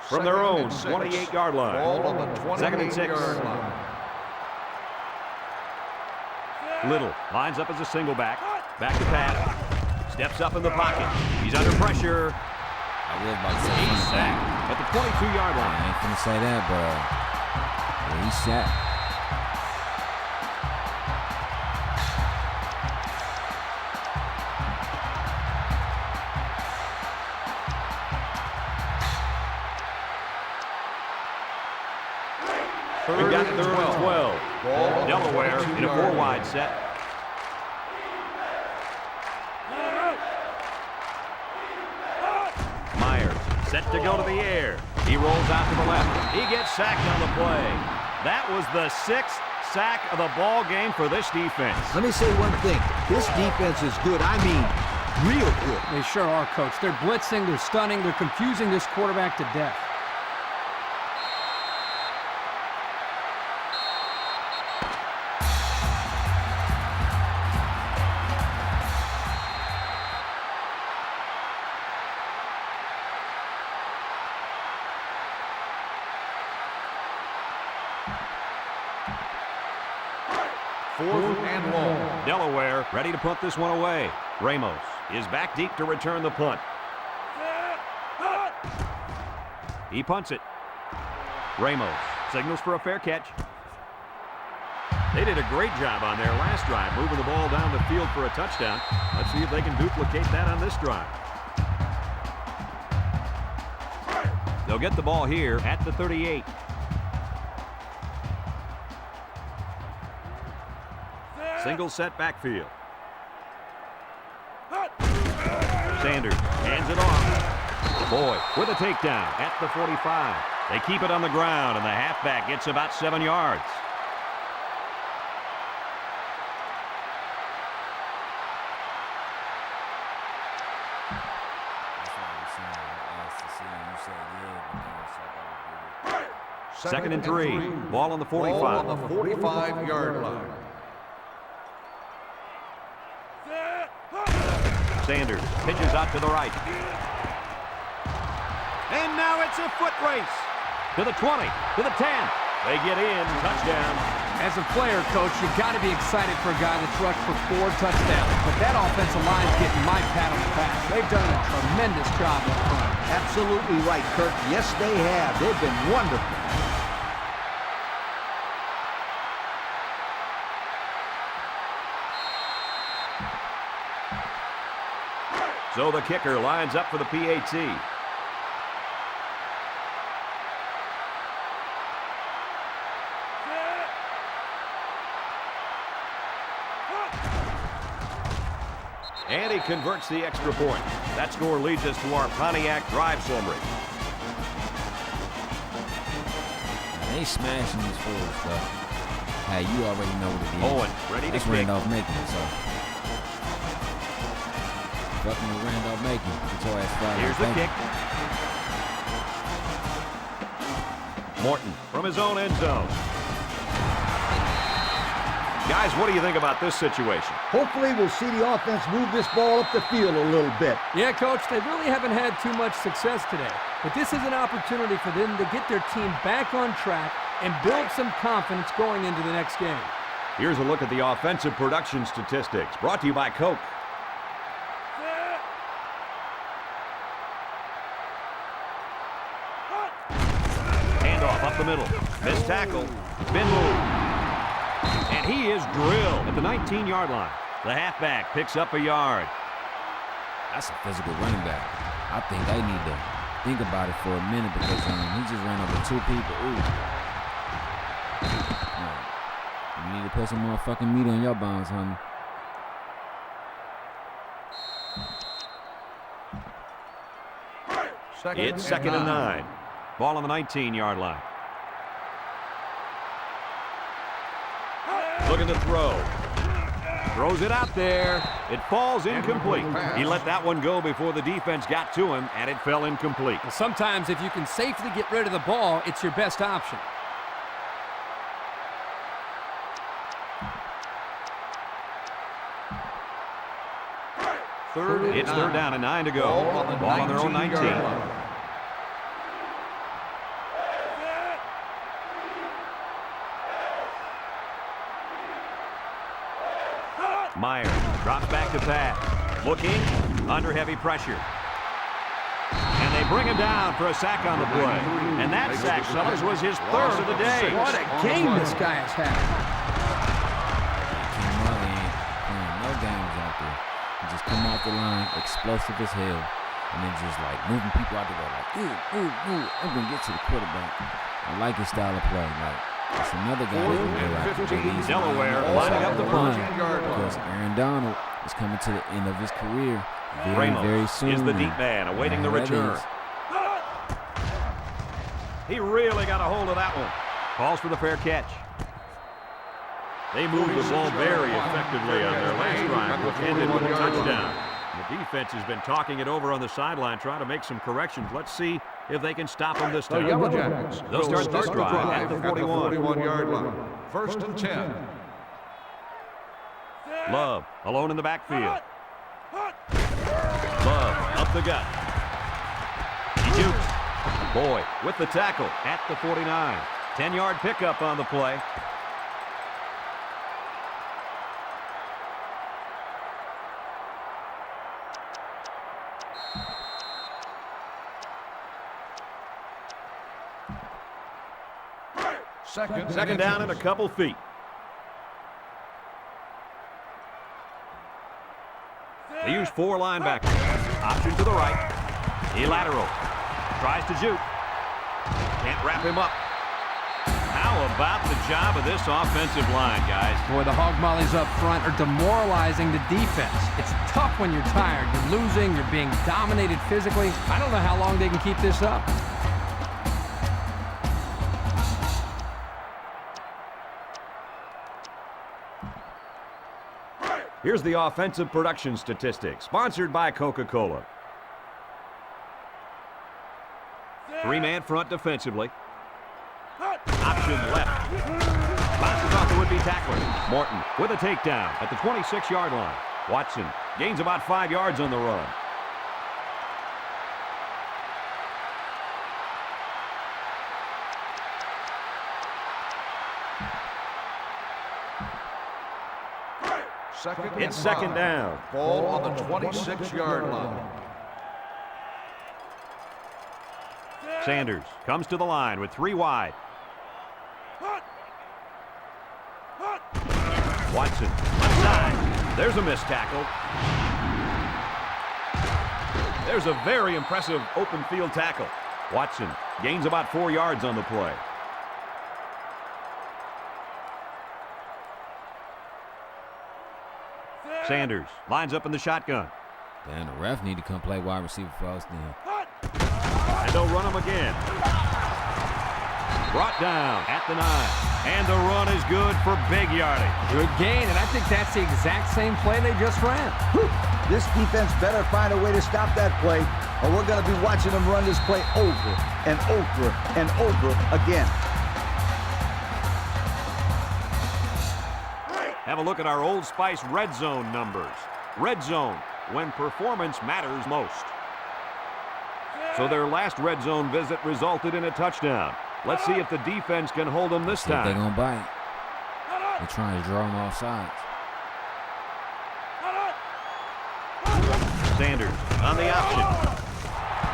From their own 28-yard line. Ball on the 2nd and 6. 28-yard line. Little lines up as a single back. Back to pass. Steps up in the pocket. He's under pressure. I was about to say He's sacked at the 22-yard line. I ain't finna say that, but yeah, he's sacked. We've got 3rd and 12. Ball Delaware in a 4-wide set. Myers set to go to the air. He rolls out to the left. He gets sacked on the play. That was the 6th sack of the ball game for this defense. Let me say one thing. This defense is good. I mean, real good. They sure are, Coach. They're blitzing, they're stunning, they're confusing this quarterback to death. Fourth and long. Delaware ready to punt this one away. Ramos is back deep to return the punt. He punts it. Ramos signals for a fair catch. They did a great job on their last drive, moving the ball down the field for a touchdown. Let's see if they can duplicate that on this drive. They'll get the ball here at the 38. Single set backfield. Sanders hands it off. Boyd with a takedown at the 45. They keep it on the ground, and the halfback gets about 7 yards. Second and 3. Ball on the 45. Ball on the 45-yard line. Sanders pitches out to the right. And now it's a foot race. To the 20, to the 10. They get in, touchdown. As a player, Coach, you've got to be excited for a guy that's rushed for 4 touchdowns. But that offensive line's getting my pat on the back. They've done a tremendous job up front. Absolutely right, Kurt. Yes, they have. They've been wonderful. So the kicker lines up for the PAT. And he converts the extra point. That score leads us to our Pontiac drive summary. They smashing these fools, but hey, you already know what it is. Owen, ready to It's kick. Randolph-Macon, so fucking with Randolph-Macon. Get your ass fired. Here's the kick. Morton from his own end zone. Guys, what do you think about this situation? Hopefully we'll see the offense move this ball up the field a little bit. Yeah, Coach, they really haven't had too much success today. But this is an opportunity for them to get their team back on track and build some confidence going into the next game. Here's a look at the offensive production statistics, brought to you by Coke. Handoff up the middle. Missed tackle. Spin move. And he is drilled at the 19-yard line. The halfback picks up a yard. That's a physical running back. I think they need to think about it for a minute because he just ran over 2 people. Ooh. You need to put some motherfucking meat on your bones, homie. It's second and 9. Ball on the 19-yard line. Looking to throw. Throws it out there. It falls incomplete. He let that one go before the defense got to him, and it fell incomplete. Well, sometimes if you can safely get rid of the ball, it's your best option. It's third down and 9 to go. Ball on their own 19. Meyer drops back to pass. Looking, under heavy pressure. And they bring him down for a sack on the play. And that sack, fellas, was his third of the day. What a game this guy has had. No games out there. He just come off the line, explosive as hell, and then just like moving people out the way, like, ooh, I'm gonna get to the quarterback. I like his style of play. Like, it's another guy that's gonna go out there. Delaware lining up the front. Because Aaron Donald is coming to the end of his career Ramos very soon. is the deep man awaiting the return. He really got a hold of that one. Calls for the fair catch. They moved the ball very effectively on their last drive, which ended with a touchdown. The defense has been talking it over on the sideline, trying to make some corrections. Let's see if they can stop them this time. Yellow Jackets They'll start this drive at the 41-yard line. First and 10. Love alone in the backfield. Love up the gut. He jukes. Boyd with the tackle at the 49. 10-yard pickup on the play. Second down and a couple feet. They use 4 linebackers. Option to the right. He lateral. Tries to juke. Can't wrap him up. How about the job of this offensive line, guys? Boy, the hog mollies up front are demoralizing the defense. It's tough when you're tired. You're losing. You're being dominated physically. I don't know how long they can keep this up. Here's the offensive production statistics, sponsored by Coca-Cola. 3-man front defensively. Option left. Bounces off the would-be tackler. Morton with a takedown at the 26-yard line. Watson gains about 5 yards on the run. It's second down. Ball on the 26-yard line. Sanders comes to the line with 3 wide. Watson left side. There's a missed tackle. There's a very impressive open field tackle. Watson gains about 4 yards on the play. Sanders lines up in the shotgun. Damn, the ref need to come play wide receiver for us then. And they'll run him again. Brought down at the 9. And the run is good for big yardage. Good gain, and I think that's the exact same play they just ran. Whew. This defense better find a way to stop that play, or we're going to be watching them run this play over and over and over again. Have a look at our Old Spice red zone numbers. Red zone, when performance matters most. So their last red zone visit resulted in a touchdown. Let's see if the defense can hold them this time. They're going to bite. They're trying to draw them off sides. Sanders on the option.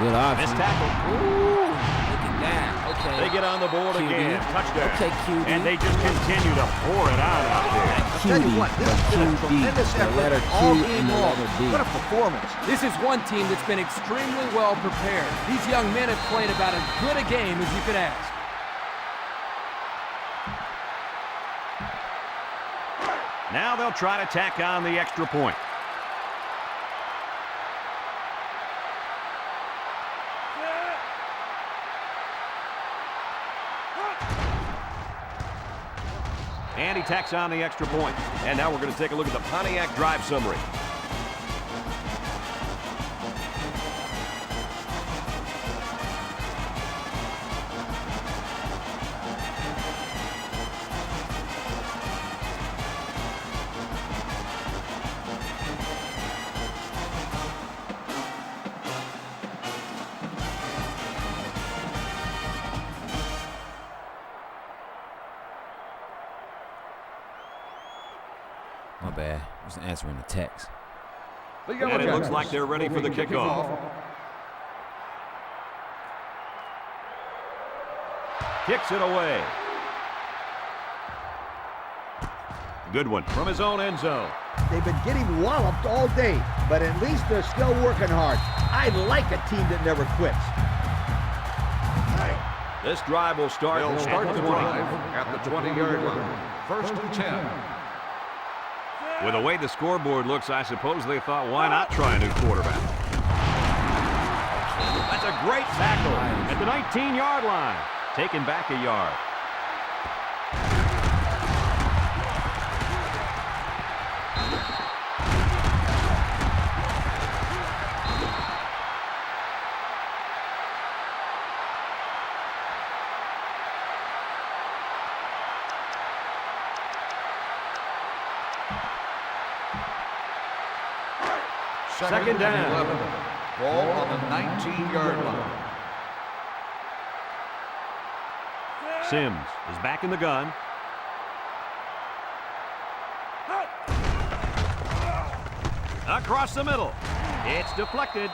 Good option. Missed tackle. Ooh, look at that. Okay. They get on the board QD. again. Touchdown. Okay, QD. And they just continue to pour it out there. I'll tell you what, this has been a tremendous effort all game long. What a performance. This is one team that's been extremely well prepared. These young men have played about as good a game as you could ask. Now they'll try to tack on the extra point. And he tacks on the extra point. And now we're going to take a look at the Pontiac drive summary. My bad. I was answering the text. And it looks like they're ready for the kickoff. Kicks it away. Good one from his own end zone. They've been getting walloped all day, but at least they're still working hard. I like a team that never quits. This drive will start, They'll start at the 20. drive at the 20-yard line. First and 10. With the way the scoreboard looks, I suppose they thought, why not try a new quarterback? That's a great tackle at the 19-yard line. Taken back a yard. Second down. 11. Ball on the 19-yard line. Sims is back in the gun. Across the middle. It's deflected.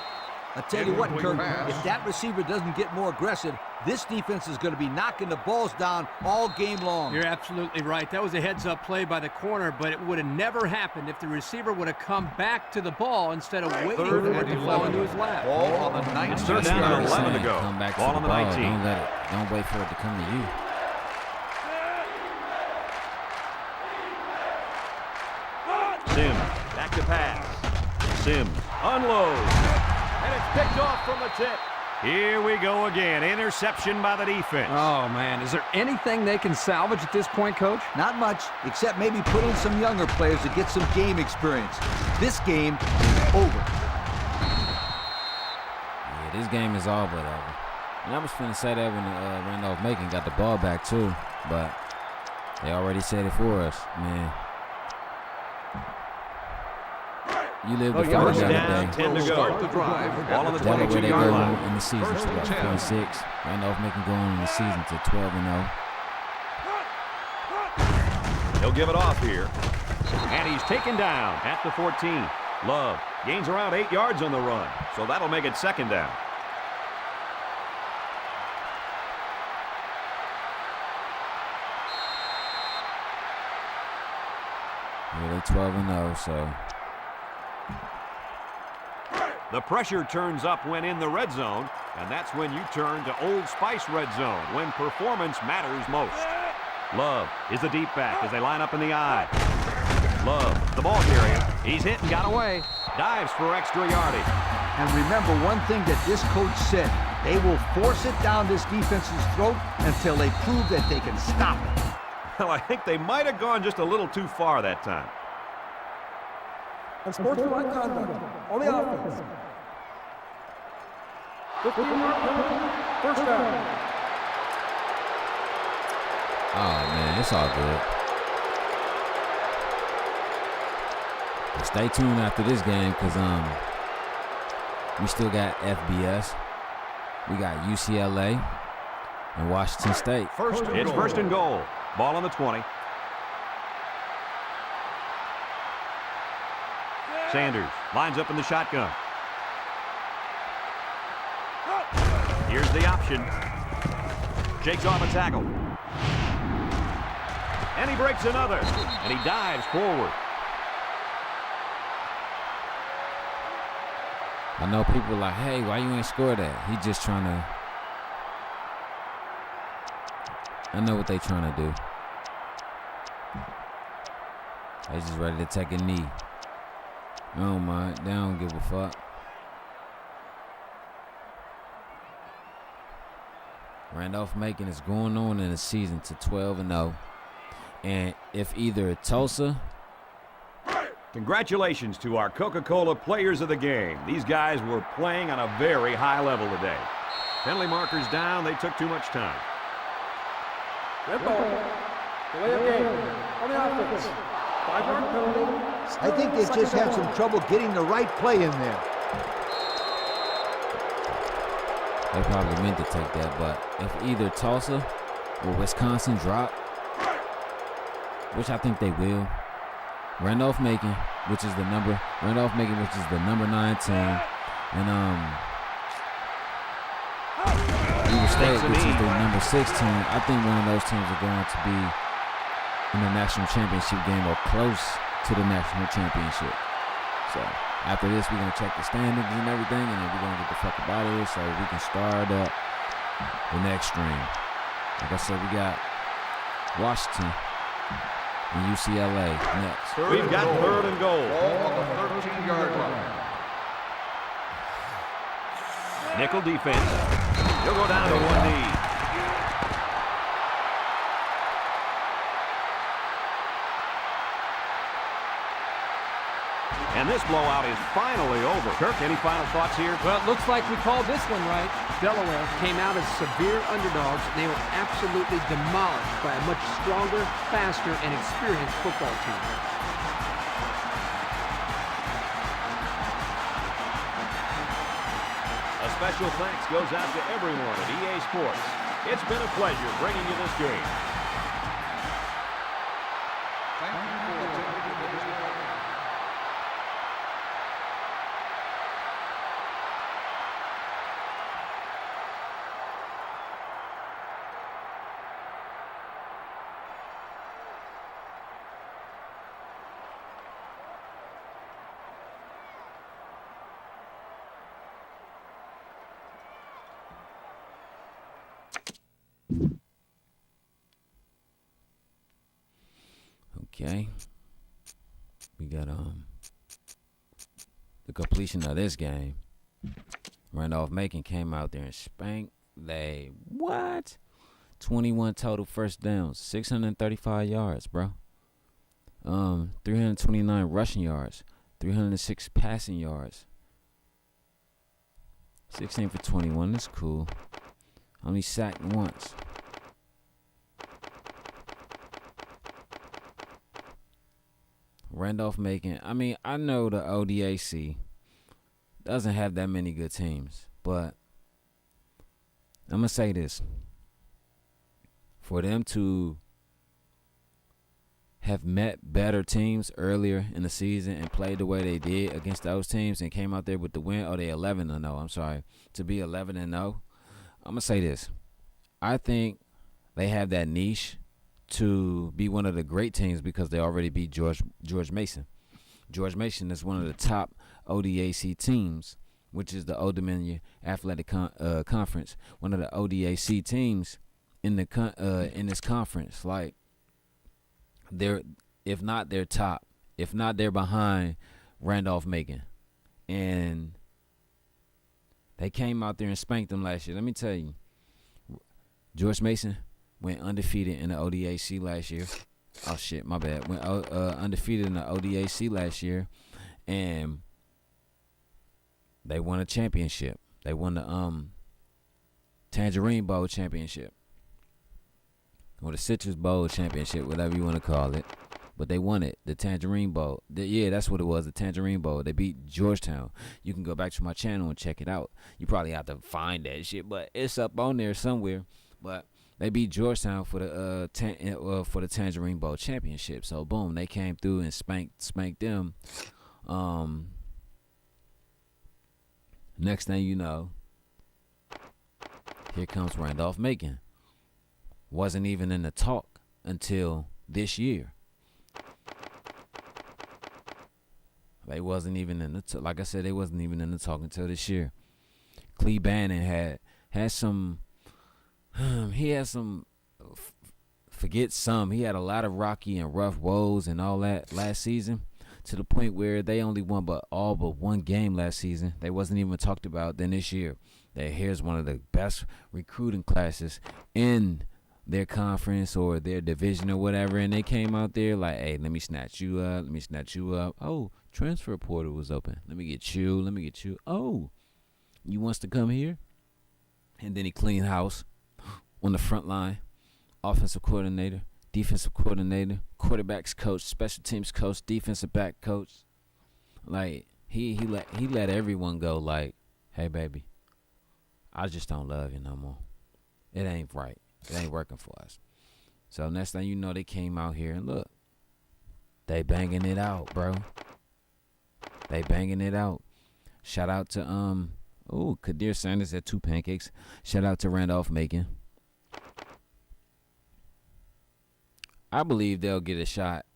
I tell you what, Kirk, if that receiver doesn't get more aggressive, this defense is going to be knocking the balls down all game long. You're absolutely right. That was a heads-up play by the corner, but it would have never happened if the receiver would have come back to the ball instead of waiting for it to fall into his lap. Ball on the 19th. Third down and 11 to go. Come back Ball to on the ball. 19. Don't wait for it to come to you. Sims back to pass. Sims unloads. And it's picked off from the tip. Here we go again. Interception by the defense. Oh, man. Is there anything they can salvage at this point, Coach? Not much, except maybe put in some younger players to get some game experience. This game is over. Yeah, this game is all but over. And I was finna say that when Randolph-Macon got the ball back too, but they already said it for us, man. You live before First the down, other day. 10 to go. Start the drive Ball on the Delaware, they 22-yard go line. in the season First to and what, 10. 26. Randolph-Macon going in the season to 12-0. He'll give it off here. And he's taken down at the 14. Love gains around 8 yards on the run, so that'll make it second down. Yeah, they're 12-0, so. The pressure turns up when in the red zone, and that's when you turn to Old Spice red zone, when performance matters most. Love is the deep back as they line up in the I. Love, the ball carrier, He's hit and got away. Dives for extra yardage. And remember one thing that this coach said. They will force it down this defense's throat until they prove that they can stop it. Well, I think they might have gone just a little too far that time. Unsportsmanlike conduct on the offense. 15-yard penalty, first down. Oh, man, it's all good. But stay tuned after this game because we still got FBS. We got UCLA and Washington State. It's first and goal. Ball on the 20. Sanders lines up in the shotgun. Here's the option. Shakes off a tackle. And he breaks another. And he dives forward. I know people are like, hey, why you ain't score that? He just trying to. I know what they trying to do. They just ready to take a knee. I don't mind. They don't give a fuck. Randolph-Macon is going on in the season to 12-0. And if either Tulsa. Congratulations to our Coca-Cola players of the game. These guys were playing on a very high level today. Penalty markers down. They took too much time. Red ball. Delay of game on the offense. 5-yard penalty. I think they just had some trouble getting the right play in there. They probably meant to take that, but if either Tulsa or Wisconsin drop, which I think they will, Randolph-Macon, which is the number 9 team, and Iowa State, which is the number 6 team. I think one of those teams are going to be in the national championship game or close to the national championship. So after this, we're gonna check the standings and everything, and then we're gonna get the fuck up out of here so we can start up the next stream. Like I said, we got Washington and UCLA next. We've got third and goal. Ball on the 13-yard line. Nickel defense. He'll go down to one knee. And this blowout is finally over. Kirk, any final thoughts here? Well, it looks like we called this one right. Delaware came out as severe underdogs, and they were absolutely demolished by a much stronger, faster, and experienced football team. A special thanks goes out to everyone at EA Sports. It's been a pleasure bringing you this game. Thank you for attending today's program. Okay. We got the completion of this game. Randolph-Macon came out there and spanked. They what? 21 total first downs, 635 yards, bro. 329 rushing yards, 306 passing yards. 16 for 21. That's cool. Only sacked once. Randolph-Macon. I mean, I know the ODAC doesn't have that many good teams, but I'm going to say this. For them to have met better teams earlier in the season and played the way they did against those teams and came out there with the win, or they 11-0, I'm sorry, to be 11-0, I'm going to say this. I think they have that niche to be one of the great teams because they already beat George Mason. George Mason is one of the top ODAC teams, which is the Old Dominion Athletic Conference. One of the ODAC teams in the in this conference. Like, they're, if not they're top, if not they're behind Randolph-Macon. And they came out there and spanked them last year. Let me tell you, George Mason went undefeated in the ODAC last year. Oh, shit, my bad. Went undefeated in the ODAC last year, and they won a championship. They won the Tangerine Bowl championship, or the Citrus Bowl championship, whatever you want to call it. But they won it, the Tangerine Bowl. Yeah, that's what it was, the Tangerine Bowl. They beat Georgetown. You can go back to my channel and check it out. You probably have to find that shit, but it's up on there somewhere. But they beat Georgetown for the Tangerine Bowl championship. So boom, they came through and spanked them. Next thing you know, here comes Randolph-Macon. Wasn't even in the talk until this year. They wasn't even in the like I said, they wasn't even in the talk until this year. Clee Bannon had some. He had some. Forget some. He had a lot of rocky and rough woes and all that last season, to the point where they only won all but one game last season. They wasn't even talked about. Then this year, here's one of the best recruiting classes in their conference or their division or whatever, and they came out there like, hey, let me snatch you up. Oh, transfer portal was open. Let me get you. Oh, you wants to come here? And then he cleaned house on the front line. Offensive coordinator, defensive coordinator, quarterbacks coach, special teams coach, defensive back coach. Like he let everyone go like, hey baby, I just don't love you no more. It ain't right. It ain't working for us. So next thing you know, they came out here and look, they banging it out, bro. They banging it out. Shout out to Kadir Sanders at 2 Pancakes. Shout out to Randolph-Macon. I believe they'll get a shot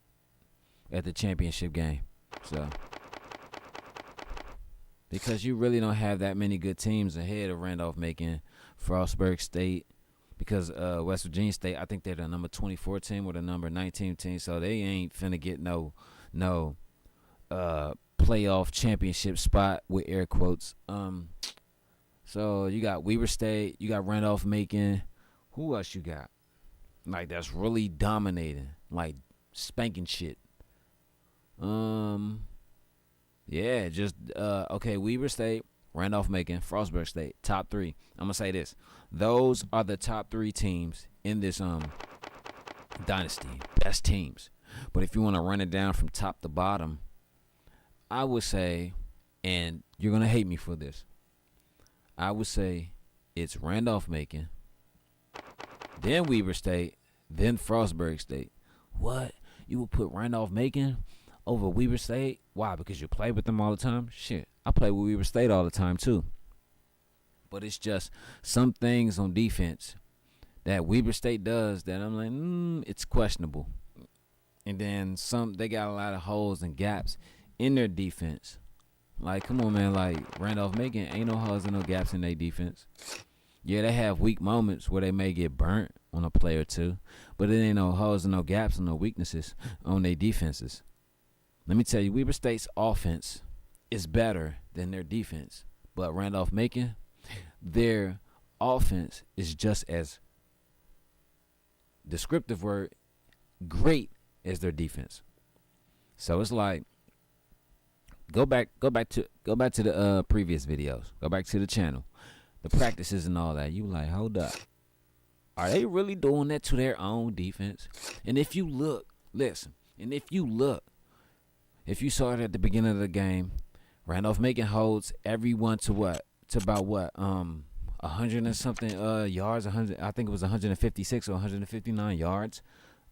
at the championship game. So, because you really don't have that many good teams ahead of Randolph-Macon, Frostburg State, because West Virginia State, I think they're the number 24 team or the number 19 team, so they ain't finna get no playoff championship spot with air quotes. So you got Weber State, you got Randolph-Macon. Who else you got? Like that's really dominating, like spanking shit. Yeah, just okay. Weber State, Randolph-Macon, Frostburg State, top 3. I'm gonna say this: those are the top 3 teams in this dynasty, best teams. But if you want to run it down from top to bottom, I would say, and you're gonna hate me for this, I would say it's Randolph-Macon, then Weber State, then Frostburg State. What? You would put Randolph-Macon over Weber State? Why? Because you play with them all the time? Shit, I play with Weber State all the time too. But it's just some things on defense that Weber State does that I'm like, it's questionable. And then they got a lot of holes and gaps in their defense. Like, come on, man. Like, Randolph-Macon ain't no holes and no gaps in their defense. Yeah, they have weak moments where they may get burnt on a play or two, but it ain't no holes and no gaps and no weaknesses on their defenses. Let me tell you, Weber State's offense is better than their defense. But Randolph-Macon, their offense is just as descriptive word, great as their defense. So it's like, go back to the previous videos. Go back to the channel. The practices and all that. You like, hold up. Are they really doing that to their own defense? And if you look, listen, if you saw it at the beginning of the game, Randolph-Macon holds everyone to what? To about what? 100 and something yards, 100, I think it was 156 or 159 yards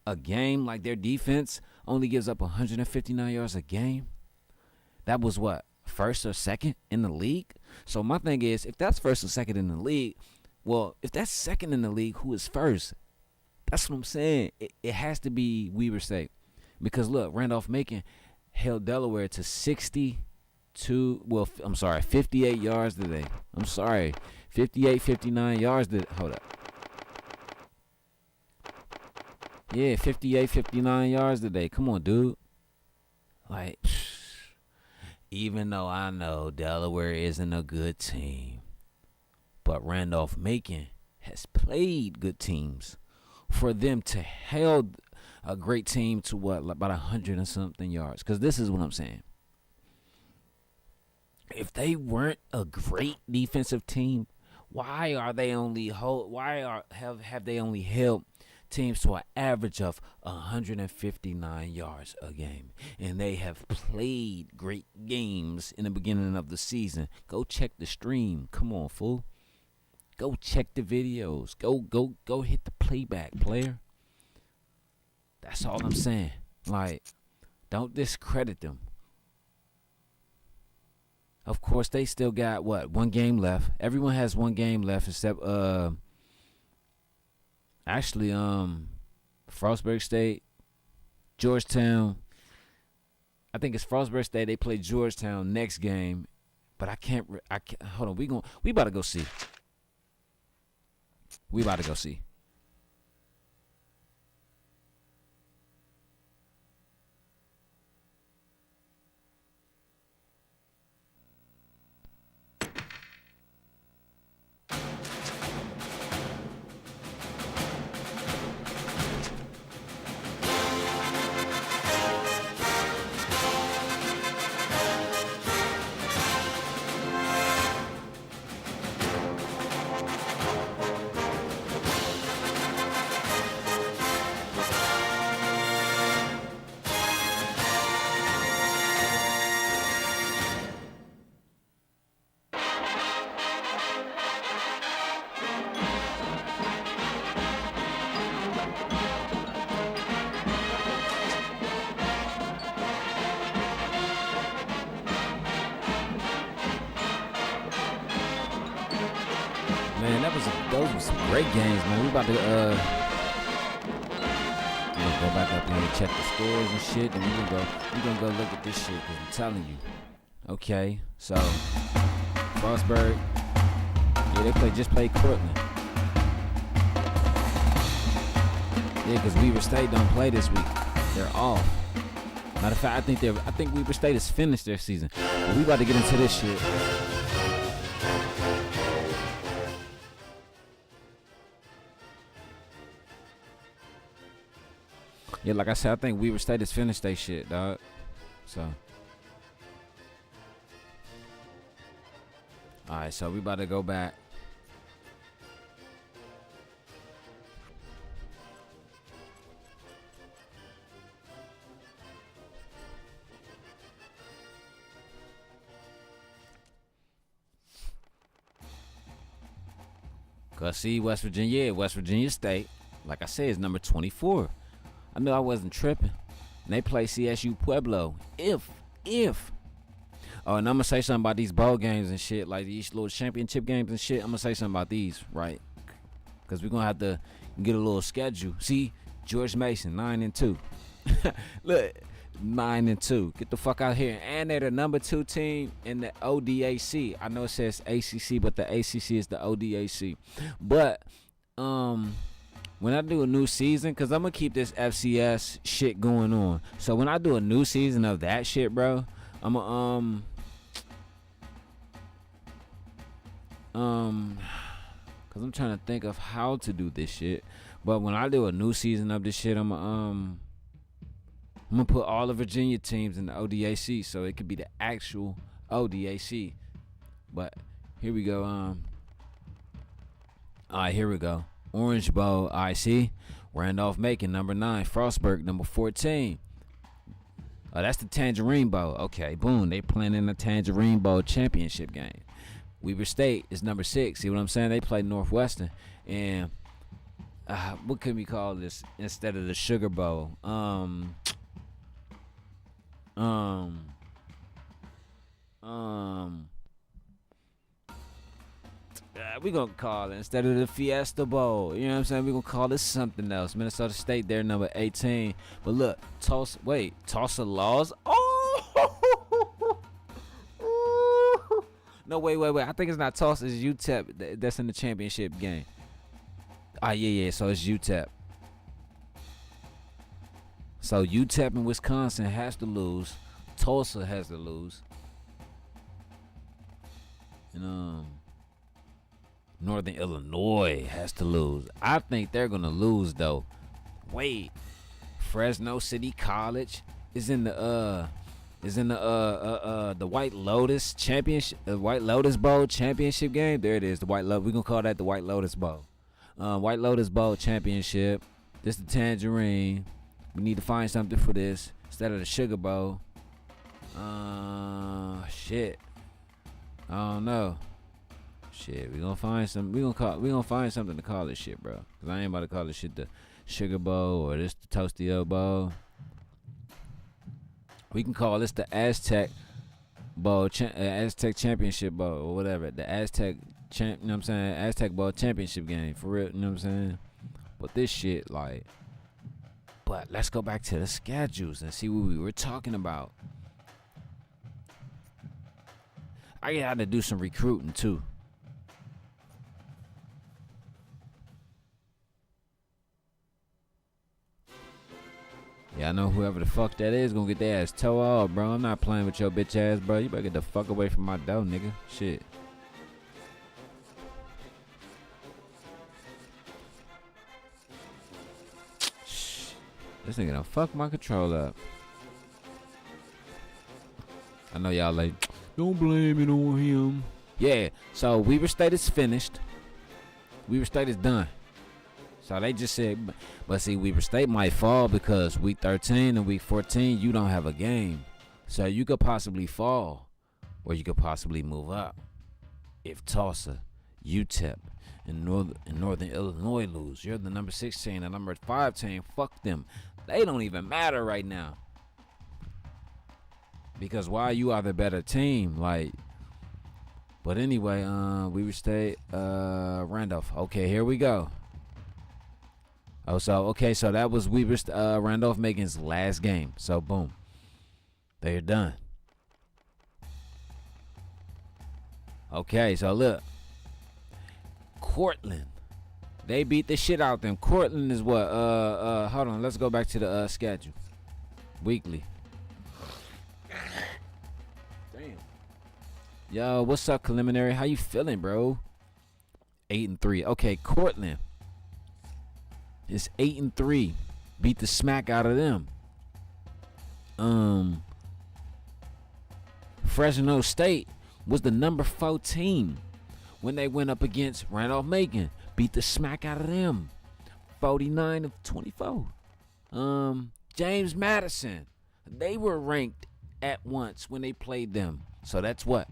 a game. Like, their defense only gives up 159 yards a game. That was what? First or second in the league? So my thing is, if that's first or second in the league, well, if that's second in the league, who is first? That's what I'm saying. It has to be Weber State. Because look, Randolph-Macon held Delaware to 58 yards today. 59 yards today. Hold up. Yeah, 59 yards today. Come on, dude. Like, even though I know Delaware isn't a good team, but Randolph-Macon has played good teams. For them to held a great team to what, like about 100 and something yards. Because this is what I'm saying. If they weren't a great defensive team, why are they only have they only held teams to an average of 159 yards a game? And they have played great games in the beginning of the season. Go check the stream. Come on, fool. Go check the videos. Go hit the playback, player. That's all I'm saying. Like, don't discredit them. Of course, they still got, one game left. Everyone has one game left except, actually, Frostburg State, Georgetown. I think it's Frostburg State. They play Georgetown next game. But I can't, hold on. We about to go see. We about to go see. Man, those were some great games, man. We about to go back up here and check the scores and shit, and we gonna go look at this shit, because I'm telling you. Okay, so Frostburg, yeah, they just played Cortland. Yeah, because Weber State don't play this week. They're off. Matter of fact, I think Weber State has finished their season. But we about to get into this shit. Yeah, like I said, I think Weber State has finished their shit, dog. So. Alright, so we about to go back. Cause see, West Virginia State, like I said, is number 24. I knew I wasn't tripping. And they play CSU Pueblo. If. Oh, and I'm going to say something about these bowl games and shit, like these little championship games and shit. I'm going to say something about these, right? Because we're going to have to get a little schedule. See, George Mason, 9-2. Look, 9-2. Get the fuck out here. And they're the number 2 team in the ODAC. I know it says ACC, but the ACC is the ODAC. But, when I do a new season, because I'm going to keep this FCS shit going on. So when I do a new season of that shit, bro, I'm going because I'm trying to think of how to do this shit. But when I do a new season of this shit, I'm going to put all the Virginia teams in the ODAC. So it could be the actual ODAC. But here we go. All right, here we go. Orange Bowl, I see. Randolph-Macon, number 9. Frostburg, number 14. Oh, that's the Tangerine Bowl. Okay, boom. They playing in the Tangerine Bowl championship game. Weber State is number 6. See what I'm saying? They play Northwestern. And what can we call this instead of the Sugar Bowl? We're going to call it, instead of the Fiesta Bowl, you know what I'm saying? We're going to call this something else. Minnesota State, they're number 18. But look, Tulsa Laws. Oh! No, wait. I think it's not Tulsa, it's UTEP that's in the championship game. Yeah, so it's UTEP. So UTEP in Wisconsin has to lose. Tulsa has to lose. And Northern Illinois has to lose. I think they're gonna lose though. Wait, Fresno City College is in the White Lotus Championship, the White Lotus Bowl championship game. There it is, the White Lotus. We're gonna call that the White Lotus Bowl. White Lotus Bowl championship. This the Tangerine. We need to find something for this instead of the Sugar Bowl. Shit. I don't know. Shit, we gonna find some. We gonna find something to call this shit, bro. Cause I ain't about to call this shit the Sugar Bowl or this the Toastio Bowl. We can call this the Aztec Bowl, Aztec Championship Bowl or whatever. The Aztec you know what I'm saying? Aztec Bowl championship game for real. You know what I'm saying? But this shit, like. But let's go back to the schedules and see what we were talking about. I got to do some recruiting too. Yeah, I know whoever the fuck that is gonna get their ass toe off, bro. I'm not playing with your bitch ass, bro. You better get the fuck away from my dough, nigga. Shit. Shh. This nigga done fuck my control up. I know y'all like, don't blame it on him. Yeah, so Weber State is finished. Weber State is done. So they just said, but see, Weber State might fall because week 13 and week 14, you don't have a game. So you could possibly fall or you could possibly move up if Tulsa, UTEP, and Northern Illinois lose. You're the number 16 and number 5 team. Fuck them. They don't even matter right now. Because why you are the better team, like. But anyway, Weber State, Randolph. Okay, here we go. Oh, so that was Randolph-Macon's last game. So boom, they're done. Okay, so look, Cortland, they beat the shit out them. Cortland is what? Hold on, let's go back to the schedule. Weekly. Damn. Yo, what's up, Preliminary? How you feeling, bro? 8-3. Okay, Cortland. It's 8-3. Beat the smack out of them. Fresno State was the number 4 team when they went up against Randolph-Macon. Beat the smack out of them. 49-24. James Madison. They were ranked at once when they played them. So that's what?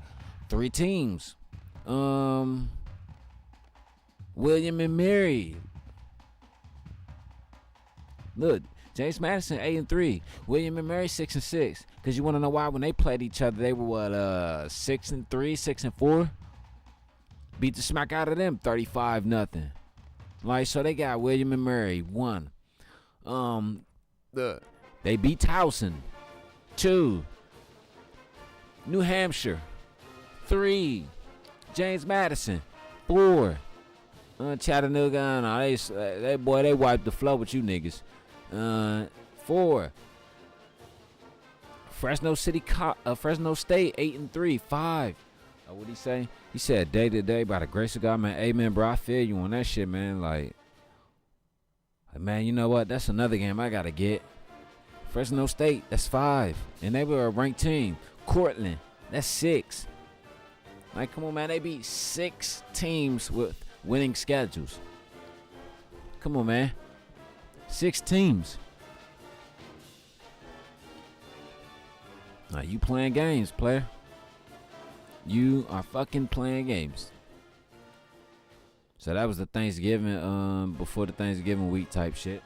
3 teams. William and Mary. Look, James Madison 8-3, William and Mary 6-6. Cause you want to know why? When they played each other, they were what 6-3, 6-4. Beat the smack out of them 35-0. Like so, they got William and Mary 1. They beat Towson 2. New Hampshire 3. James Madison 4. Chattanooga, no, they wiped the floor with you niggas. 4. Fresno State 8-3. 5. What'd he say? He said day to day by the grace of God, man. Amen, bro. I feel you on that shit, man. Like, man, you know what? That's another game I gotta get. Fresno State, that's 5, and they were a ranked team. Cortland, that's 6. Like, come on, man. They beat 6 teams with winning schedules. Come on, man. 6 teams. Now you playing games, player. You are fucking playing games. So that was the Thanksgiving, before the Thanksgiving week type shit.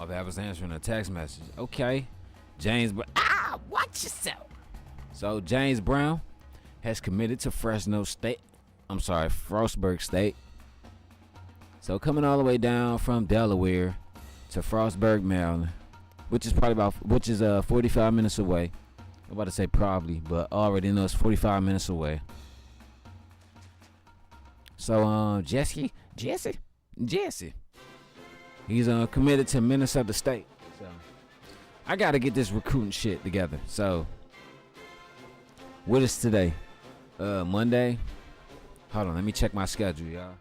Oh, I was answering a text message. Okay. Watch yourself. So James Brown has committed to Frostburg State. So coming all the way down from Delaware to Frostburg, Maryland, which is 45 minutes away. I'm about to say probably, but I already know it's 45 minutes away. So Jesse, he's committed to Minnesota State. So I gotta get this recruiting shit together. So what is today? Monday. Hold on, let me check my schedule, y'all.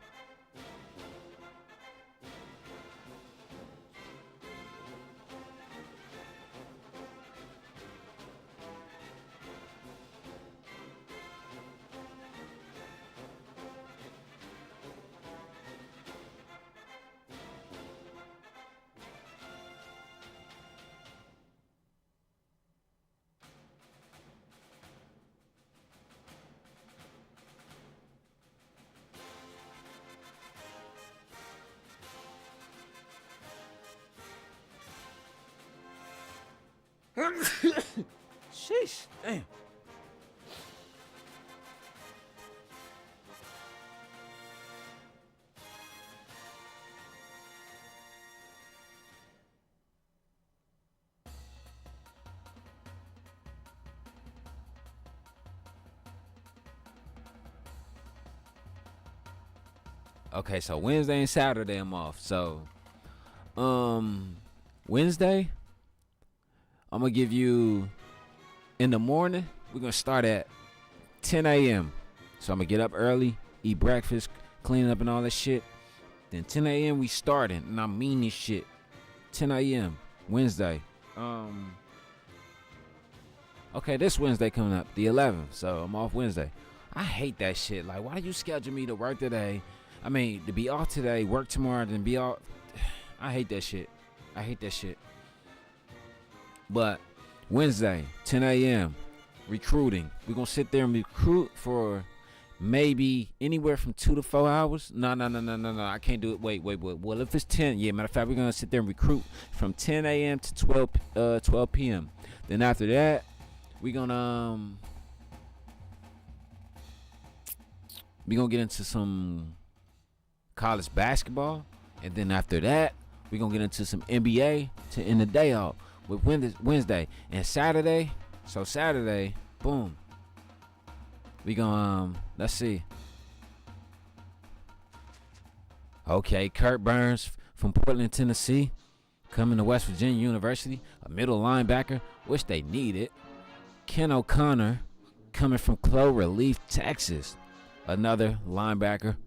Sheesh, damn. Okay, so Wednesday and Saturday I'm off. So, Wednesday, I'm gonna give you in the morning. We're gonna start at 10 a.m. So I'm gonna get up early, eat breakfast, clean up and all that shit. Then 10 a.m. we starting, and I mean this shit. 10 a.m. Wednesday. Okay, this Wednesday coming up, the 11th. So I'm off Wednesday. I hate that shit. Like, why do you schedule me to work today? I mean, to be off today, work tomorrow, then be off. I hate that shit. But Wednesday, 10 a.m., recruiting. We're going to sit there and recruit for maybe anywhere from 2 to 4 hours. No. I can't do it. Wait. Well, if it's 10, matter of fact, we're going to sit there and recruit from 10 a.m. to 12 p.m. Then after that, we're going to get into some college basketball. And then after that, we're going to get into some NBA to end the day off with Wednesday. And Saturday, boom. We going to, let's see. Okay, Kurt Burns from Cortland, Tennessee, coming to West Virginia University, a middle linebacker, which they needed. Ken O'Connor, coming from Clover Leaf, Texas, another linebacker,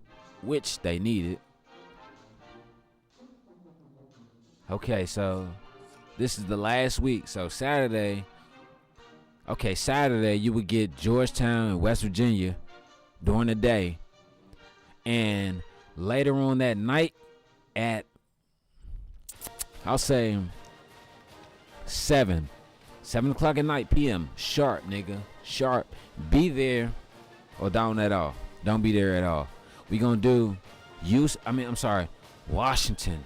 which they needed. Okay, so this is the last week. So Saturday you would get Georgetown and West Virginia during the day. And later on that night at, I'll say 7 o'clock at night p.m. Sharp, nigga. Sharp. Be there or don't at all. Don't be there at all. We gonna do Washington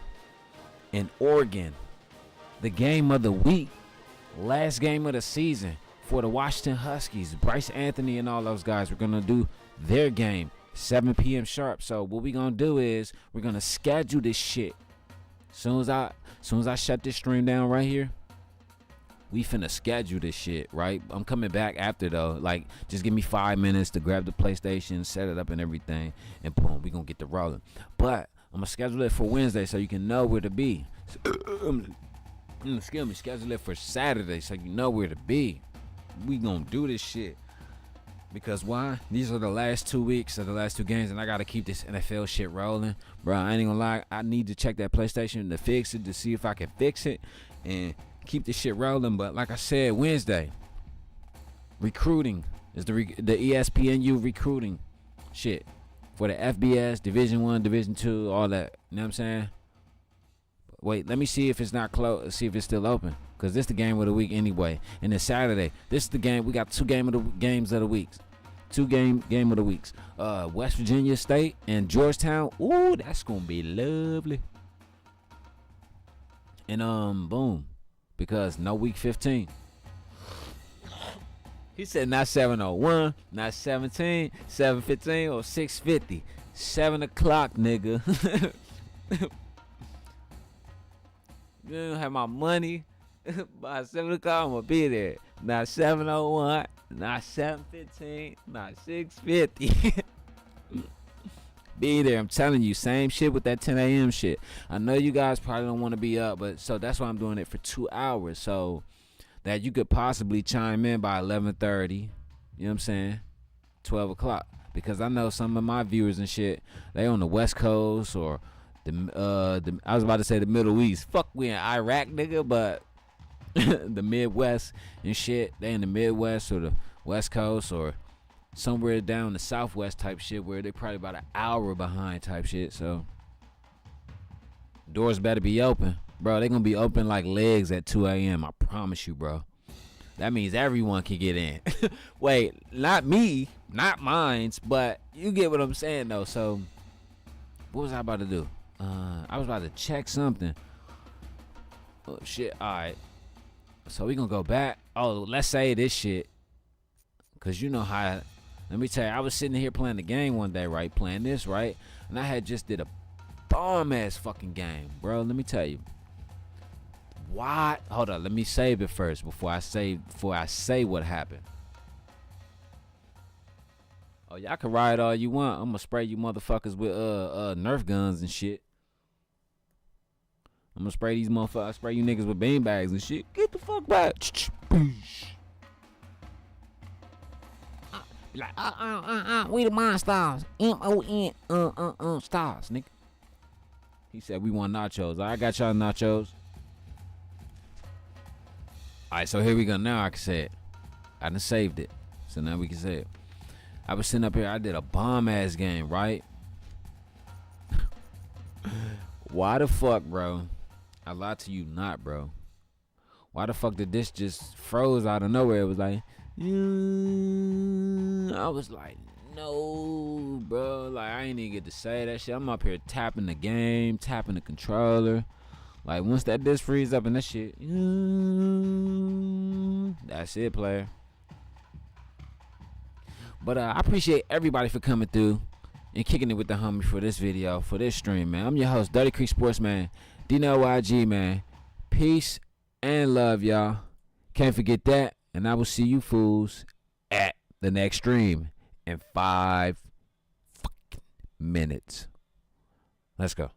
and Oregon. The game of the week. Last game of the season for the Washington Huskies. Bryce Anthony and all those guys. We're gonna do their game 7 p.m. sharp. So what we gonna do is we're gonna schedule this shit. Soon as I shut this stream down right here, we finna schedule this shit, right? I'm coming back after though. Like, just give me 5 minutes to grab the PlayStation, set it up and everything, and boom, we gonna get the rolling. But I'm gonna schedule it for Wednesday so you can know where to be. Schedule it for Saturday so you know where to be. We gonna do this shit. Because why? These are the last 2 weeks of the last 2 games, and I gotta keep this NFL shit rolling. Bro, I ain't gonna lie. I need to check that PlayStation to fix it, to see if I can fix it and keep this shit rolling. But like I said, Wednesday, recruiting is the ESPNU recruiting shit for the FBS, Division I, Division II, all that. You know what I'm saying? Wait, let me see if it's not closed. See if it's still open. Because this is the game of the week anyway. And then Saturday, this is the game. We got 2 games of the weeks. 2 game of the weeks. West Virginia State and Georgetown. Ooh, that's going to be lovely. And boom, because no week 15. He said not 7:01, not 17, 7:15, or 6:50. 7 o'clock, nigga. You don't have my money. By 7 o'clock, I'm gonna be there. Not 7:01, not 7:15, not 6:50. Be there. I'm telling you, same shit with that 10 a.m. shit. I know you guys probably don't want to be up, but so that's why I'm doing it for 2 hours, so that you could possibly chime in by 11:30. You know what I'm saying? 12 o'clock. Because I know some of my viewers and shit, they on the West Coast or the I was about to say the Middle East. Fuck, we in Iraq, nigga, but the Midwest and shit, they in the Midwest or the West Coast or somewhere down the Southwest type shit where they probably about an hour behind type shit. So doors better be open, bro. They gonna be open like legs at 2 a.m. I promise you, bro. That means everyone can get in. Wait, not me, not mines, but you get what I'm saying though. So what was I about to do? I was about to check something. Oh shit. All right. So we gonna go back. Oh, let's say this shit, cause you know how. Let me tell you, I was sitting here playing the game one day, right? Playing this, right? And I had just did a bomb ass fucking game, bro. Let me tell you. Why? Hold on. Let me save it first before I say what happened. Oh, y'all can riot all you want. I'm gonna spray you motherfuckers with Nerf guns and shit. I'm gonna spray these motherfuckers. Spray you niggas with beanbags and shit. Get the fuck back. Like, we the monsters. MON stars, nigga. He said we want nachos. I got y'all nachos. Alright, so here we go. Now I can say it. I done saved it. So now we can say it. I was sitting up here. I did a bomb ass game, right? Why the fuck, bro? I lied to you not, bro. Why the fuck did this just froze out of nowhere? It was like, I was like, no, bro. Like, I ain't even get to say that shit. I'm up here tapping the game, tapping the controller. Like, once that disc freeze up and that shit, that's it, player. But I appreciate everybody for coming through and kicking it with the homie for this video, for this stream, man. I'm your host, Dirty Creek Sportsman, Dino YG, man. Peace and love, y'all. Can't forget that. And I will see you fools at the next stream in 5 fucking minutes. Let's go.